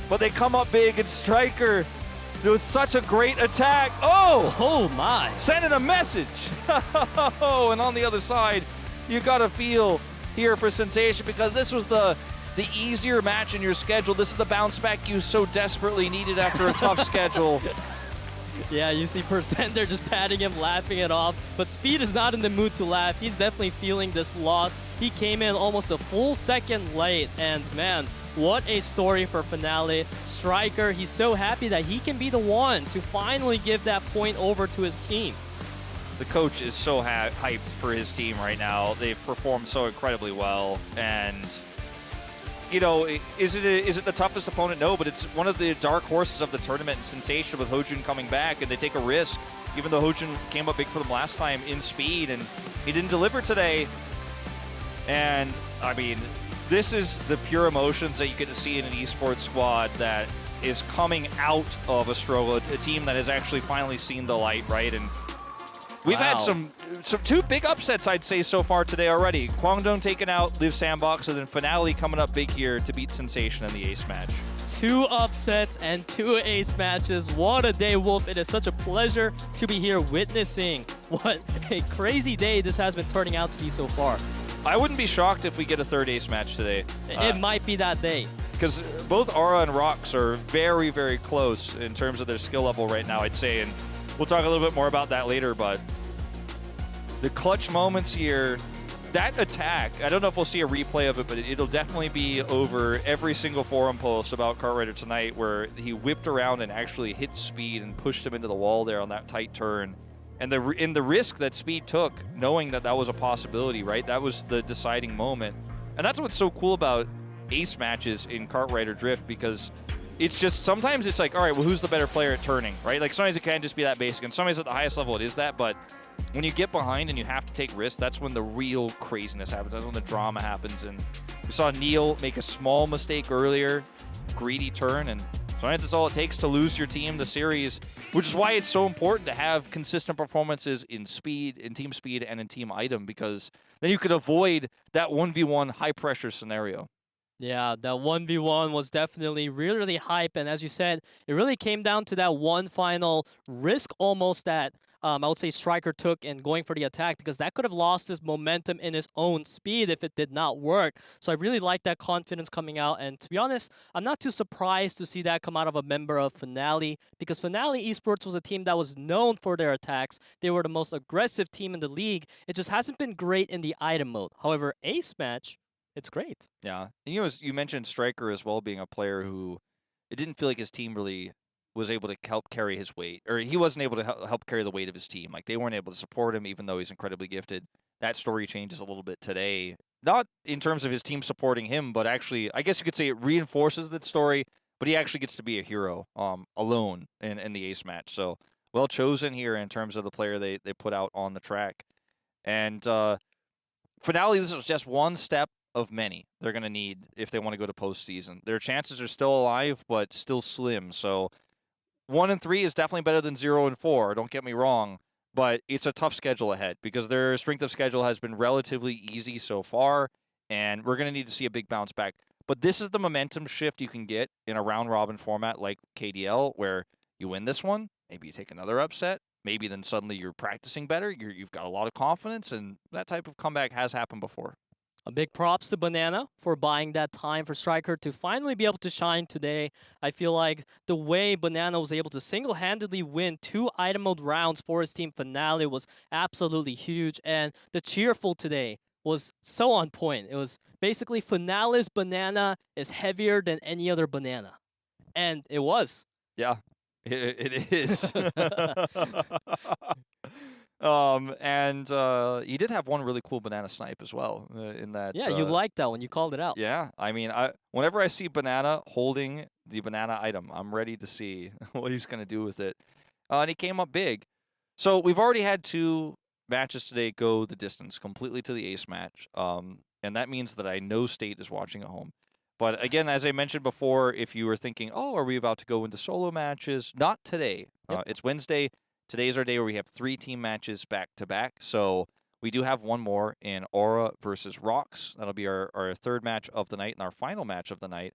But they come up big, and Striker with such a great attack. Oh my. Sending a message. And on the other side, you got to feel here for Sensation, because this was the easier match in your schedule. This is the bounce back you so desperately needed after a tough schedule. Yeah, you see Percent there just patting him, laughing it off. But Speed is not in the mood to laugh. He's definitely feeling this loss. He came in almost a full second late, and man, what a story for Finale. Striker, he's so happy that he can be the one to finally give that point over to his team. The coach is so hyped for his team right now. They've performed so incredibly well, and you know, is it the toughest opponent? No, but it's one of the dark horses of the tournament. Sensation with Hojin coming back, and they take a risk, even though Hojin came up big for them last time in speed, and he didn't deliver today. And I mean, this is the pure emotions that you get to see in an esports squad that is coming out of a struggle, a team that has actually finally seen the light, right? And we've had some two big upsets, I'd say, so far today already. KWANGDONG taking out Liiv Sandbox, and then Finale coming up big here to beat Sensation in the ace match. 2 upsets and 2 ace matches. What a day, Wolf. It is such a pleasure to be here witnessing what a crazy day this has been turning out to be so far. I wouldn't be shocked if we get a 3rd ace match today. It might be that day. Because both Aura and ROX are very, very close in terms of their skill level right now, I'd say. And we'll talk a little bit more about that later, but the clutch moments here, that attack, I don't know if we'll see a replay of it, but it'll definitely be over every single forum post about Kart Rider tonight, where he whipped around and actually hit Speed and pushed him into the wall there on that tight turn. And the risk that Speed took, knowing that that was a possibility, right? That was the deciding moment. And that's what's so cool about ace matches in Cartwright or Drift, because it's just, sometimes it's like, all right, well, who's the better player at turning, right? Like, sometimes it can just be that basic, and sometimes at the highest level it is that, but when you get behind and you have to take risks, that's when the real craziness happens. That's when the drama happens. And we saw Neil make a small mistake earlier, greedy turn, and sometimes it's all it takes to lose your team the series, which is why it's so important to have consistent performances in speed, in team speed, and in team item, because then you could avoid that 1v1 high-pressure scenario. Yeah, that 1v1 was definitely really, really hype. And as you said, it really came down to that one final risk almost that I would say Striker took in going for the attack, because that could have lost his momentum in his own speed if it did not work. So I really like that confidence coming out. And to be honest, I'm not too surprised to see that come out of a member of Finale, because Finale Esports was a team that was known for their attacks. They were the most aggressive team in the league. It just hasn't been great in the item mode. However, Ace Match, it's great. Yeah. And you mentioned Striker as well being a player who, it didn't feel like his team really was able to help carry his weight, or he wasn't able to help carry the weight of his team. Like, they weren't able to support him, even though he's incredibly gifted. That story changes a little bit today. Not in terms of his team supporting him, but actually, I guess you could say it reinforces that story, but he actually gets to be a hero alone in the ace match. So, well chosen here in terms of the player they put out on the track. And Finale, this was just one step of many they're going to need if they want to go to postseason. Their chances are still alive, but still slim. So 1 and 3 is definitely better than 0 and 4. Don't get me wrong, but it's a tough schedule ahead because their strength of schedule has been relatively easy so far, and we're going to need to see a big bounce back. But this is the momentum shift you can get in a round-robin format like KDL, where you win this one, maybe you take another upset, maybe then suddenly you're practicing better, you've got a lot of confidence, and that type of comeback has happened before. A big props to Banana for buying that time for Striker to finally be able to shine today. I feel like the way Banana was able to single-handedly win 2 item mode rounds for his team Finale was absolutely huge. And the cheerful today was so on point. It was basically Finale's Banana is heavier than any other banana. And it was. Yeah, it is. And he did have one really cool banana snipe as well in that. Yeah, you liked that when you called it out. Yeah, I mean, whenever I see Banana holding the banana item, I'm ready to see what he's going to do with it. And he came up big. So we've already had 2 matches today go the distance, completely to the ace match. And that means that I know State is watching at home. But again, as I mentioned before, if you were thinking, oh, are we about to go into solo matches? Not today. Yep. It's Wednesday. Today's our day where we have 3 team matches back-to-back. So we do have one more in Aura versus ROX. That'll be our 3rd match of the night and our final match of the night.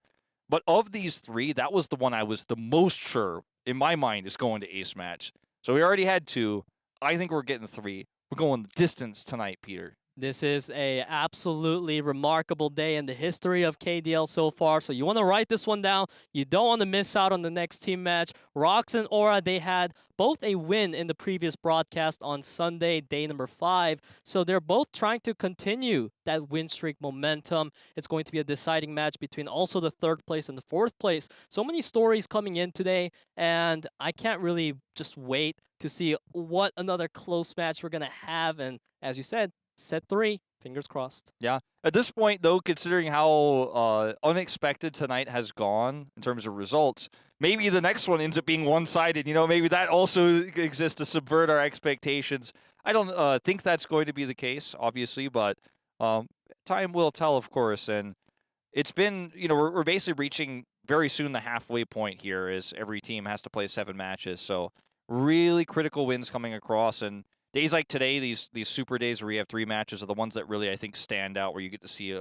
But of these 3, that was the one I was the most sure, in my mind, is going to ace match. So we already had 2. I think we're getting 3. We're going the distance tonight, Peter. This is a absolutely remarkable day in the history of KDL so far. So you want to write this one down. You don't want to miss out on the next team match. ROX and Aura, they had both a win in the previous broadcast on Sunday, day number 5. So they're both trying to continue that win streak momentum. It's going to be a deciding match between also the 3rd place and the 4th place. So many stories coming in today, and I can't really just wait to see what another close match we're going to have. And as you said, set 3, fingers crossed. Yeah. At this point, though, considering how unexpected tonight has gone in terms of results, maybe the next one ends up being one-sided. You know, maybe that also exists to subvert our expectations. I don't think that's going to be the case, obviously, but time will tell, of course. And it's been, you know, we're basically reaching very soon the halfway point here, as every team has to play 7 matches. So really critical wins coming across, and days like today, these super days where we have 3 matches are the ones that really, I think, stand out, where you get to see,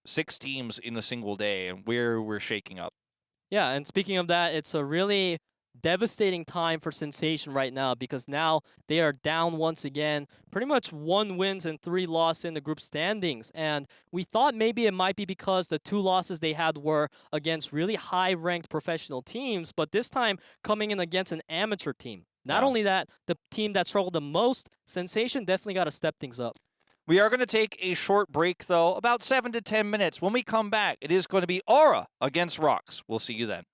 6 teams in a single day and where we're shaking up. Yeah, and speaking of that, it's a really devastating time for Sensation right now, because now they are down once again. Pretty much 1 wins and 3 losses in the group standings. And we thought maybe it might be because the 2 losses they had were against really high-ranked professional teams, but this time coming in against an amateur team. Not only that, the team that struggled the most, Sensation, definitely got to step things up. We are going to take a short break, though, about 7 to 10 minutes. When we come back, it is going to be Aura against ROX. We'll see you then.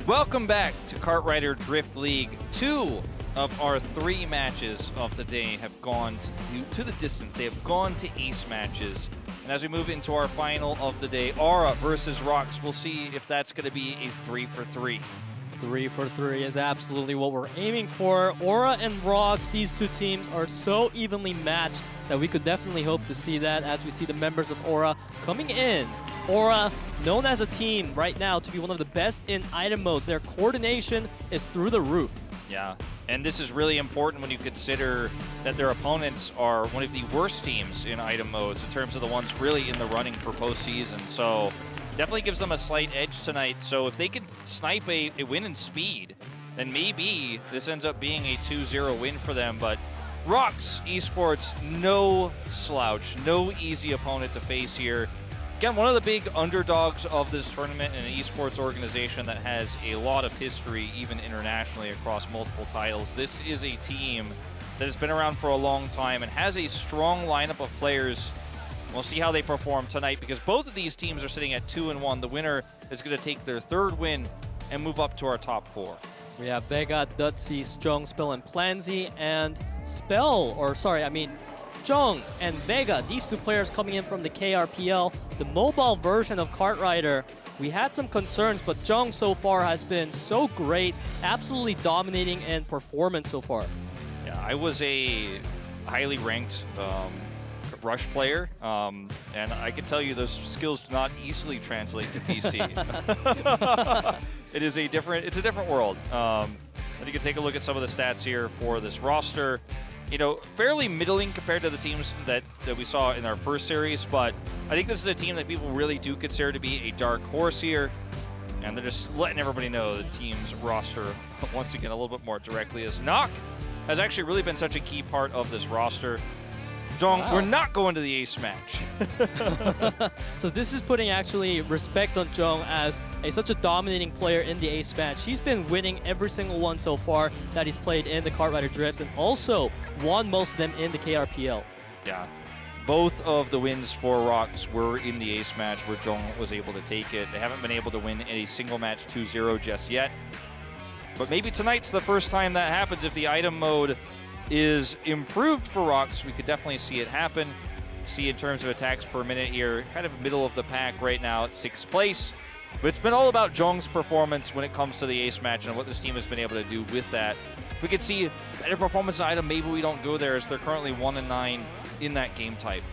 Welcome back to Kart Rider Drift League. 2 of our 3 matches of the day have gone to the distance. They have gone to ace matches. And as we move into our final of the day, Aura versus ROX, we'll see if that's going to be a 3 for 3. 3 for 3 is absolutely what we're aiming for. Aura and ROX, these two teams are so evenly matched that we could definitely hope to see that as we see the members of Aura coming in. Aura, known as a team right now to be one of the best in item modes. Their coordination is through the roof. Yeah, and this is really important when you consider that their opponents are one of the worst teams in item modes in terms of the ones really in the running for postseason. So definitely gives them a slight edge tonight. So if they can snipe a win in speed, then maybe this ends up being a 2-0 win for them. But ROX Esports, no slouch, no easy opponent to face here. Again, one of the big underdogs of this tournament and an esports organization that has a lot of history, even internationally, across multiple titles. This is a team that has been around for a long time and has a strong lineup of players. We'll see how they perform tonight because both of these teams are sitting at 2-1. The winner is going to take their 3rd win and move up to our top 4. We have Vega, Dutzy, Strong, Spell, and Plansy, and Jung and Vega, these 2 players coming in from the KRPL, the mobile version of Kart Rider. We had some concerns, but Jung so far has been so great, absolutely dominating in performance so far. Yeah, I was a highly ranked Rush player, and I can tell you those skills do not easily translate to PC. It's a different world. As you can take a look at some of the stats here for this roster, you know, fairly middling compared to the teams that we saw in our first series, but I think this is a team that people really do consider to be a dark horse here, and they're just letting everybody know the team's roster, once again, a little bit more directly, as Knock has actually really been such a key part of this roster. Jong, wow. We're not going to the ace match. So this is putting actually respect on Jong as such a dominating player in the ace match. He's been winning every single one so far that he's played in the Kart Rider Drift and also won most of them in the KRPL. Yeah. Both of the wins for ROX were in the ace match where Jong was able to take it. They haven't been able to win a single match 2-0 just yet. But maybe tonight's the first time that happens. If the item mode is improved for ROX, we could definitely see it happen. See in terms of attacks per minute here, kind of middle of the pack right now at 6th place. But it's been all about Jong's performance when it comes to the ace match and what this team has been able to do with that. We could see better performance in item, maybe we don't go there as they're currently 1-9 in that game type.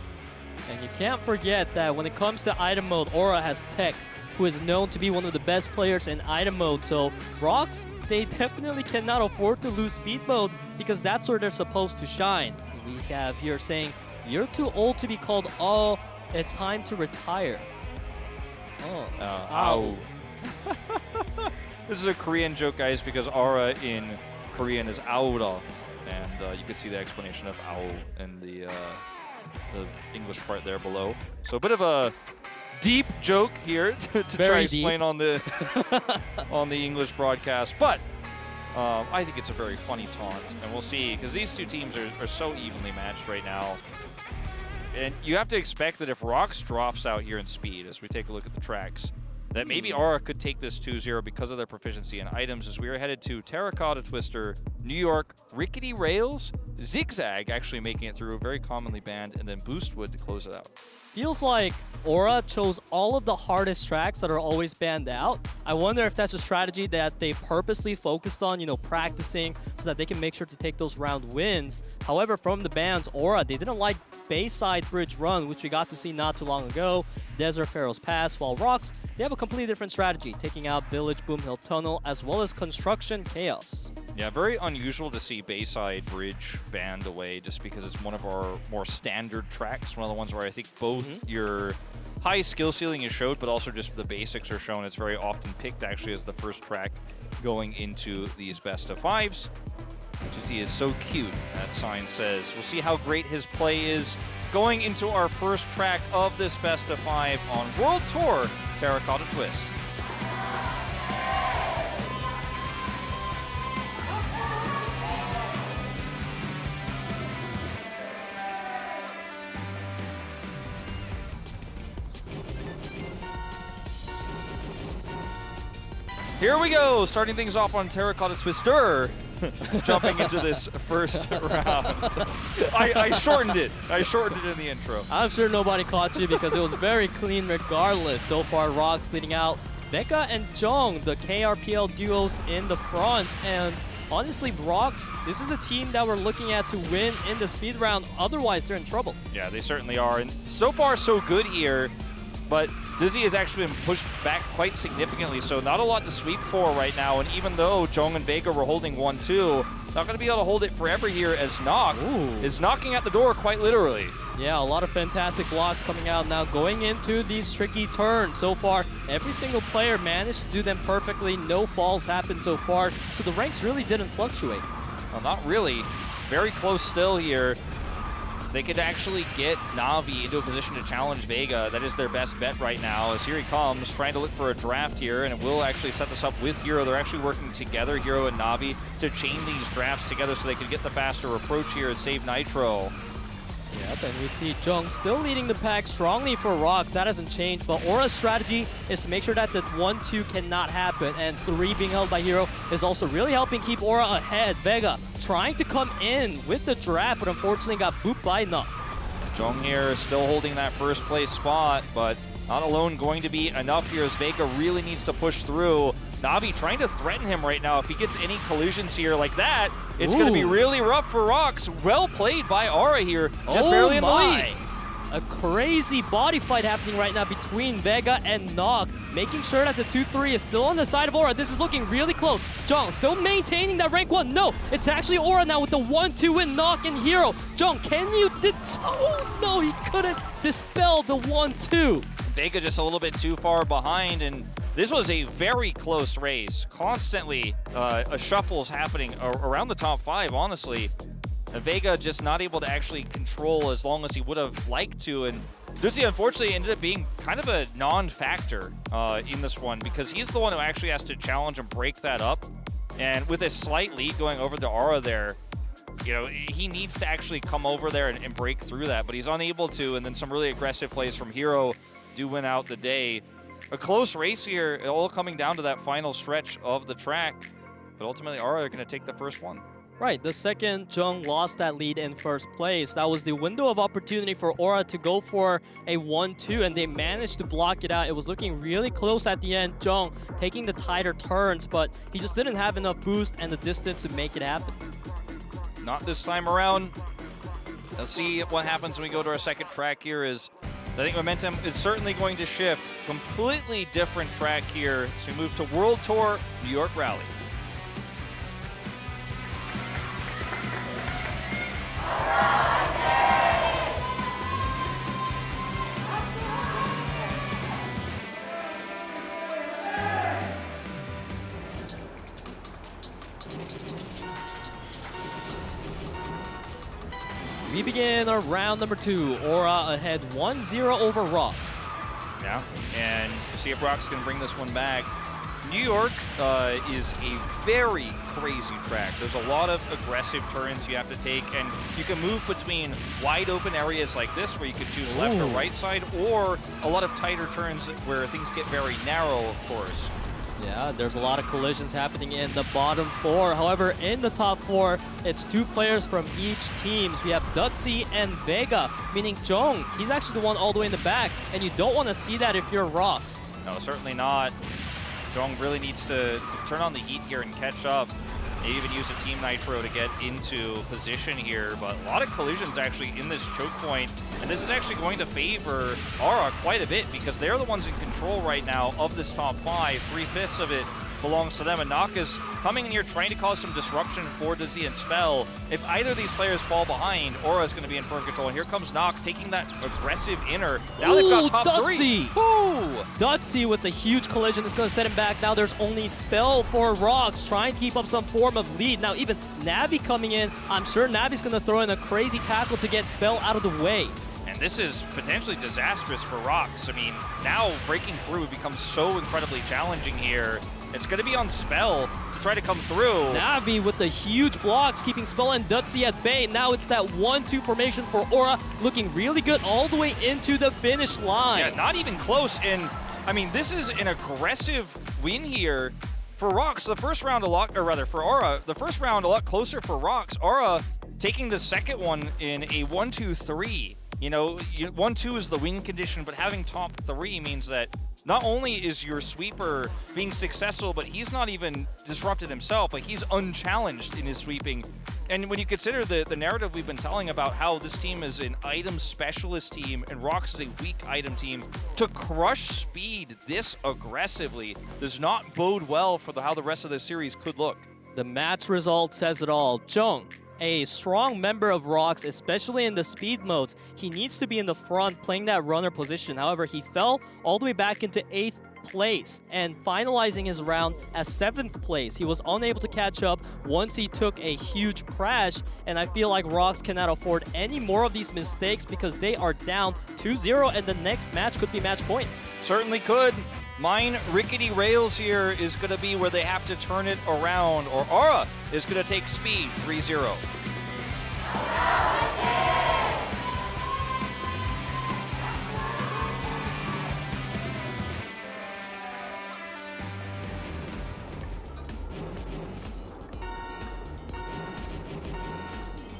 And you can't forget that when it comes to item mode, Aura has Tech, who is known to be one of the best players in item mode. So ROX, they definitely cannot afford to lose speed mode because that's where they're supposed to shine. We have here saying, you're too old to be called, oh, it's time to retire. Oh, ow. This is a Korean joke, guys, because Aura in Korean is aura. And you can see the explanation of ow in the English part there below. So a bit of a deep joke here to try to explain on the on the English broadcast, but I think it's a very funny taunt, and we'll see because these two teams are so evenly matched right now, and you have to expect that if ROX drops out here in speed, as we take a look at the tracks, that maybe Aura could take this 2-0 because of their proficiency in items, as we are headed to Terracotta Twister, New York, Rickety Rails, Zigzag actually making it through, very commonly banned, and then Boostwood to close it out. Feels like Aura chose all of the hardest tracks that are always banned out. I wonder if that's a strategy that they purposely focused on, you know, practicing so that they can make sure to take those round wins. However, from the bans, Aura, they didn't like Bayside Bridge Run, which we got to see not too long ago, Desert Pharaoh's Pass, while ROX, they have a completely different strategy, taking out Village Boom Hill Tunnel as well as Construction Chaos. Yeah, very unusual to see Bayside Bridge banned away just because it's one of our more standard tracks, one of the ones where I think both your high skill ceiling is showed, but also just the basics are shown. It's very often picked actually as the first track going into these best of fives, which you see is so cute, that sign says. We'll see how great his play is going into our first track of this best of 5 on World Tour Terracotta Twist. Here we go, starting things off on Terracotta Twister. Jumping into this first round. I shortened it. I shortened it in the intro. I'm sure nobody caught you because it was very clean regardless. So far, ROX leading out Becca and Jong, the KRPL duos in the front. And honestly, ROX, this is a team that we're looking at to win in the speed round. Otherwise, they're in trouble. Yeah, they certainly are. And so far, so good here. But Dizzy has actually been pushed back quite significantly, so not a lot to sweep for right now. And even though Jong and Vega were holding 1-2, not going to be able to hold it forever here as Nock is knocking at the door quite literally. Yeah, a lot of fantastic blocks coming out now, going into these tricky turns. So far, every single player managed to do them perfectly. No falls happened so far, so the ranks really didn't fluctuate. Well, not really. Very close still here. They could actually get Na'Vi into a position to challenge Vega. That is their best bet right now, as here he comes, trying to look for a draft here, and it will actually set this up with Hero. They're actually working together, Hero and Na'Vi, to chain these drafts together so they can get the faster approach here and save Nitro. Yep, and we see Jung still leading the pack strongly for ROX. That hasn't changed, but Aura's strategy is to make sure that the 1-2 cannot happen, and 3 being held by Hero is also really helping keep Aura ahead. Vega trying to come in with the draft, but unfortunately got booped by Nuck. Jung here still holding that first place spot, but not alone going to be enough here as Vega really needs to push through. Na'Vi trying to threaten him right now. If he gets any collisions here like that, it's going to be really rough for ROX. Well played by Aura here, just barely in the lead. A crazy body fight happening right now between Vega and Nock, making sure that the 2-3 is still on the side of Aura. This is looking really close. Jong still maintaining that rank 1. No, it's actually Aura now with the 1-2 with Nock and Hero. Jong, can you... Oh, no, he couldn't dispel the 1-2. Vega just a little bit too far behind, and this was a very close race. Constantly a shuffle's happening around the top 5, honestly. Vega just not able to actually control as long as he would have liked to, and Dutzy unfortunately ended up being kind of a non-factor in this one because he's the one who actually has to challenge and break that up. And with a slight lead going over to Aura there, you know, he needs to actually come over there and break through that, but he's unable to, and then some really aggressive plays from Hero do win out the day. A close race here, all coming down to that final stretch of the track, but ultimately Aura are going to take the first one. Right, the second Jung lost that lead in first place. That was the window of opportunity for Aura to go for a 1-2, and they managed to block it out. It was looking really close at the end. Jung taking the tighter turns, but he just didn't have enough boost and the distance to make it happen. Not this time around. Let's see what happens when we go to our second track here. I think momentum is certainly going to shift. Completely different track here. So we move to World Tour New York Rally. We begin our round number 2. Aura ahead 1-0 over ROX. Yeah, and see if ROX can bring this one back. New York is a very crazy track. There's a lot of aggressive turns you have to take, and you can move between wide open areas like this where you can choose left or right side, or a lot of tighter turns where things get very narrow, of course. Yeah, there's a lot of collisions happening in the bottom 4. However, in the top 4, it's 2 players from each team. We have Dutzy and Vega, meaning Jong, he's actually the one all the way in the back, and you don't want to see that if you're ROX. No, certainly not. Jong really needs to turn on the heat here and catch up. They even use a Team Nitro to get into position here, but a lot of collisions actually in this choke point, and this is actually going to favor Aura quite a bit because they're the ones in control right now of this top 5. 3/5 of it belongs to them, and Naka's coming in here trying to cause some disruption for Dizzy and Spell. If either of these players fall behind, Aura's going to be in firm control, and here comes Nock taking that aggressive inner. Now they've got top 3. Dutzy with a huge collision is going to set him back. Now there's only Spell for ROX, trying to keep up some form of lead. Now even Navi coming in, I'm sure Navi's going to throw in a crazy tackle to get Spell out of the way. And this is potentially disastrous for ROX. I mean, now breaking through becomes so incredibly challenging here. It's going to be on Spell to try to come through. Navi with the huge blocks, keeping Spell and Dutzy at bay. Now it's that 1-2 formation for Aura, looking really good all the way into the finish line. Yeah, not even close. And, I mean, this is an aggressive win here for ROX, the first round a lot, or rather for Aura, the first round a lot closer for ROX. Aura taking the second one in a 1-2-3. You know, 1-2 is the win condition, but having top 3 means that not only is your sweeper being successful, but he's not even disrupted himself. Like, he's unchallenged in his sweeping. And when you consider the narrative we've been telling about how this team is an item specialist team and ROX is a weak item team, to crush speed this aggressively does not bode well for how the rest of the series could look. The match result says it all. Jung, a strong member of ROX, especially in the speed modes, he needs to be in the front playing that runner position. However, he fell all the way back into 8th place and finalizing his round as 7th place. He was unable to catch up once he took a huge crash, and I feel like ROX cannot afford any more of these mistakes because they are down 2-0 and the next match could be match point. Certainly could. Mine rickety rails here is going to be where they have to turn it around, or Aura is going to take speed 3-0.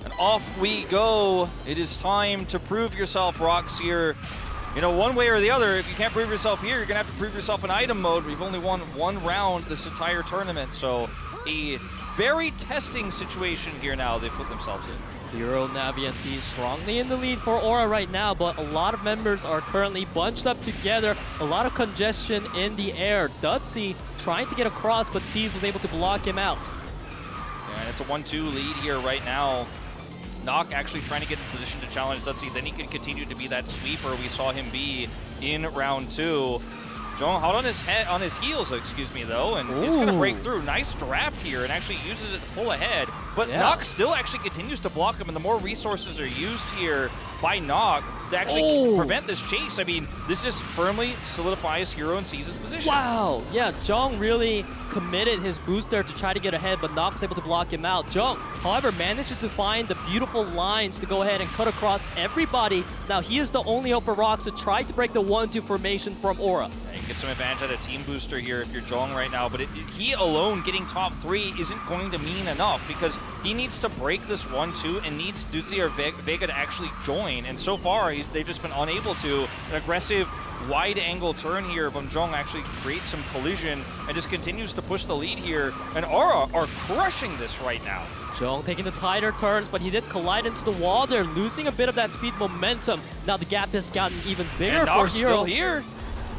And off we go. It is time to prove yourself, ROX here. You know, one way or the other, if you can't prove yourself here, you're going to have to prove yourself in item mode. We've only won 1 round this entire tournament, so a very testing situation here now they've put themselves in. Hero, Navi, and C strongly in the lead for Aura right now, but a lot of members are currently bunched up together. A lot of congestion in the air. Dudsy trying to get across, but C's was able to block him out. And it's a 1-2 lead here right now. Nock actually trying to get in position to challenge Dudsy. Then he can continue to be that sweeper we saw him be in round 2. Jong hot on his heels, excuse me, though, and he's going to break through. Nice draft here and actually uses it to pull ahead. But Nock still actually continues to block him, and the more resources are used here by Nock to actually prevent this chase. I mean, this just firmly solidifies Hero and Caesar's position. Wow, yeah, Jong really committed his boost there to try to get ahead, but Nock was able to block him out. Jong, however, manages to find the beautiful lines to go ahead and cut across everybody. Now he is the only hope for ROX to try to break the 1-2 formation from Aura. You can get some advantage at a team booster here if you're Jong right now, but he alone getting top 3 isn't going to mean enough because he needs to break this 1-2 and needs Dudsy or Vega to actually join. And so far, they've just been unable to. An aggressive wide angle turn here from Jong actually creates some collision and just continues to push the lead here. And Aura are crushing this right now. Jong taking the tighter turns, but he did collide into the wall there, losing a bit of that speed momentum. Now the gap has gotten even bigger and for Nock's Hero. Still here.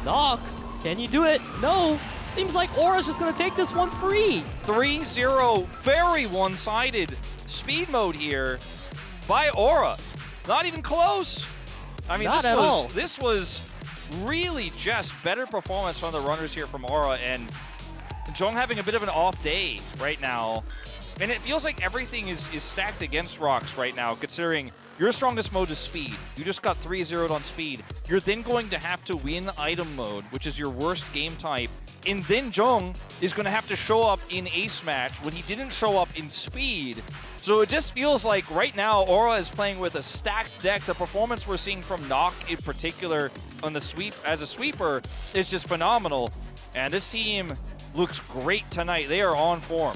Nock, can you do it? No. Seems like Aura's just going to take this one free. 3-0, very one-sided speed mode here by Aura. Not even close. I mean, this was really just better performance from the runners here from Aura, and Jong having a bit of an off day right now. And it feels like everything is stacked against ROX right now, considering your strongest mode is speed. You just got 3-0'd on speed. You're then going to have to win item mode, which is your worst game type. And then Jong is going to have to show up in Ace Match when he didn't show up in speed. So it just feels like right now Aura is playing with a stacked deck. The performance we're seeing from Nock in particular on the sweep as a sweeper is just phenomenal. And this team looks great tonight. They are on form.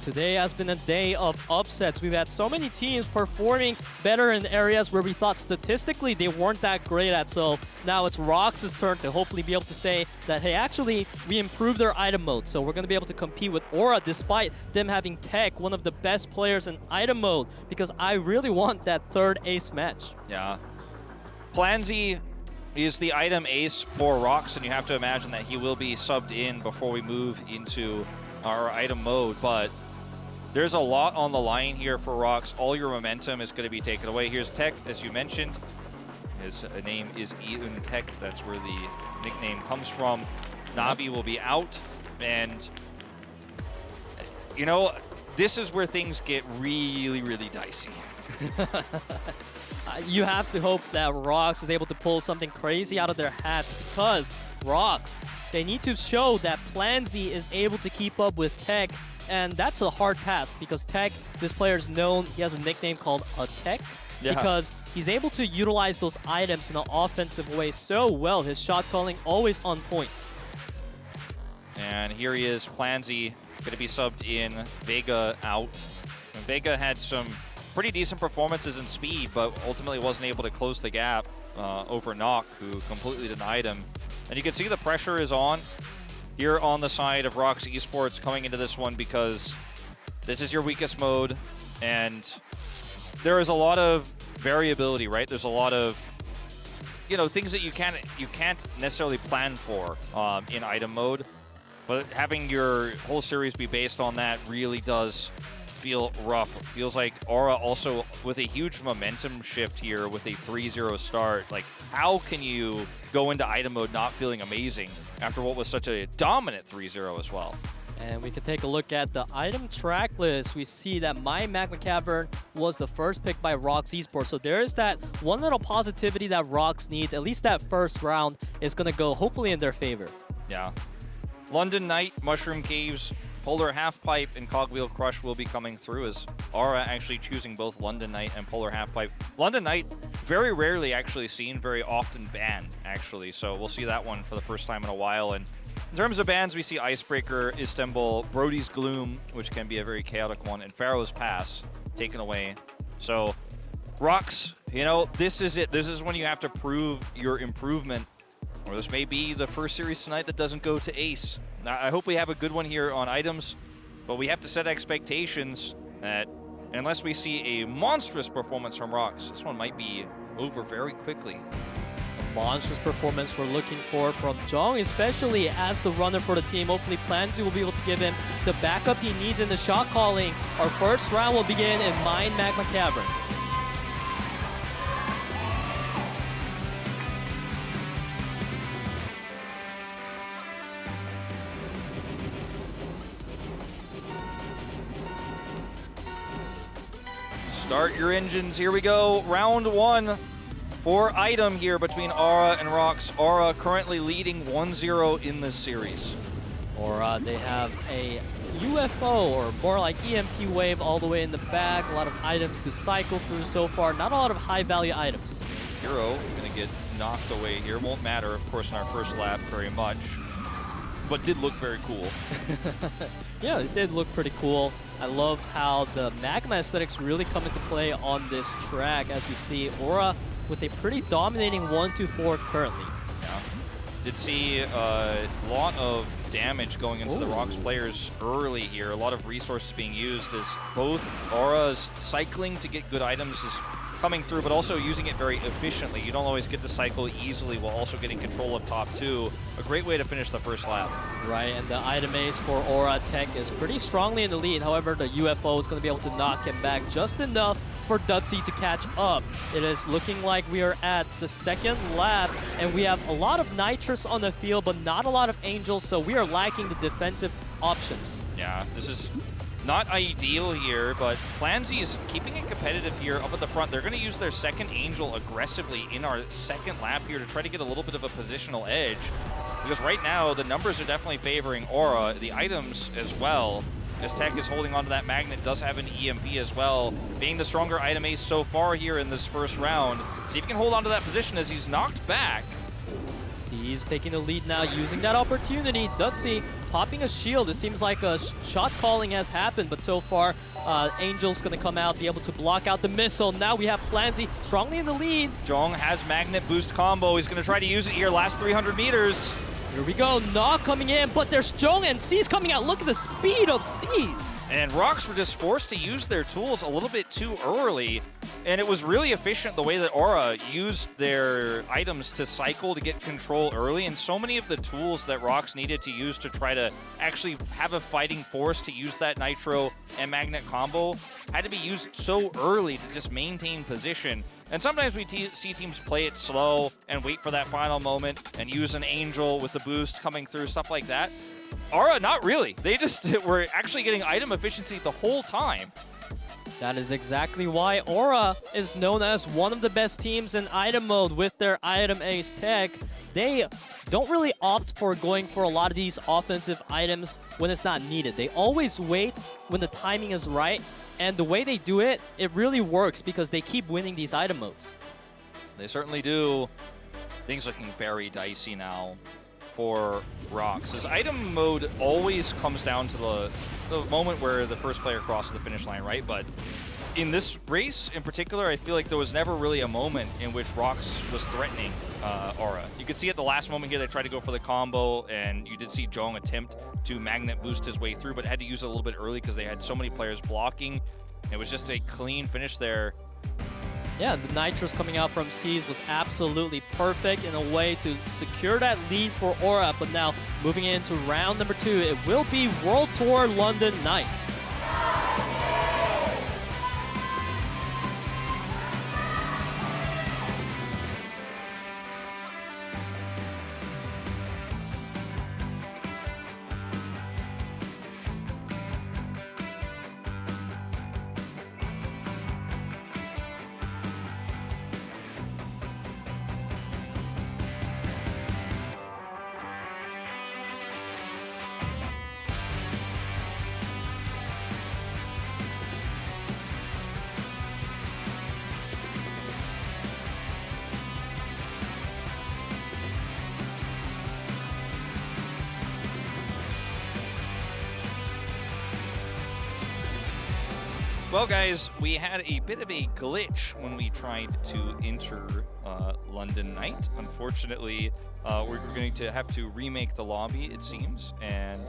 Today has been a day of upsets. We've had so many teams performing better in areas where we thought statistically they weren't that great at. So now it's ROX's turn to hopefully be able to say that, hey, actually, we improved their item mode. So we're going to be able to compete with Aura despite them having Tech, one of the best players in item mode, because I really want that third ace match. Yeah. Planzy is the item ace for ROX, and you have to imagine that he will be subbed in before we move into our item mode. But there's a lot on the line here for ROX. All your momentum is going to be taken away. Here's Tech, as you mentioned. His name is Iun Tech. That's where the nickname comes from. Navi will be out. And, you know, this is where things get really, really dicey. You have to hope that ROX is able to pull something crazy out of their hats, because ROX, they need to show that Planzy is able to keep up with Tech. And that's a hard task because Tech, this player is known, he has a nickname called a Tech, because he's able to utilize those items in an offensive way so well. His shot calling always on point. And here he is, Plansy, going to be subbed in, Vega out. And Vega had some pretty decent performances in speed, but ultimately wasn't able to close the gap over Knock, who completely denied him. And you can see the pressure is on here on the side of ROX Esports coming into this one, because this is your weakest mode, and there is a lot of variability, right? There's a lot of, you know, things that you can't necessarily plan for in item mode, but having your whole series be based on that really does feel rough. It feels like Aura also with a huge momentum shift here with a 3-0 start. Like, how can you go into item mode not feeling amazing after what was such a dominant 3-0 as well? And we can take a look at the item track list. We see that My Magma Cavern was the first pick by ROX Esports. So there is that one little positivity that ROX needs. At least that first round is going to go hopefully in their favor. Yeah. London Knight, Mushroom Caves, Polar Halfpipe, and Cogwheel Crush will be coming through, as Aura actually choosing both London Knight and Polar Halfpipe. London Knight, very rarely actually seen, very often banned, actually. So we'll see that one for the first time in a while. And in terms of bans, we see Icebreaker, Istanbul, Brody's Gloom, which can be a very chaotic one, and Pharaoh's Pass taken away. So ROX, you know, this is it. This is when you have to prove your improvement. Or this may be the first series tonight that doesn't go to ace. Now, I hope we have a good one here on items, but we have to set expectations that unless we see a monstrous performance from ROX, this one might be over very quickly. A monstrous performance we're looking for from Jong, especially as the runner for the team. Hopefully Plansy will be able to give him the backup he needs in the shot calling. Our first round will begin in Mine Magma Cavern. Start your engines. Here we go. Round one for item here between Aura and ROX. Aura currently leading 1-0 in this series. Aura, they have a UFO, or more like EMP wave, all the way in the back. A lot of items to cycle through so far. Not a lot of high-value items. Hero going to get knocked away here. Won't matter, of course, in our first lap very much, but did look very cool. Yeah, it did look pretty cool. I love how the Magma aesthetics really come into play on this track, as we see Aura with a pretty dominating 1-2-4 currently. Yeah. Did see a lot of damage going into the ROX players early here. A lot of resources being used as both Aura's cycling to get good items is coming through, but also using it very efficiently. You don't always get to cycle easily while also getting control of top two. A great way to finish the first lap. Right, and the item ace for Aura Tech is pretty strongly in the lead. However, the UFO is going to be able to knock him back just enough for Dutsy to catch up. It is looking like we are at the second lap, and we have a lot of nitrous on the field, but not a lot of angels, so we are lacking the defensive options. Yeah, this is not ideal here, but Plansy is keeping it competitive here up at the front. They're going to use their second Angel aggressively in our second lap here to try to get a little bit of a positional edge, because right now the numbers are definitely favoring Aura, the items as well, as Tech is holding on to that Magnet, does have an EMP as well, being the stronger item ace so far here in this first round. See if he can hold on to that position as he's knocked back. He's taking the lead now, using that opportunity. Dutsy popping a shield. It seems like a shot calling has happened, but so far, Angel's going to come out, be able to block out the missile. Now we have Plansy strongly in the lead. Jong has Magnet boost combo. He's going to try to use it here, last 300 meters. Here we go, Knock coming in, but there's Jong and C's coming out. Look at the speed of C's. And ROX were just forced to use their tools a little bit too early, and it was really efficient the way that Aura used their items to cycle to get control early, and so many of the tools that ROX needed to use to try to actually have a fighting force to use that Nitro and Magnet combo had to be used so early to just maintain position. And sometimes we see teams play it slow and wait for that final moment and use an Angel with the boost coming through, stuff like that. Aura, not really. They just were actually getting item efficiency the whole time. That is exactly why Aura is known as one of the best teams in item mode with their item ace tech. They don't really opt for going for a lot of these offensive items when it's not needed. They always wait when the timing is right. And the way they do it, it really works because they keep winning these item modes. They certainly do. Things looking very dicey now. for ROX is item mode always comes down to the moment where the first player crosses the finish line, right? But in this race in particular, I feel like there was never really a moment in which ROX was threatening Aura. You could see at the last moment here they tried to go for the combo, and you did see Jong attempt to magnet boost his way through, but had to use it a little bit early because they had so many players blocking. It was just a clean finish there. Yeah, the Nitros coming out from C's was absolutely perfect in a way to secure that lead for Aura, but now moving into round number 2, it will be World Tour London Night. Well, guys, we had a bit of a glitch when we tried to enter London Night. Unfortunately, we're going to have to remake the lobby, it seems, and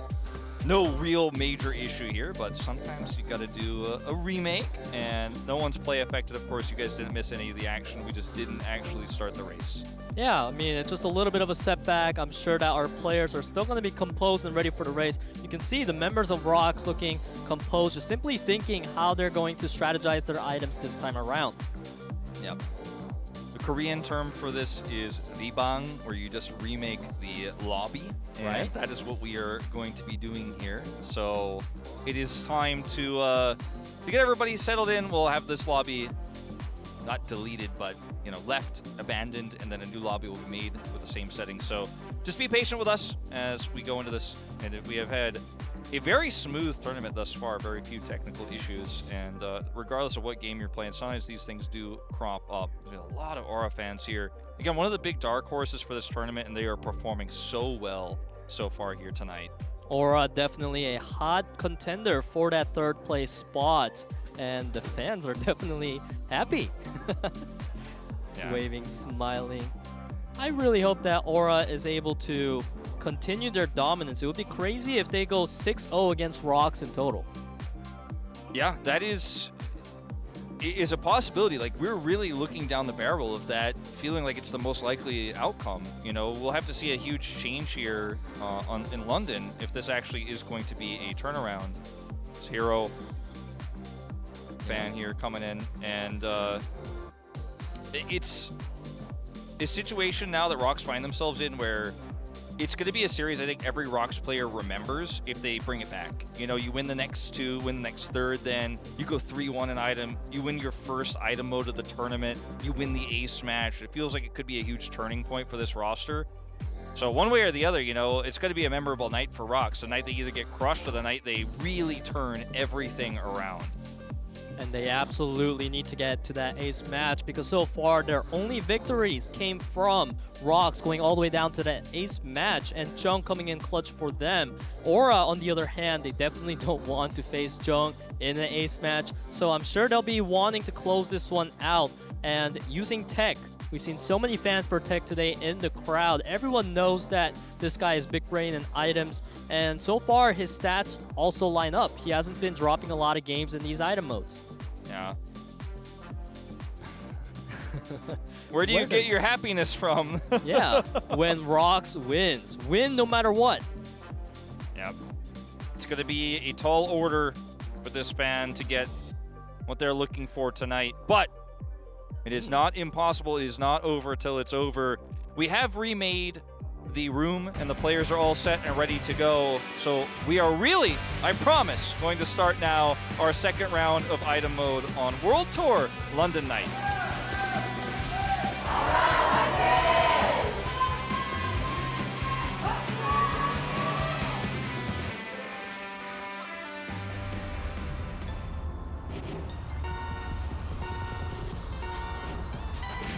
no real major issue here, but sometimes you got to do a remake, and no one's play affected. Of course, you guys didn't miss any of the action. We just didn't actually start the race. Yeah, I mean, it's just a little bit of a setback. I'm sure that our players are still going to be composed and ready for the race. You can see the members of ROX looking composed, just simply thinking how they're going to strategize their items this time around. Yep. The Korean term for this is ribang, where you just remake the lobby. And right. That is what we are going to be doing here. So it is time to get everybody settled in. We'll have this lobby not deleted, but left, abandoned, and then a new lobby will be made with the same settings. So just be patient with us as we go into this. And we have had a very smooth tournament thus far, very few technical issues. And regardless of what game you're playing, sometimes these things do crop up. There's a lot of Aura fans here. Again, one of the big dark horses for this tournament, and they are performing so well so far here tonight. Aura definitely a hot contender for that third place spot. And the fans are definitely happy. Yeah. Waving, smiling. I really hope that Aura is able to continue their dominance. It would be crazy if they go 6-0 against ROX in total. Yeah, that is a possibility. Like, we're really looking down the barrel of that, feeling like it's the most likely outcome. We'll have to see a huge change here in London if this actually is going to be a turnaround. It's Hero fan here coming in, and it's a situation now that ROX find themselves in where it's going to be a series I think every ROX player remembers if they bring it back. You win the next 2, win the next 3rd, then you go 3-1 an item, you win your first item mode of the tournament, you win the ace match. It feels like it could be a huge turning point for this roster. So one way or the other, it's going to be a memorable night for ROX. The night they either get crushed or the night they really turn everything around. And they absolutely need to get to that ace match, because so far their only victories came from ROX going all the way down to that ace match and Jung coming in clutch for them. Aura, on the other hand, they definitely don't want to face Jung in an ace match, so I'm sure they'll be wanting to close this one out and using tech. We've seen so many fans for tech today in the crowd. Everyone knows that this guy is big brain in items, and so far his stats also line up. He hasn't been dropping a lot of games in these item modes. Yeah. Where do you get your happiness from? Yeah, when ROX wins. Win no matter what. Yep. It's going to be a tall order for this fan to get what they're looking for tonight. But it is not impossible. It is not over till it's over. We have remade the room, and the players are all set and ready to go. So we are really, I promise, going to start now our second round of item mode on World Tour London Night.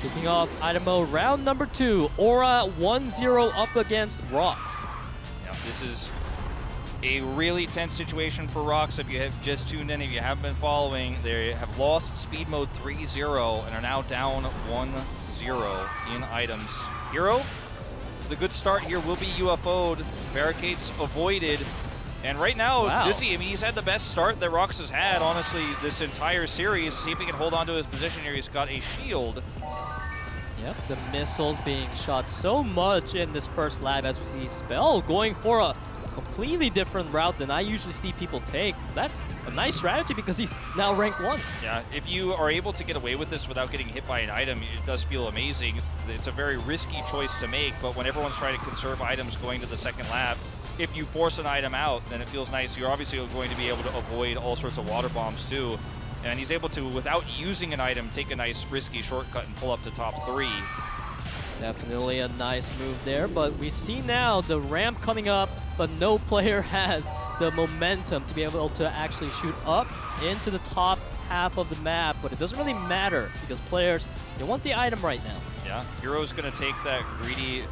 Kicking off item mode round number 2. Aura 1-0 up against ROX. Yeah, this is a really tense situation for ROX. If you have just tuned in, if you haven't been following, they have lost speed mode 3-0 and are now down 1-0 in items. Hero, the good start here will be UFO'd. Barricades avoided. And right now, Wow. Dizzy, I mean, he's had the best start that ROX has had, honestly, this entire series. See if he can hold on to his position here. He's got a shield. Yep, the missiles being shot so much in this first lab as we see Spell going for a completely different route than I usually see people take. That's a nice strategy because he's now ranked 1. Yeah, if you are able to get away with this without getting hit by an item, it does feel amazing. It's a very risky choice to make, but when everyone's trying to conserve items going to the second lab, if you force an item out, then it feels nice. You're obviously going to be able to avoid all sorts of water bombs too. And he's able to, without using an item, take a nice risky shortcut and pull up to top 3. Definitely a nice move there, but we see now the ramp coming up, but no player has the momentum to be able to actually shoot up into the top half of the map, but it doesn't really matter because players, they want the item right now. Yeah, Hero's going to take that greedy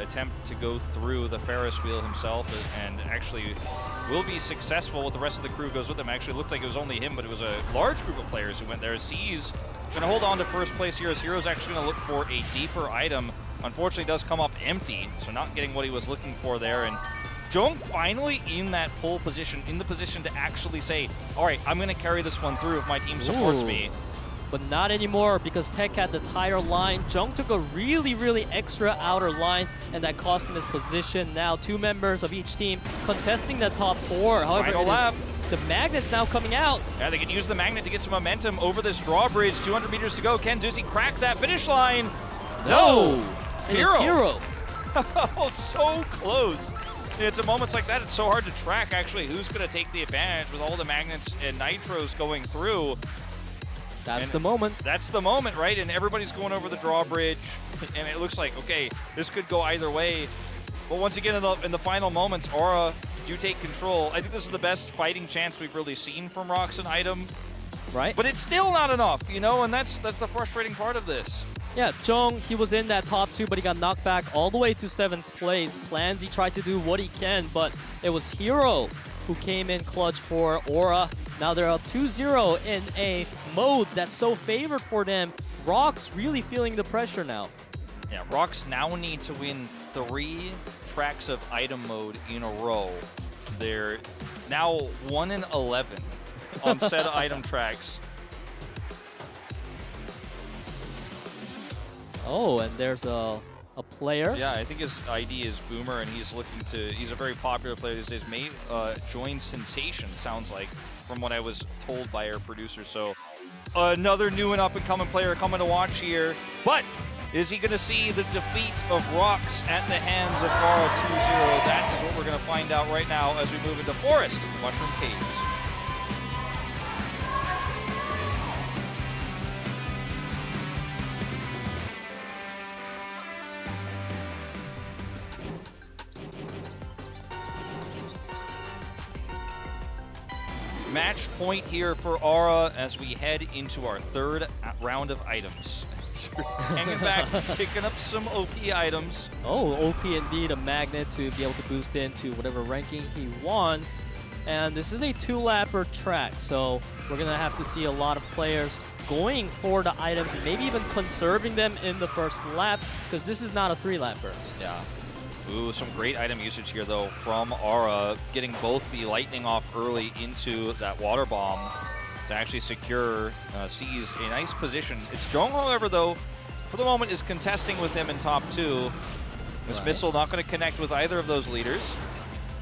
attempt to go through the Ferris wheel himself and actually will be successful. With the rest of the crew goes with him. Actually, it looked like it was only him, but it was a large group of players who went there. C's going to hold on to first place here as Hero's actually going to look for a deeper item. Unfortunately, does come up empty, so not getting what he was looking for there. And Jong finally in that pole position, in the position to actually say, all right, I'm going to carry this one through if my team supports me. But not anymore because Tech had the tire line. Jung took a really extra outer line, and that cost him his position. Now 2 members of each team contesting the top 4. However, Final lap. The magnet's now coming out. Yeah, they can use the magnet to get some momentum over this drawbridge. 200 meters to go. Can Dizzy crack that finish line? No! It is Hero. Oh, so close. It's at moments like that, it's so hard to track actually who's going to take the advantage with all the magnets and nitros going through. That's the moment. That's the moment, right? And everybody's going over the drawbridge, and it looks like, okay, this could go either way. But once again, in the final moments, Aura do take control. I think this is the best fighting chance we've really seen from ROX and Item. Right. But it's still not enough, you know, and that's the frustrating part of this. Yeah, Jong, he was in that top 2, but he got knocked back all the way to 7th place. Plans, he tried to do what he can, but it was Hero who came in clutch for Aura. Now they're up 2-0 in a mode that's so favored for them. ROX really feeling the pressure now. Yeah, ROX now need to win 3 tracks of item mode in a row. They're now 1-11 on said item tracks. Oh, and there's a player. Yeah, I think his ID is Boomer, and he's a very popular player these days. May join Sensation, sounds like, from what I was told by our producer. So another new and up-and-coming player coming to watch here. But is he going to see the defeat of ROX at the hands of Aura 2-0? That is what we're going to find out right now as we move into Forest Mushroom Caves. Match point here for Aura as we head into our 3rd round of items. Hanging back, picking up some OP items. Oh, OP indeed, a magnet to be able to boost into whatever ranking he wants. And this is a 2-lapper track, so we're going to have to see a lot of players going for the items and maybe even conserving them in the first lap, because this is not a 3-lapper. Yeah. Ooh, some great item usage here, though, from Aura, getting both the lightning off early into that water bomb to actually secure C's a nice position. It's Jong, however, though, for the moment is contesting with him in top 2. This missile not going to connect with either of those leaders.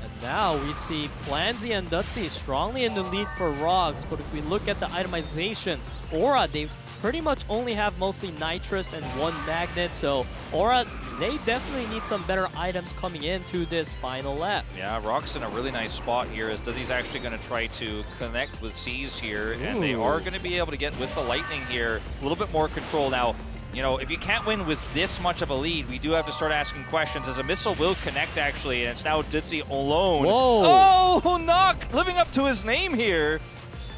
And now we see Plansy and Dutzy strongly in the lead for ROX, but if we look at the itemization, Aura, they pretty much only have mostly nitrous and 1 magnet, so Aura, they definitely need some better items coming into this final lap. Yeah, ROX in a really nice spot here as Dizzy's actually going to try to connect with C's here, and they are going to be able to get with the lightning here a little bit more control. Now, you know, if you can't win with this much of a lead, we do have to start asking questions, as a missile will connect actually, and it's now Dizzy alone. Whoa! Oh, Knock living up to his name here.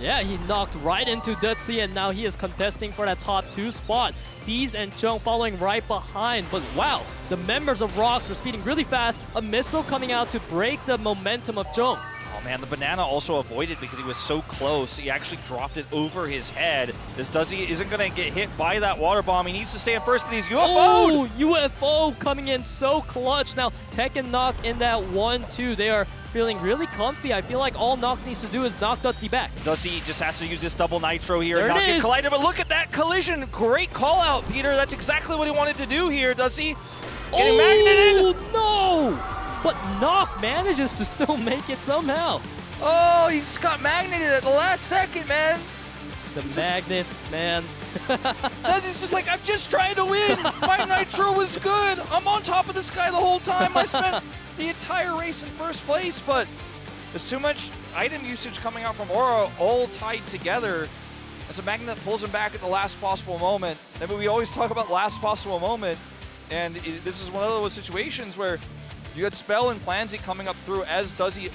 Yeah, he knocked right into Dutzy, and now he is contesting for that top 2 spot. Seas and Chung following right behind, but wow, the members of ROX are speeding really fast. A missile coming out to break the momentum of Chung. Oh man, the banana also avoided because he was so close. He actually dropped it over his head. This Dutzy isn't going to get hit by that water bomb. He needs to stay in first, but he's UFO'd. Oh, UFO coming in so clutch. Now, Tech and Knock in that 1-2. They are feeling really comfy. I feel like all Knock needs to do is knock Dutzy back. Dutzy just has to use this double nitro here There and not it get is. collided. But look at that collision. Great call out, Peter. That's exactly what he wanted to do here, Dutzy. Getting magneted. No! But Knock manages to still make it somehow. Oh, he just got magneted at the last second, man. The magnets, man. Dutzy's just like, I'm just trying to win. My nitro was good. I'm on top of this guy the whole time. I spent the entire race in first place, but there's too much item usage coming out from Aura, all tied together. As a magnet pulls him back at the last possible moment. I mean, we always talk about last possible moment, and this is one of those situations where you got Spell and Plansy coming up through as Dutzy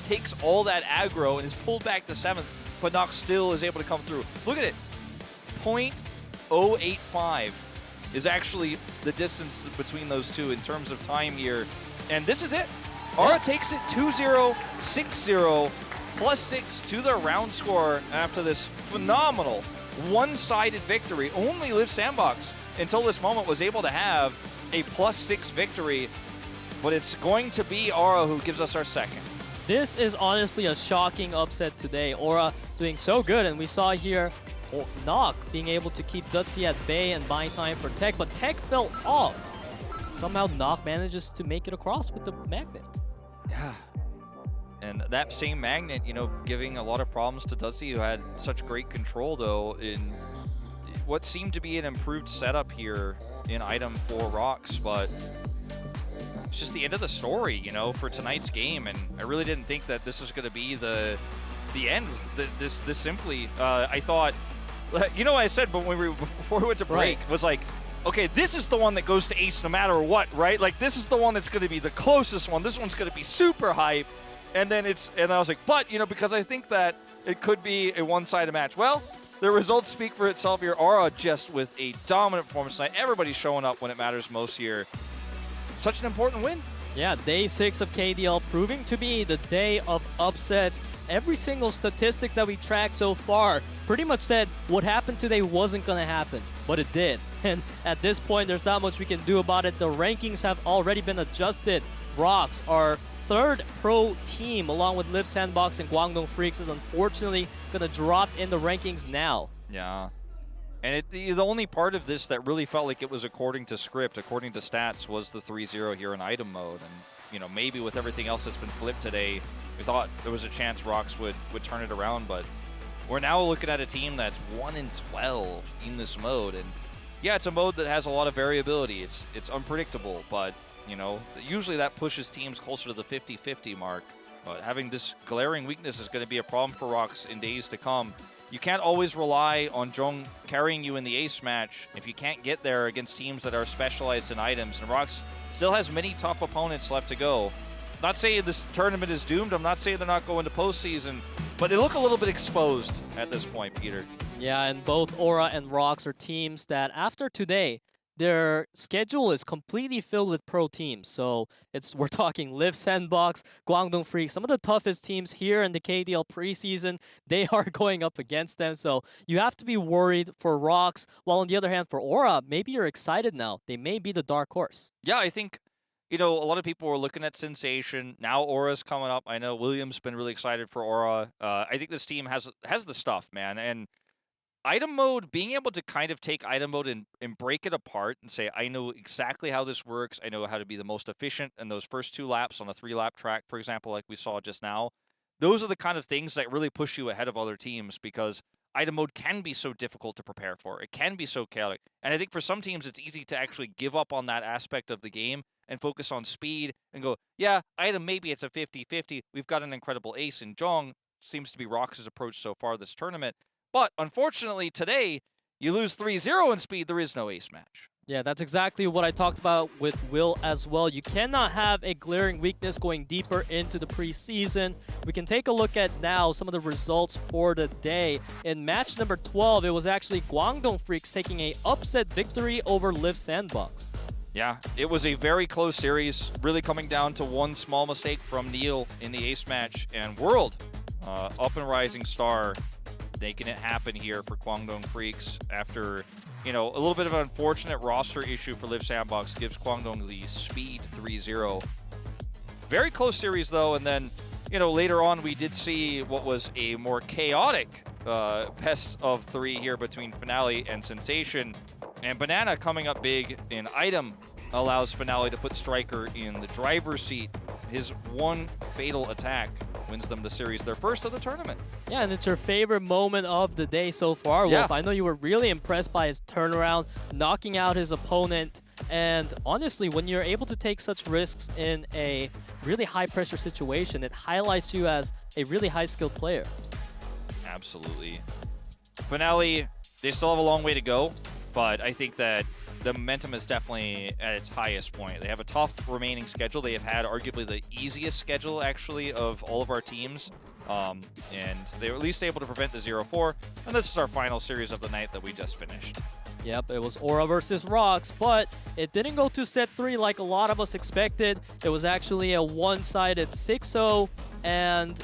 takes all that aggro and is pulled back to 7th, but Nox still is able to come through. Look at it. 0.085 is actually the distance between those two in terms of time here. And this is it. Aura takes it 2-0, 6-0, +6 to the round score after this phenomenal one-sided victory. Only Liiv Sandbox until this moment was able to have a +6 victory, but it's going to be Aura who gives us our second. This is honestly a shocking upset today. Aura doing so good, and we saw here Knock being able to keep Dutzy at bay and buying time for Tech, but Tech fell off. Somehow Knock manages to make it across with the magnet. Yeah. And that same magnet, you know, giving a lot of problems to Dutzy, who had such great control, though, in what seemed to be an improved setup here in item for ROX, but it's just the end of the story, you know, for tonight's game, and I really didn't think that this was going to be the end. This simply, I thought, you know what I said, but before we went to break, was like, okay, this is the one that goes to ace no matter what, right? Like, this is the one that's going to be the closest one. This one's going to be super hype. And then and I was like, but, you know, because I think that it could be a one-sided match. Well, the results speak for itself here. Aura just with a dominant performance tonight. Everybody's showing up when it matters most here. Such an important win. Yeah, day 6 of KDL proving to be the day of upsets. Every single statistics that we tracked so far pretty much said what happened today wasn't going to happen, but it did. And at this point, there's not much we can do about it. The rankings have already been adjusted. ROX, our third pro team, along with Liiv Sandbox and Guangdong Freaks, is unfortunately going to drop in the rankings now. Yeah. And the only part of this that really felt like it was according to script, according to stats, was the 3-0 here in item mode. And, you know, maybe with everything else that's been flipped today, we thought there was a chance ROX would turn it around. But we're now looking at a team that's 1-12 in this mode. And, yeah, it's a mode that has a lot of variability. It's unpredictable, but, you know, usually that pushes teams closer to the 50-50 mark. But having this glaring weakness is going to be a problem for ROX in days to come. You can't always rely on Jong carrying you in the ace match if you can't get there against teams that are specialized in items. And ROX still has many tough opponents left to go. I'm not saying this tournament is doomed. I'm not saying they're not going to postseason, but they look a little bit exposed at this point, Peter. Yeah, and both Aura and ROX are teams that after today, their schedule is completely filled with pro teams. So we're talking Liiv Sandbox, Guangdong Freaks, some of the toughest teams here in the KDL preseason. They are going up against them. So you have to be worried for ROX. While on the other hand, for Aura, maybe you're excited now. They may be the dark horse. Yeah, I think, you know, a lot of people were looking at Sensation. Now Aura's coming up. I know William's been really excited for Aura. I think this team has the stuff, man. And item mode, being able to kind of take item mode and break it apart and say, I know exactly how this works. I know how to be the most efficient in those first 2 laps on a 3-lap track, for example, like we saw just now. Those are the kind of things that really push you ahead of other teams, because item mode can be so difficult to prepare for. It can be so chaotic. And I think for some teams, it's easy to actually give up on that aspect of the game and focus on speed and go, yeah, item, maybe it's a 50-50. We've got an incredible ace in Jong. Seems to be ROX's approach so far this tournament. But unfortunately, today, you lose 3-0 in speed. There is no ace match. Yeah, that's exactly what I talked about with Will as well. You cannot have a glaring weakness going deeper into the preseason. We can take a look at now some of the results for the day. In match number 12, it was actually Guangdong Freaks taking a upset victory over Liiv Sandbox. Yeah, it was a very close series, really coming down to one small mistake from Neil in the ace match, and World, up and rising star, making it happen here for Guangdong Freaks after, you know, a little bit of an unfortunate roster issue for Liiv Sandbox gives Guangdong the speed 3-0. Very close series though, and then, you know, later on we did see what was a more chaotic best of 3 here between Finale and Sensation. And Banana coming up big in item allows Finale to put Striker in the driver's seat. His one fatal attack wins them the series, their first of the tournament. Yeah, and it's your favorite moment of the day so far, Wolf. Yeah. I know you were really impressed by his turnaround, knocking out his opponent. And honestly, when you're able to take such risks in a really high-pressure situation, it highlights you as a really high-skilled player. Absolutely. Finale, they still have a long way to go, but I think that the momentum is definitely at its highest point. They have a tough remaining schedule. They have had arguably the easiest schedule, actually, of all of our teams. And they were at least able to prevent the 0-4. And this is our final series of the night that we just finished. Yep, it was Aura versus ROX, but it didn't go to set 3 like a lot of us expected. It was actually a one-sided 6-0, and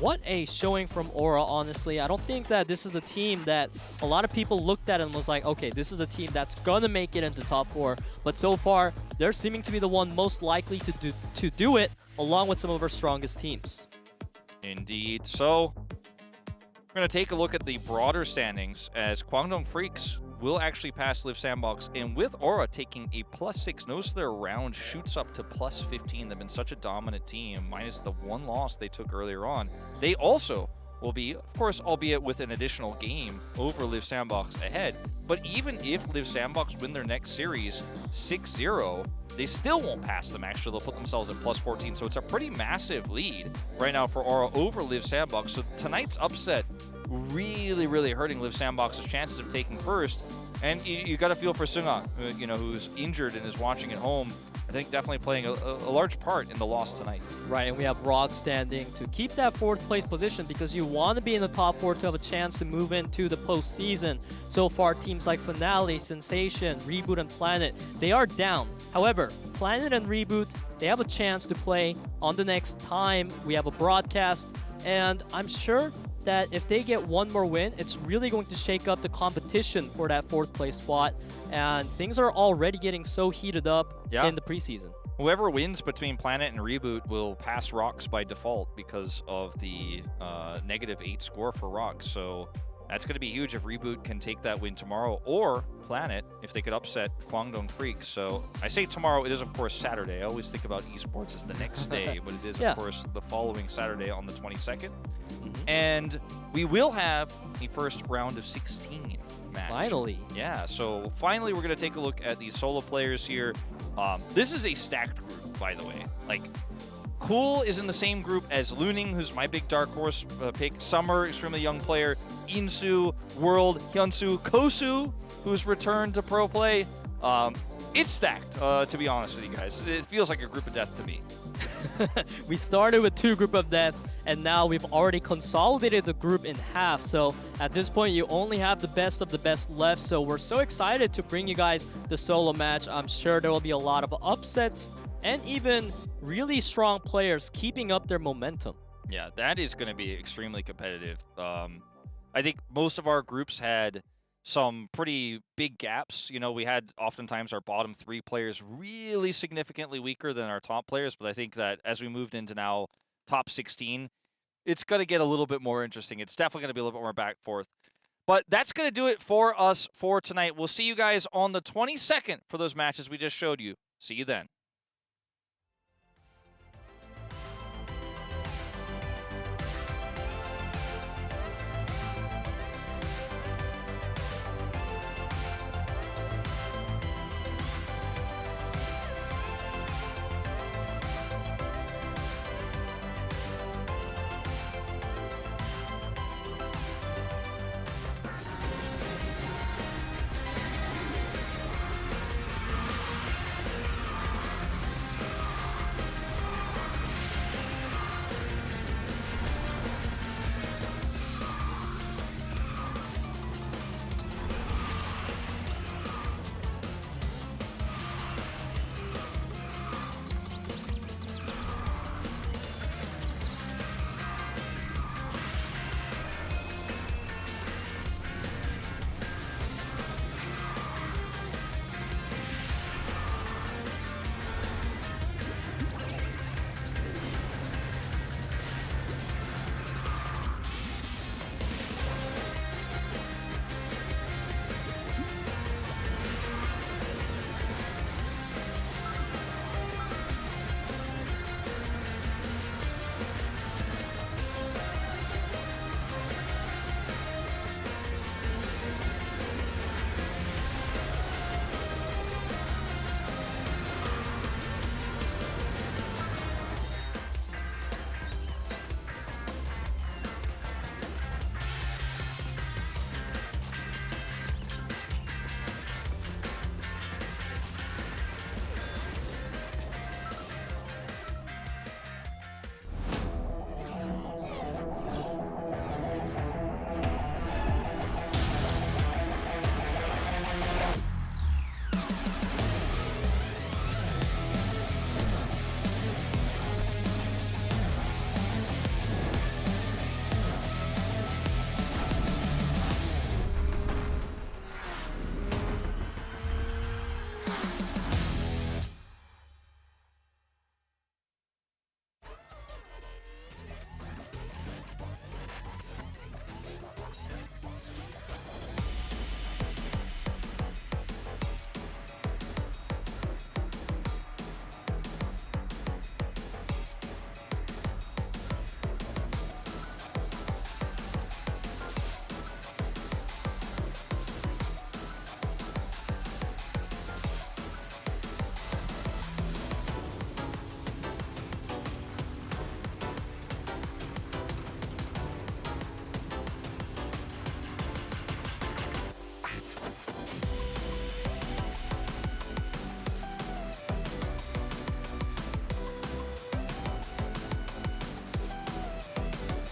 what a showing from Aura, honestly. I don't think that this is a team that a lot of people looked at and was like, okay, this is a team that's gonna make it into top 4. But so far, they're seeming to be the one most likely to do it, along with some of our strongest teams. Indeed. So, we're going to take a look at the broader standings as Guangdong Freaks will actually pass Liiv Sandbox, and with Aura taking a +6, notice their round shoots up to +15. They've been such a dominant team, minus the one loss they took earlier on. They also will be, of course, albeit with an additional game over Liiv Sandbox ahead, but even if Liiv Sandbox win their next series 6-0, they still won't pass them. Actually, they'll put themselves at +14, so it's a pretty massive lead right now for Aura over Liiv Sandbox. So tonight's upset really, really hurting Liiv Sandbox's chances of taking first. And you got to feel for Sunga, you know, who's injured and is watching at home. I think definitely playing a large part in the loss tonight. Right, and we have ROX standing to keep that 4th place position because you want to be in the top 4 to have a chance to move into the postseason. So far, teams like Finale, Sensation, Reboot, and Planet, they are down. However, Planet and Reboot, they have a chance to play on the next time we have a broadcast, and I'm sure that if they get one more win, it's really going to shake up the competition for that 4th place spot. And things are already getting so heated up in the preseason. Whoever wins between Planet and Reboot will pass ROX by default because of the -8 score for ROX. So that's going to be huge if Reboot can take that win tomorrow, or Planet if they could upset Guangdong Freaks. So I say tomorrow, it is of course Saturday. I always think about esports as the next day, but it is of course the following Saturday on the 22nd. And we will have the first round of 16 match. Finally. Yeah, so finally we're going to take a look at these solo players here. This is a stacked group, by the way. Like, Cool is in the same group as Luning, who's my big dark horse pick. Summer, extremely young player. Insu, World, Hyunsu, Kosu, who's returned to pro play. It's stacked, to be honest with you guys. It feels like a group of death to me. We started with 2 group of deaths, and now we've already consolidated the group in half. So at this point, you only have the best of the best left. So we're so excited to bring you guys the solo match. I'm sure there will be a lot of upsets and even really strong players keeping up their momentum. Yeah, that is going to be extremely competitive. I think most of our groups had some pretty big gaps. You know, we had oftentimes our bottom 3 players really significantly weaker than our top players, but I think that as we moved into now top 16, it's going to get a little bit more interesting. It's definitely going to be a little bit more back and forth. But that's going to do it for us for tonight. We'll see you guys on the 22nd for those matches we just showed you. See you then.